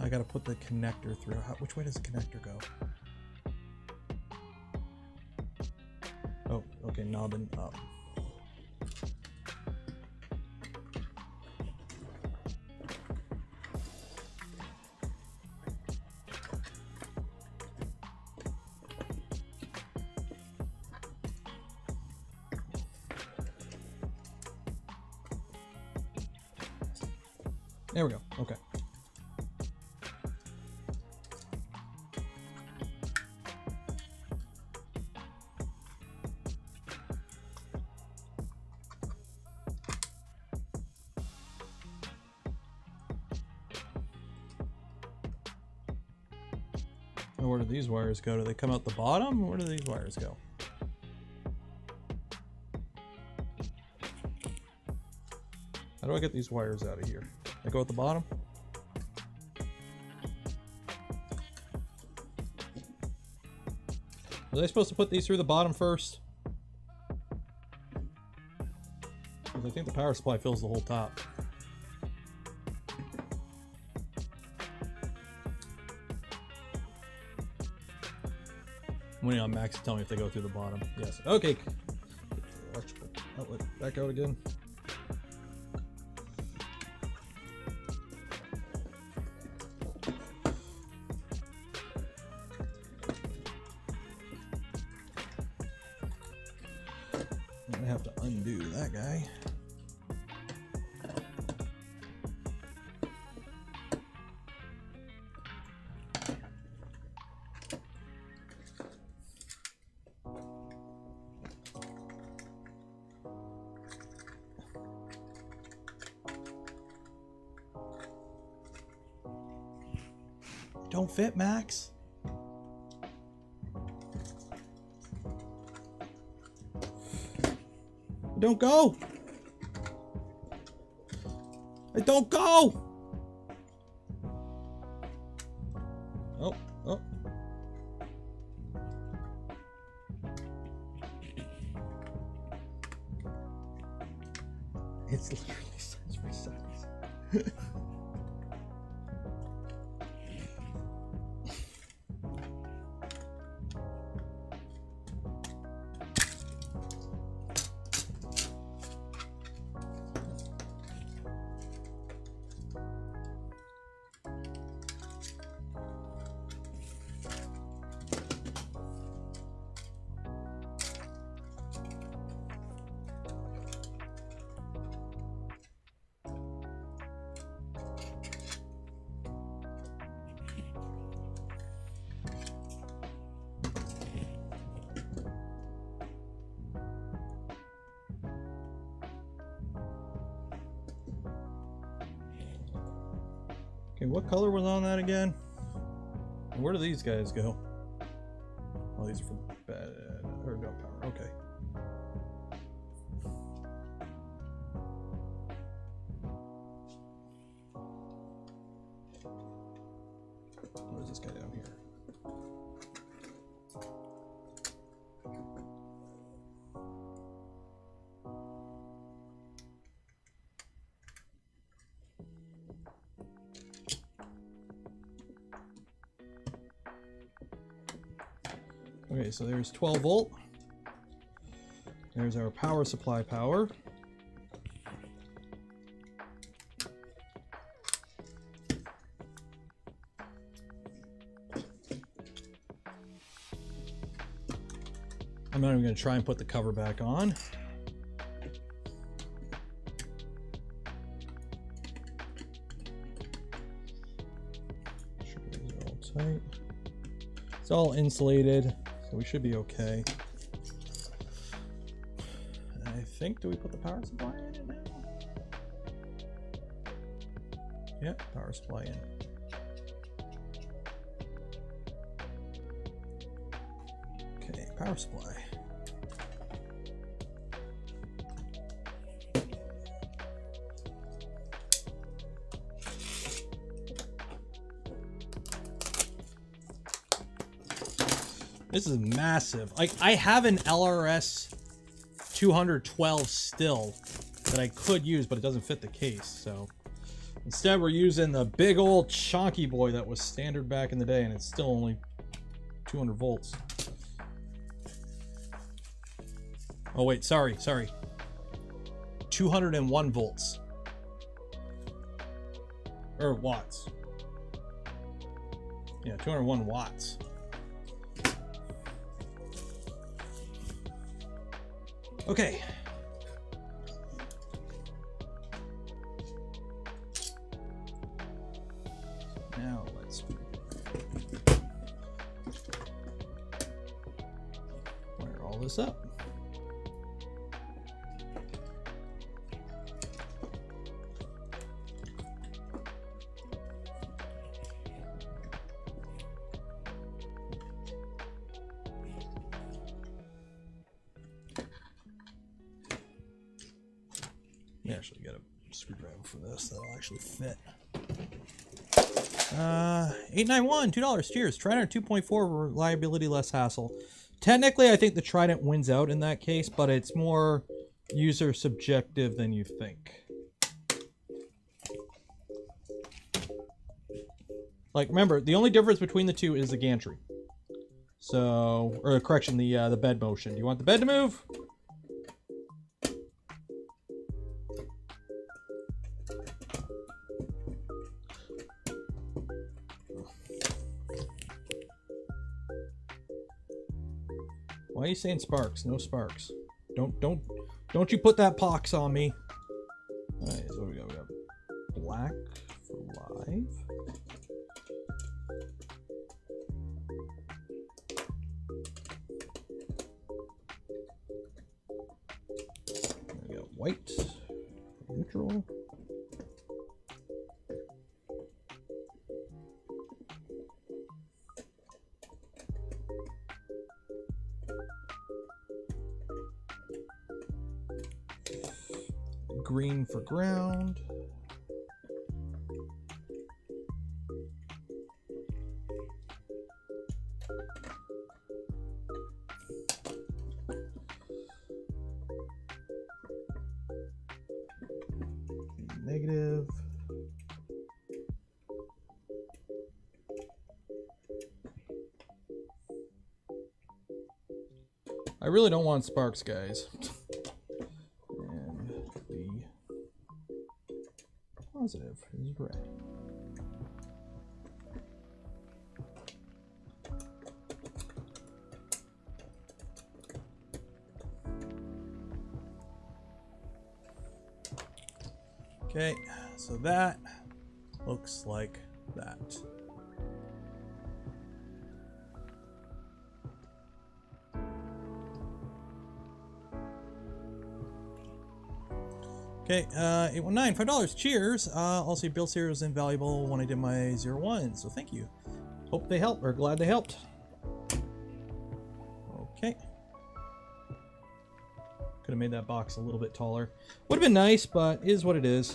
Speaker 1: I gotta put the connector through. Which way does the connector go? Oh, okay, knobbing up. There we go. Okay. Now where do these wires go? Do they come out the bottom? Where do these wires go? How do I get these wires out of here? They go at the bottom? Were they supposed to put these through the bottom first? Because I think the power supply fills the whole top. I'm waiting on Max to tell me if they go through the bottom. Yes. Okay. Electrical outlet back out again. I have to undo that guy. Don't fit, Max. Don't go. It don't go. Oh, oh. It's literally size for size. Okay, what color was on that again? Where do these guys go? Oh, these are for bad or no power. Okay. Where's this guy down here? Okay, so there's 12 volt. There's our power supply power. I'm not even going to try and put the cover back on. Sure these are all tight. It's all insulated. So we should be okay. I think, do we put the power supply in it now? Yeah, power supply in. Okay, power supply. This is massive. Like, I have an LRS 212 still that I could use, but it doesn't fit the case. So instead, we're using the big old chonky boy that was standard back in the day, and it's still only 200 volts. Oh wait, sorry. 201 volts. Or watts. Yeah, 201 watts. Okay. Now let's wire all this up. Yeah, actually get a screwdriver for this that'll actually fit. 891, $2. Cheers. Trident 2.4 reliability, less hassle. Technically, I think the Trident wins out in that case, but it's more user subjective than you think. Like, remember, the only difference between the two is the gantry. So, or correction, the bed motion. Do you want the bed to move? Why are you saying sparks? No sparks. Don't you put that pox on me. Alright, so what do we got? We got black for live. We got white for neutral. Green for ground. Negative. I really don't want sparks, guys. Positive is red. Okay, so that looks like that. Okay, 819, $5. Cheers. Also, build series was invaluable when I did my 01, so thank you. Hope they helped, or glad they helped. Okay. Could have made that box a little bit taller. Would have been nice, but it is what it is.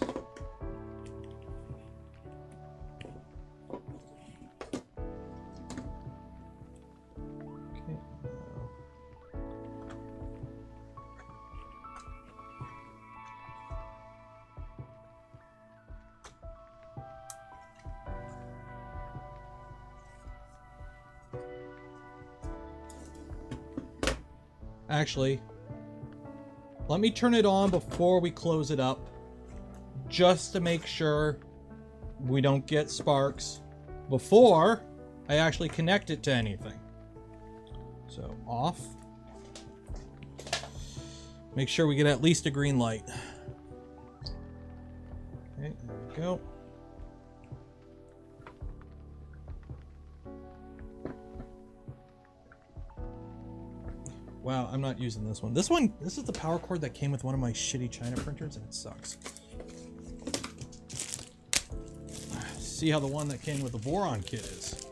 Speaker 1: Actually, let me turn it on before we close it up, just to make sure we don't get sparks before I actually connect it to anything. So off. Make sure we get at least a green light. Okay, there we go. Wow, I'm not using this one. This is the power cord that came with one of my shitty China printers, and it sucks. see how the one that came with the Voron kit is.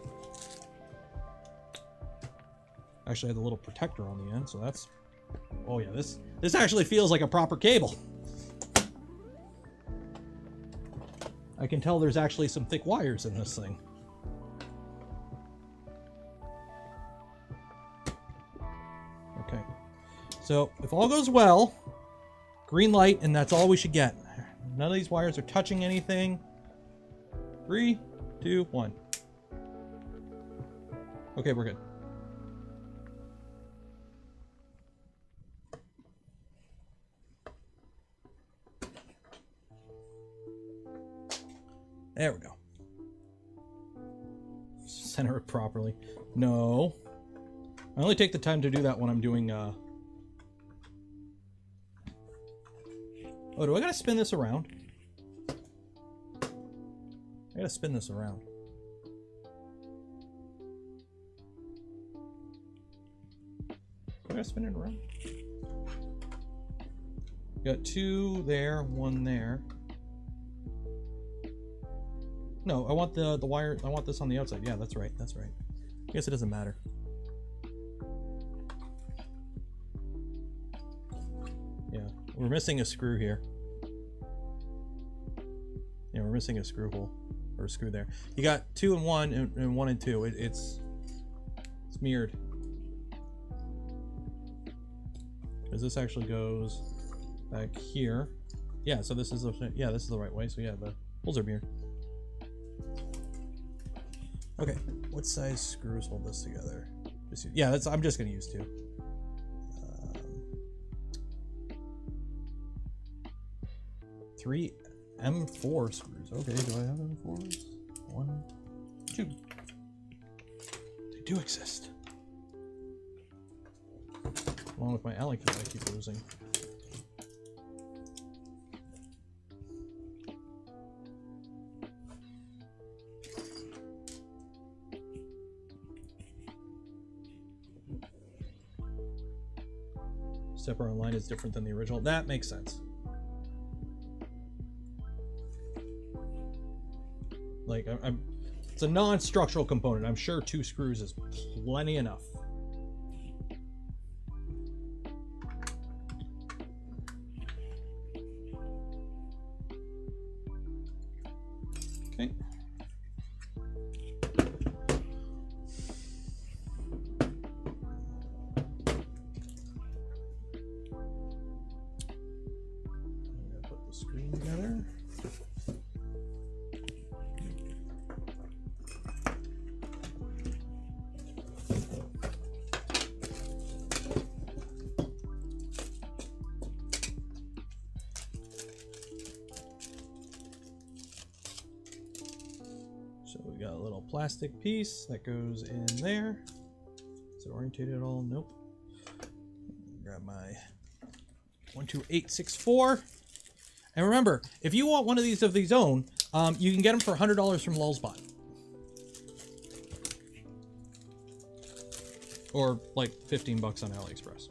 Speaker 1: Actually, I had the little protector on the end, so that's... Oh yeah, this actually feels like a proper cable. I can tell there's actually some thick wires in this thing. Okay. So, if all goes well, green light, and that's all we should get. None of these wires are touching anything. 3, 2, 1. Okay, we're good. There we go. Center it properly. No. I only take the time to do that when I'm doing, Oh, do I gotta spin this around? I gotta spin this around. I gotta spin it around. Got 2 there, 1 there. No, I want the wire, I want this on the outside. Yeah, that's right, that's right. I guess it doesn't matter. Yeah, we're missing a screw here. Yeah, we're missing a screw hole, or a screw there. You got 2 and 1 and 1 and 2. It's mirrored. Because this actually goes back here. Yeah, so this is the, yeah, this is the right way. So yeah, the holes are mirrored. Okay, what size screws hold this together? Yeah, that's, I'm just gonna use 2. 3 M4 screws. Okay, do I have M4s? 1, 2. They do exist. Along with my alley kit I keep losing. Stepper online is different than the original. That makes sense. Like, it's a non-structural component. I'm sure 2 screws is plenty enough. Okay. Screen together. So we got a little plastic piece that goes in there. Is it orientated at all? Nope. Grab my 12864. And remember, if you want one of these own, you can get them for $100 from MZbot. Or like 15 bucks on AliExpress.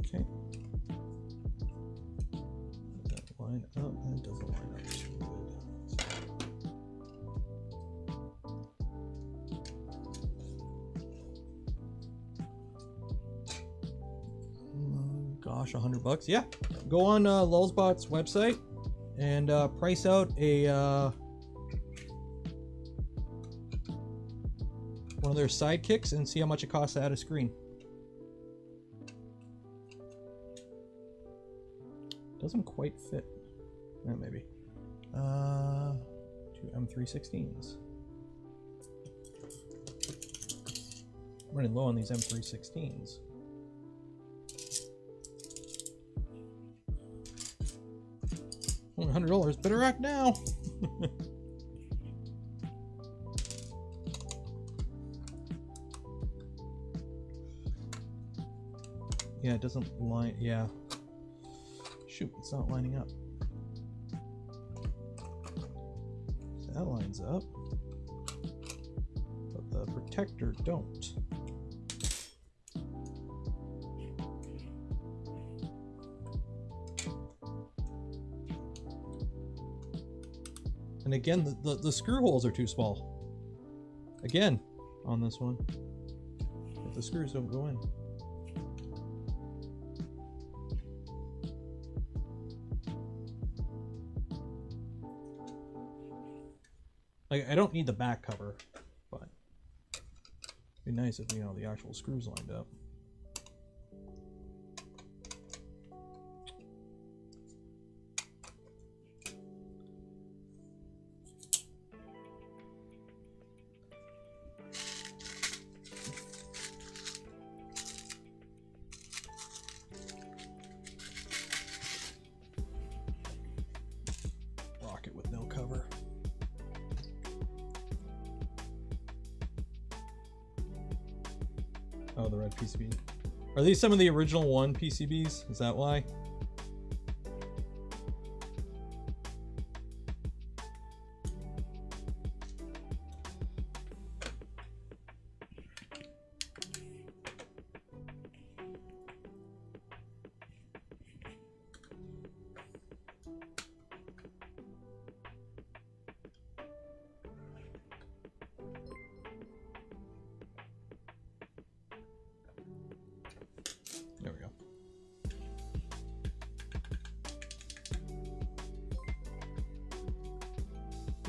Speaker 1: Okay. Does that line up? It doesn't line up too good. Gosh, $100. Yeah. Go on MZbot's website and price out a one of their sidekicks and see how much it costs to add a screen. Doesn't quite fit. Maybe. 2 M316s. I'm running low on these M316s. Only $100. Better act now. Yeah, it doesn't line. Yeah. Shoot, it's not lining up. So that lines up, but the protector don't. And again, the screw holes are too small. Again, on this one, if the screws don't go in. Like, I don't need the back cover, but it'd be nice if, you know, the actual screws lined up. Rocket with no cover. Oh, the red PCB. Are these some of the original one PCBs? Is that why? There we go.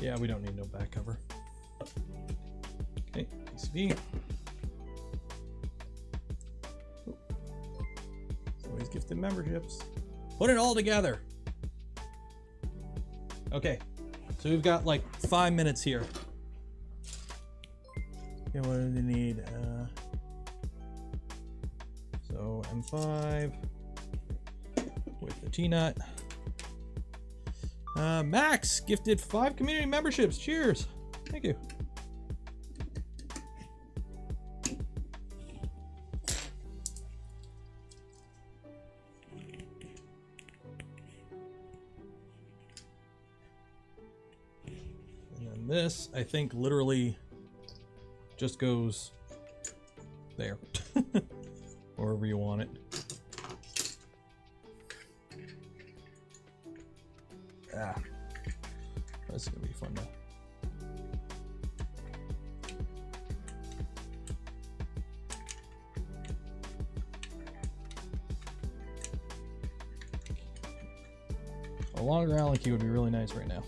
Speaker 1: Yeah, we don't need no back cover. Okay, PCB. Always gifted memberships. Put it all together. Okay, so we've got like 5 minutes here. Okay, what do they need? So M5 with the T-nut. Max gifted 5 community memberships. Cheers. Thank you. And then this, I think, literally just goes there. Wherever you want it. Ah, this is gonna be fun now. A longer Allen key would be really nice right now.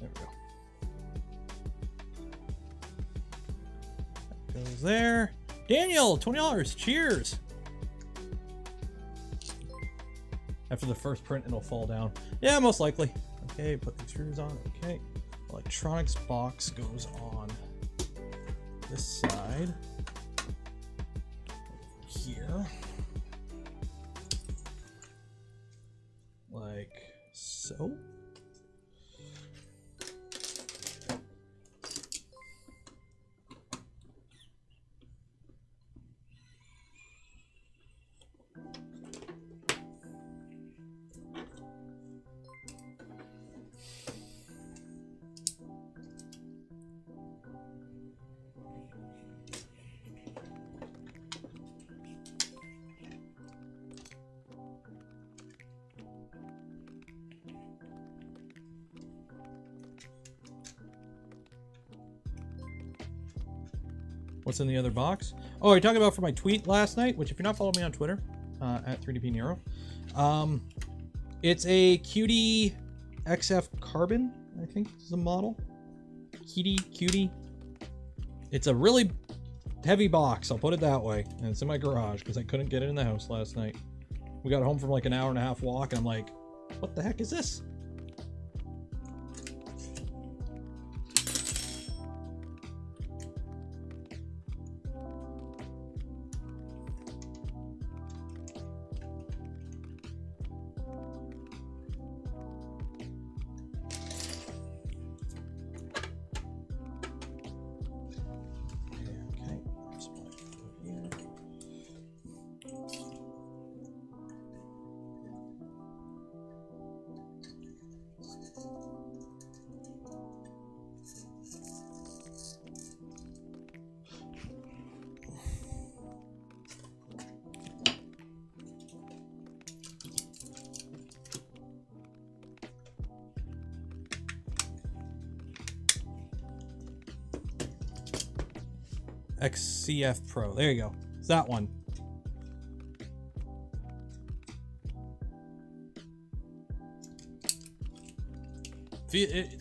Speaker 1: There we go. That goes there. Daniel, $20. Cheers. After the first print, it'll fall down. Yeah, most likely. Okay, put the screws on. Okay. Electronics box goes on this side. Here. Like so. What's in the other box? Oh, are you talking about for my tweet last night? Which, if you're not following me on Twitter, at 3DPNero, it's a Cutie XF Carbon, I think is the model. Cutie. It's a really heavy box, I'll put it that way. And it's in my garage because I couldn't get it in the house last night. We got home from like an hour-and-a-half walk, and I'm like, what the heck is this? XCF Pro. There you go. It's that one.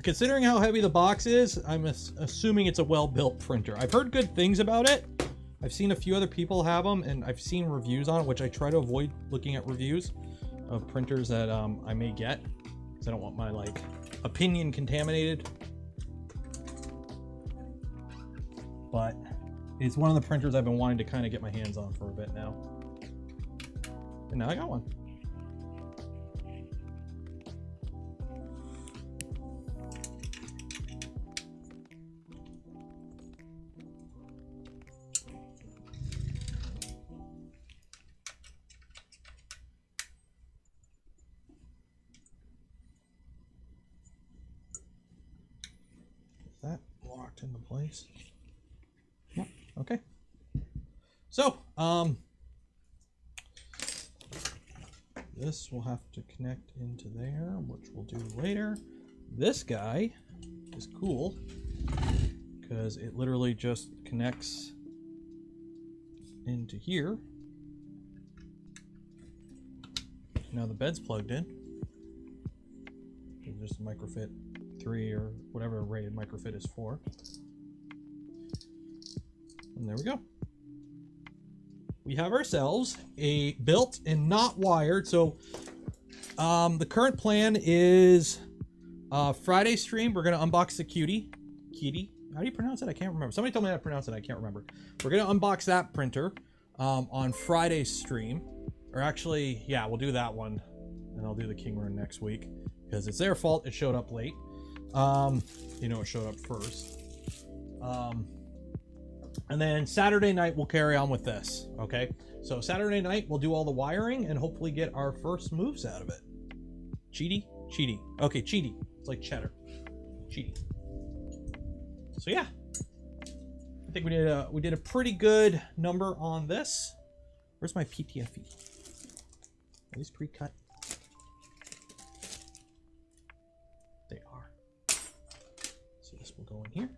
Speaker 1: Considering how heavy the box is, I'm assuming it's a well-built printer. I've heard good things about it. I've seen a few other people have them, and I've seen reviews on it, which I try to avoid looking at reviews of printers that I may get, because I don't want my like opinion contaminated. But it's one of the printers I've been wanting to kind of get my hands on for a bit now. And now I got one. Is that locked into place? Yep. Okay. So, this will have to connect into there, which we'll do later. This guy is cool because it literally just connects into here. Now the bed's plugged in. It's just a microfit 3 or whatever rated microfit is for. And there we go. We have ourselves a built and not wired. So the current plan is Friday stream. We're going to unbox the Kitty. How do you pronounce it? I can't remember. Somebody told me how to pronounce it. I can't remember. We're going to unbox that printer on Friday's stream. Or actually, yeah, we'll do that one. And I'll do the King Run next week. Because it's their fault. It showed up late. You know, it showed up first. And then Saturday night, we'll carry on with this, okay? So Saturday night, we'll do all the wiring and hopefully get our first moves out of it. Cheaty? Cheaty. Okay, cheaty. It's like cheddar. Cheaty. So yeah. I think we did a pretty good number on this. Where's my PTFE? Are these pre-cut? They are. So this will go in here.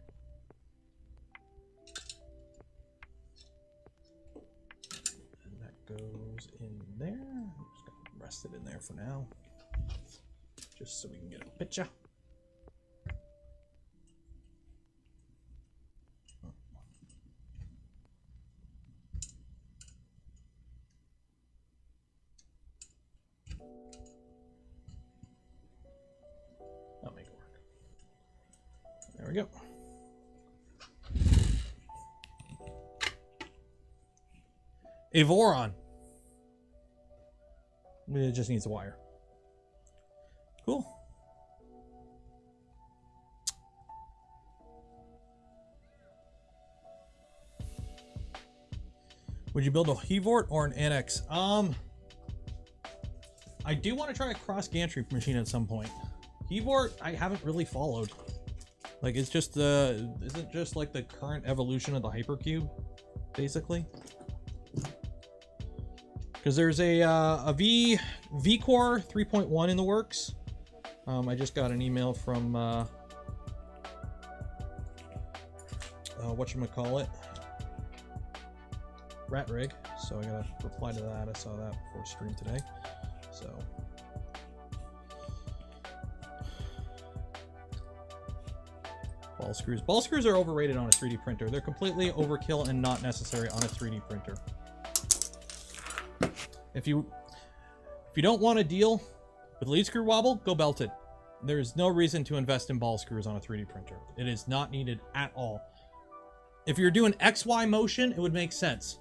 Speaker 1: Goes in there. I'm just gonna rest it in there for now, just so we can get a picture. That'll make it work. There we go. A Voron. It just needs a wire. Cool. Would you build a Hevort or an NX? I do want to try a cross gantry machine at some point. Hevort, I haven't really followed. Like, it's just the, isn't just like the current evolution of the Hypercube, basically? Because there's a V-Core 3.1 in the works. I just got an email from whatchamacallit, Rat Rig, so I gotta reply to that. I saw that before stream today. So ball screws. Ball screws are overrated on a 3D printer. They're completely overkill and not necessary on a 3D printer. If you don't want to deal with lead screw wobble, go belted. There's no reason to invest in ball screws on a 3D printer. It is not needed at all. If you're doing XY motion, it would make sense.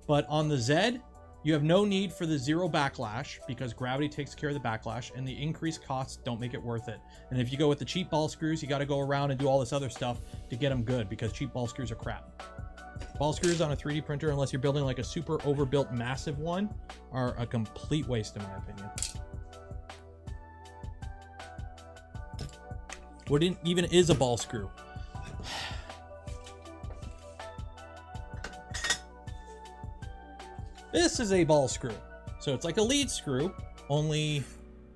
Speaker 1: But on the Z, you have no need for the zero backlash because gravity takes care of the backlash, and the increased costs don't make it worth it. And if you go with the cheap ball screws, you got to go around and do all this other stuff to get them good because cheap ball screws are crap. Ball screws on a 3D printer, unless you're building like a super overbuilt massive one, are a complete waste in my opinion. what even is a ball screw? This is a ball screw. So it's like a lead screw, only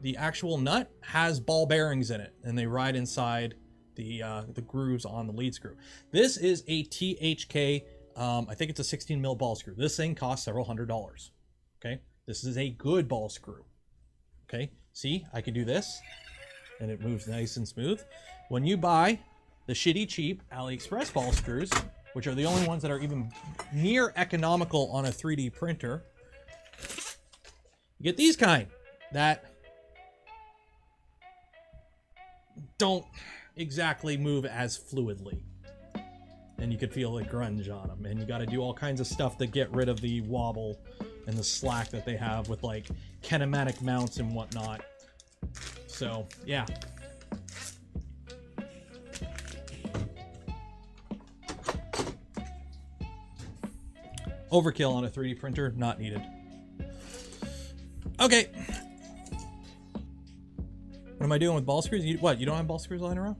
Speaker 1: the actual nut has ball bearings in it, and they ride inside the grooves on the lead screw. This is a THK, I think it's a 16 mil ball screw. This thing costs several $100s. Okay, this is a good ball screw. Okay, see, I can do this, and it moves nice and smooth. When you buy the shitty cheap AliExpress ball screws, which are the only ones that are even near economical on a 3D printer, you get these kind that don't exactly move as fluidly. And you could feel the grunge on them. And you got to do all kinds of stuff to get rid of the wobble and the slack that they have with like kinematic mounts and whatnot. So, yeah. Overkill on a 3D printer, not needed. Okay. What am I doing with ball screws? What, you don't have ball screws lying around?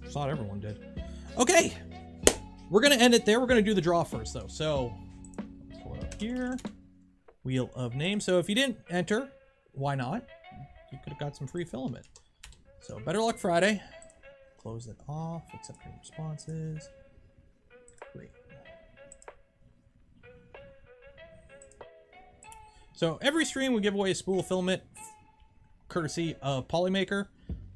Speaker 1: Thought everyone did. Okay. We're going to end it there. We're going to do the draw first, though. So, pull it up here. Wheel of name. So, if you didn't enter, why not? You could have got some free filament. So, better luck Friday. Close it off. Accept your responses. Great. So every stream we give away a spool of filament courtesy of Polymaker.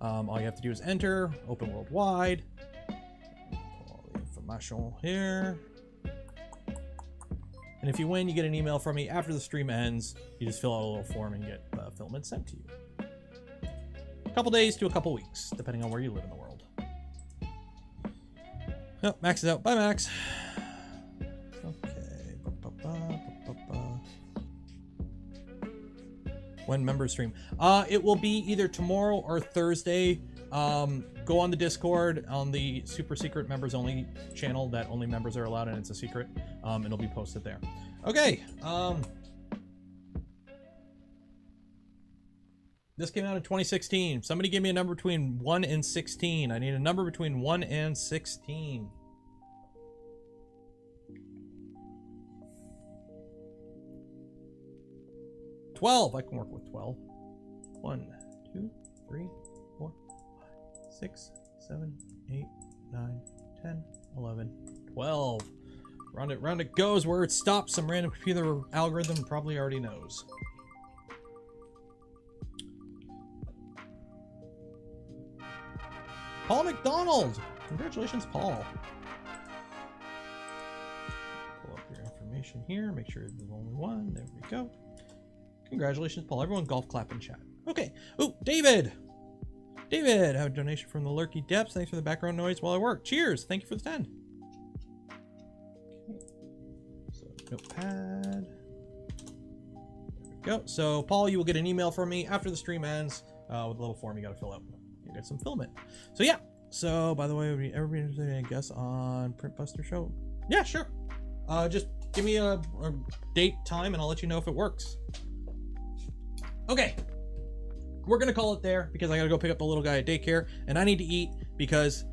Speaker 1: All you have to do is enter, open worldwide. All the information here. And if you win, you get an email from me after the stream ends. You just fill out a little form and get filament sent to you. A couple days to a couple weeks, depending on where you live in the world. Oh, Max is out. Bye, Max. Okay. When members stream? It will be either tomorrow or Thursday. Go on the Discord on the super secret members only channel that only members are allowed, and it's a secret. It'll be posted there. Okay. This came out in 2016. Somebody give me a number between 1 and 16. I need a number between 1 and 16. I can work with 12. 1, 2, 3, 4, 5, 6, 7, 8, 9, 10, 11, 12. Round it goes. Where it stops, some random computer algorithm probably already knows. Paul McDonald! Congratulations, Paul. Pull up your information here. Make sure there's only one. There we go. Congratulations, Paul. Everyone golf clap in chat. Okay. Oh, David! David, I have a donation from the Lurky Depths. Thanks for the background noise while I work. Cheers! Thank you for the 10. Okay. So, notepad. There we go. So, Paul, you will get an email from me after the stream ends with a little form you got to fill out. You get some filament. So, yeah. So, by the way, would you ever be interested in a guest on Printbuster show? Yeah, sure. Just give me a date, time, and I'll let you know if it works. Okay, we're gonna call it there because I gotta go pick up the little guy at daycare, and I need to eat because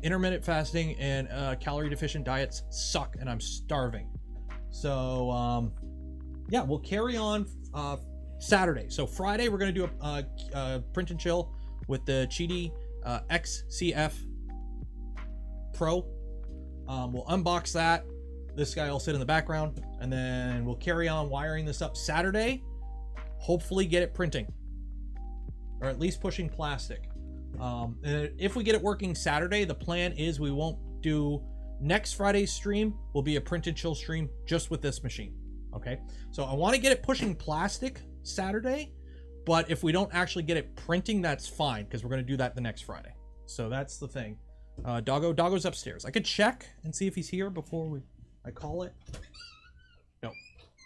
Speaker 1: intermittent fasting and calorie deficient diets suck, and I'm starving. So yeah, we'll carry on Saturday. So Friday we're gonna do a print and chill with the Cheedy XCF Pro. We'll unbox that. This guy will sit in the background, and then we'll carry on wiring this up Saturday. Hopefully get it printing, or at least pushing plastic. And if we get it working Saturday, the plan is we won't do next Friday's stream. Will be a print and chill stream just with this machine. Okay, so I want to get it pushing plastic Saturday, but if we don't actually get it printing, that's fine because we're going to do that the next Friday. So that's the thing. Doggo's upstairs. I could check and see if he's here before I call it.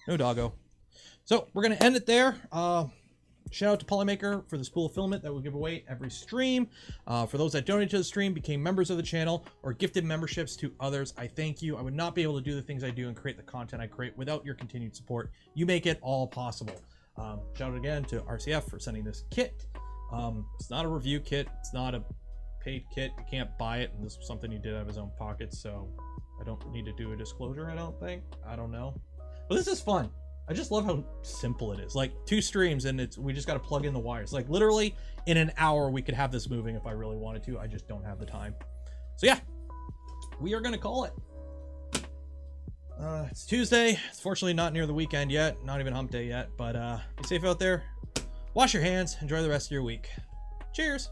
Speaker 1: No Doggo. So we're going to end it there. Shout out to Polymaker for the spool of filament that we'll give away every stream. For those that donated to the stream, became members of the channel, or gifted memberships to others, I thank you. I would not be able to do the things I do and create the content I create without your continued support. You make it all possible. Shout out again to RCF for sending this kit. It's not a review kit. It's not a paid kit. You can't buy it, and this was something he did out of his own pocket, so I don't need to do a disclosure, I don't think. I don't know. But this is fun. I just love how simple it is. Like 2 streams, and we just got to plug in the wires. Like literally in an hour, we could have this moving if I really wanted to. I just don't have the time. So yeah, we are going to call it. It's Tuesday. It's fortunately not near the weekend yet. Not even hump day yet. But be safe out there. Wash your hands. Enjoy the rest of your week. Cheers.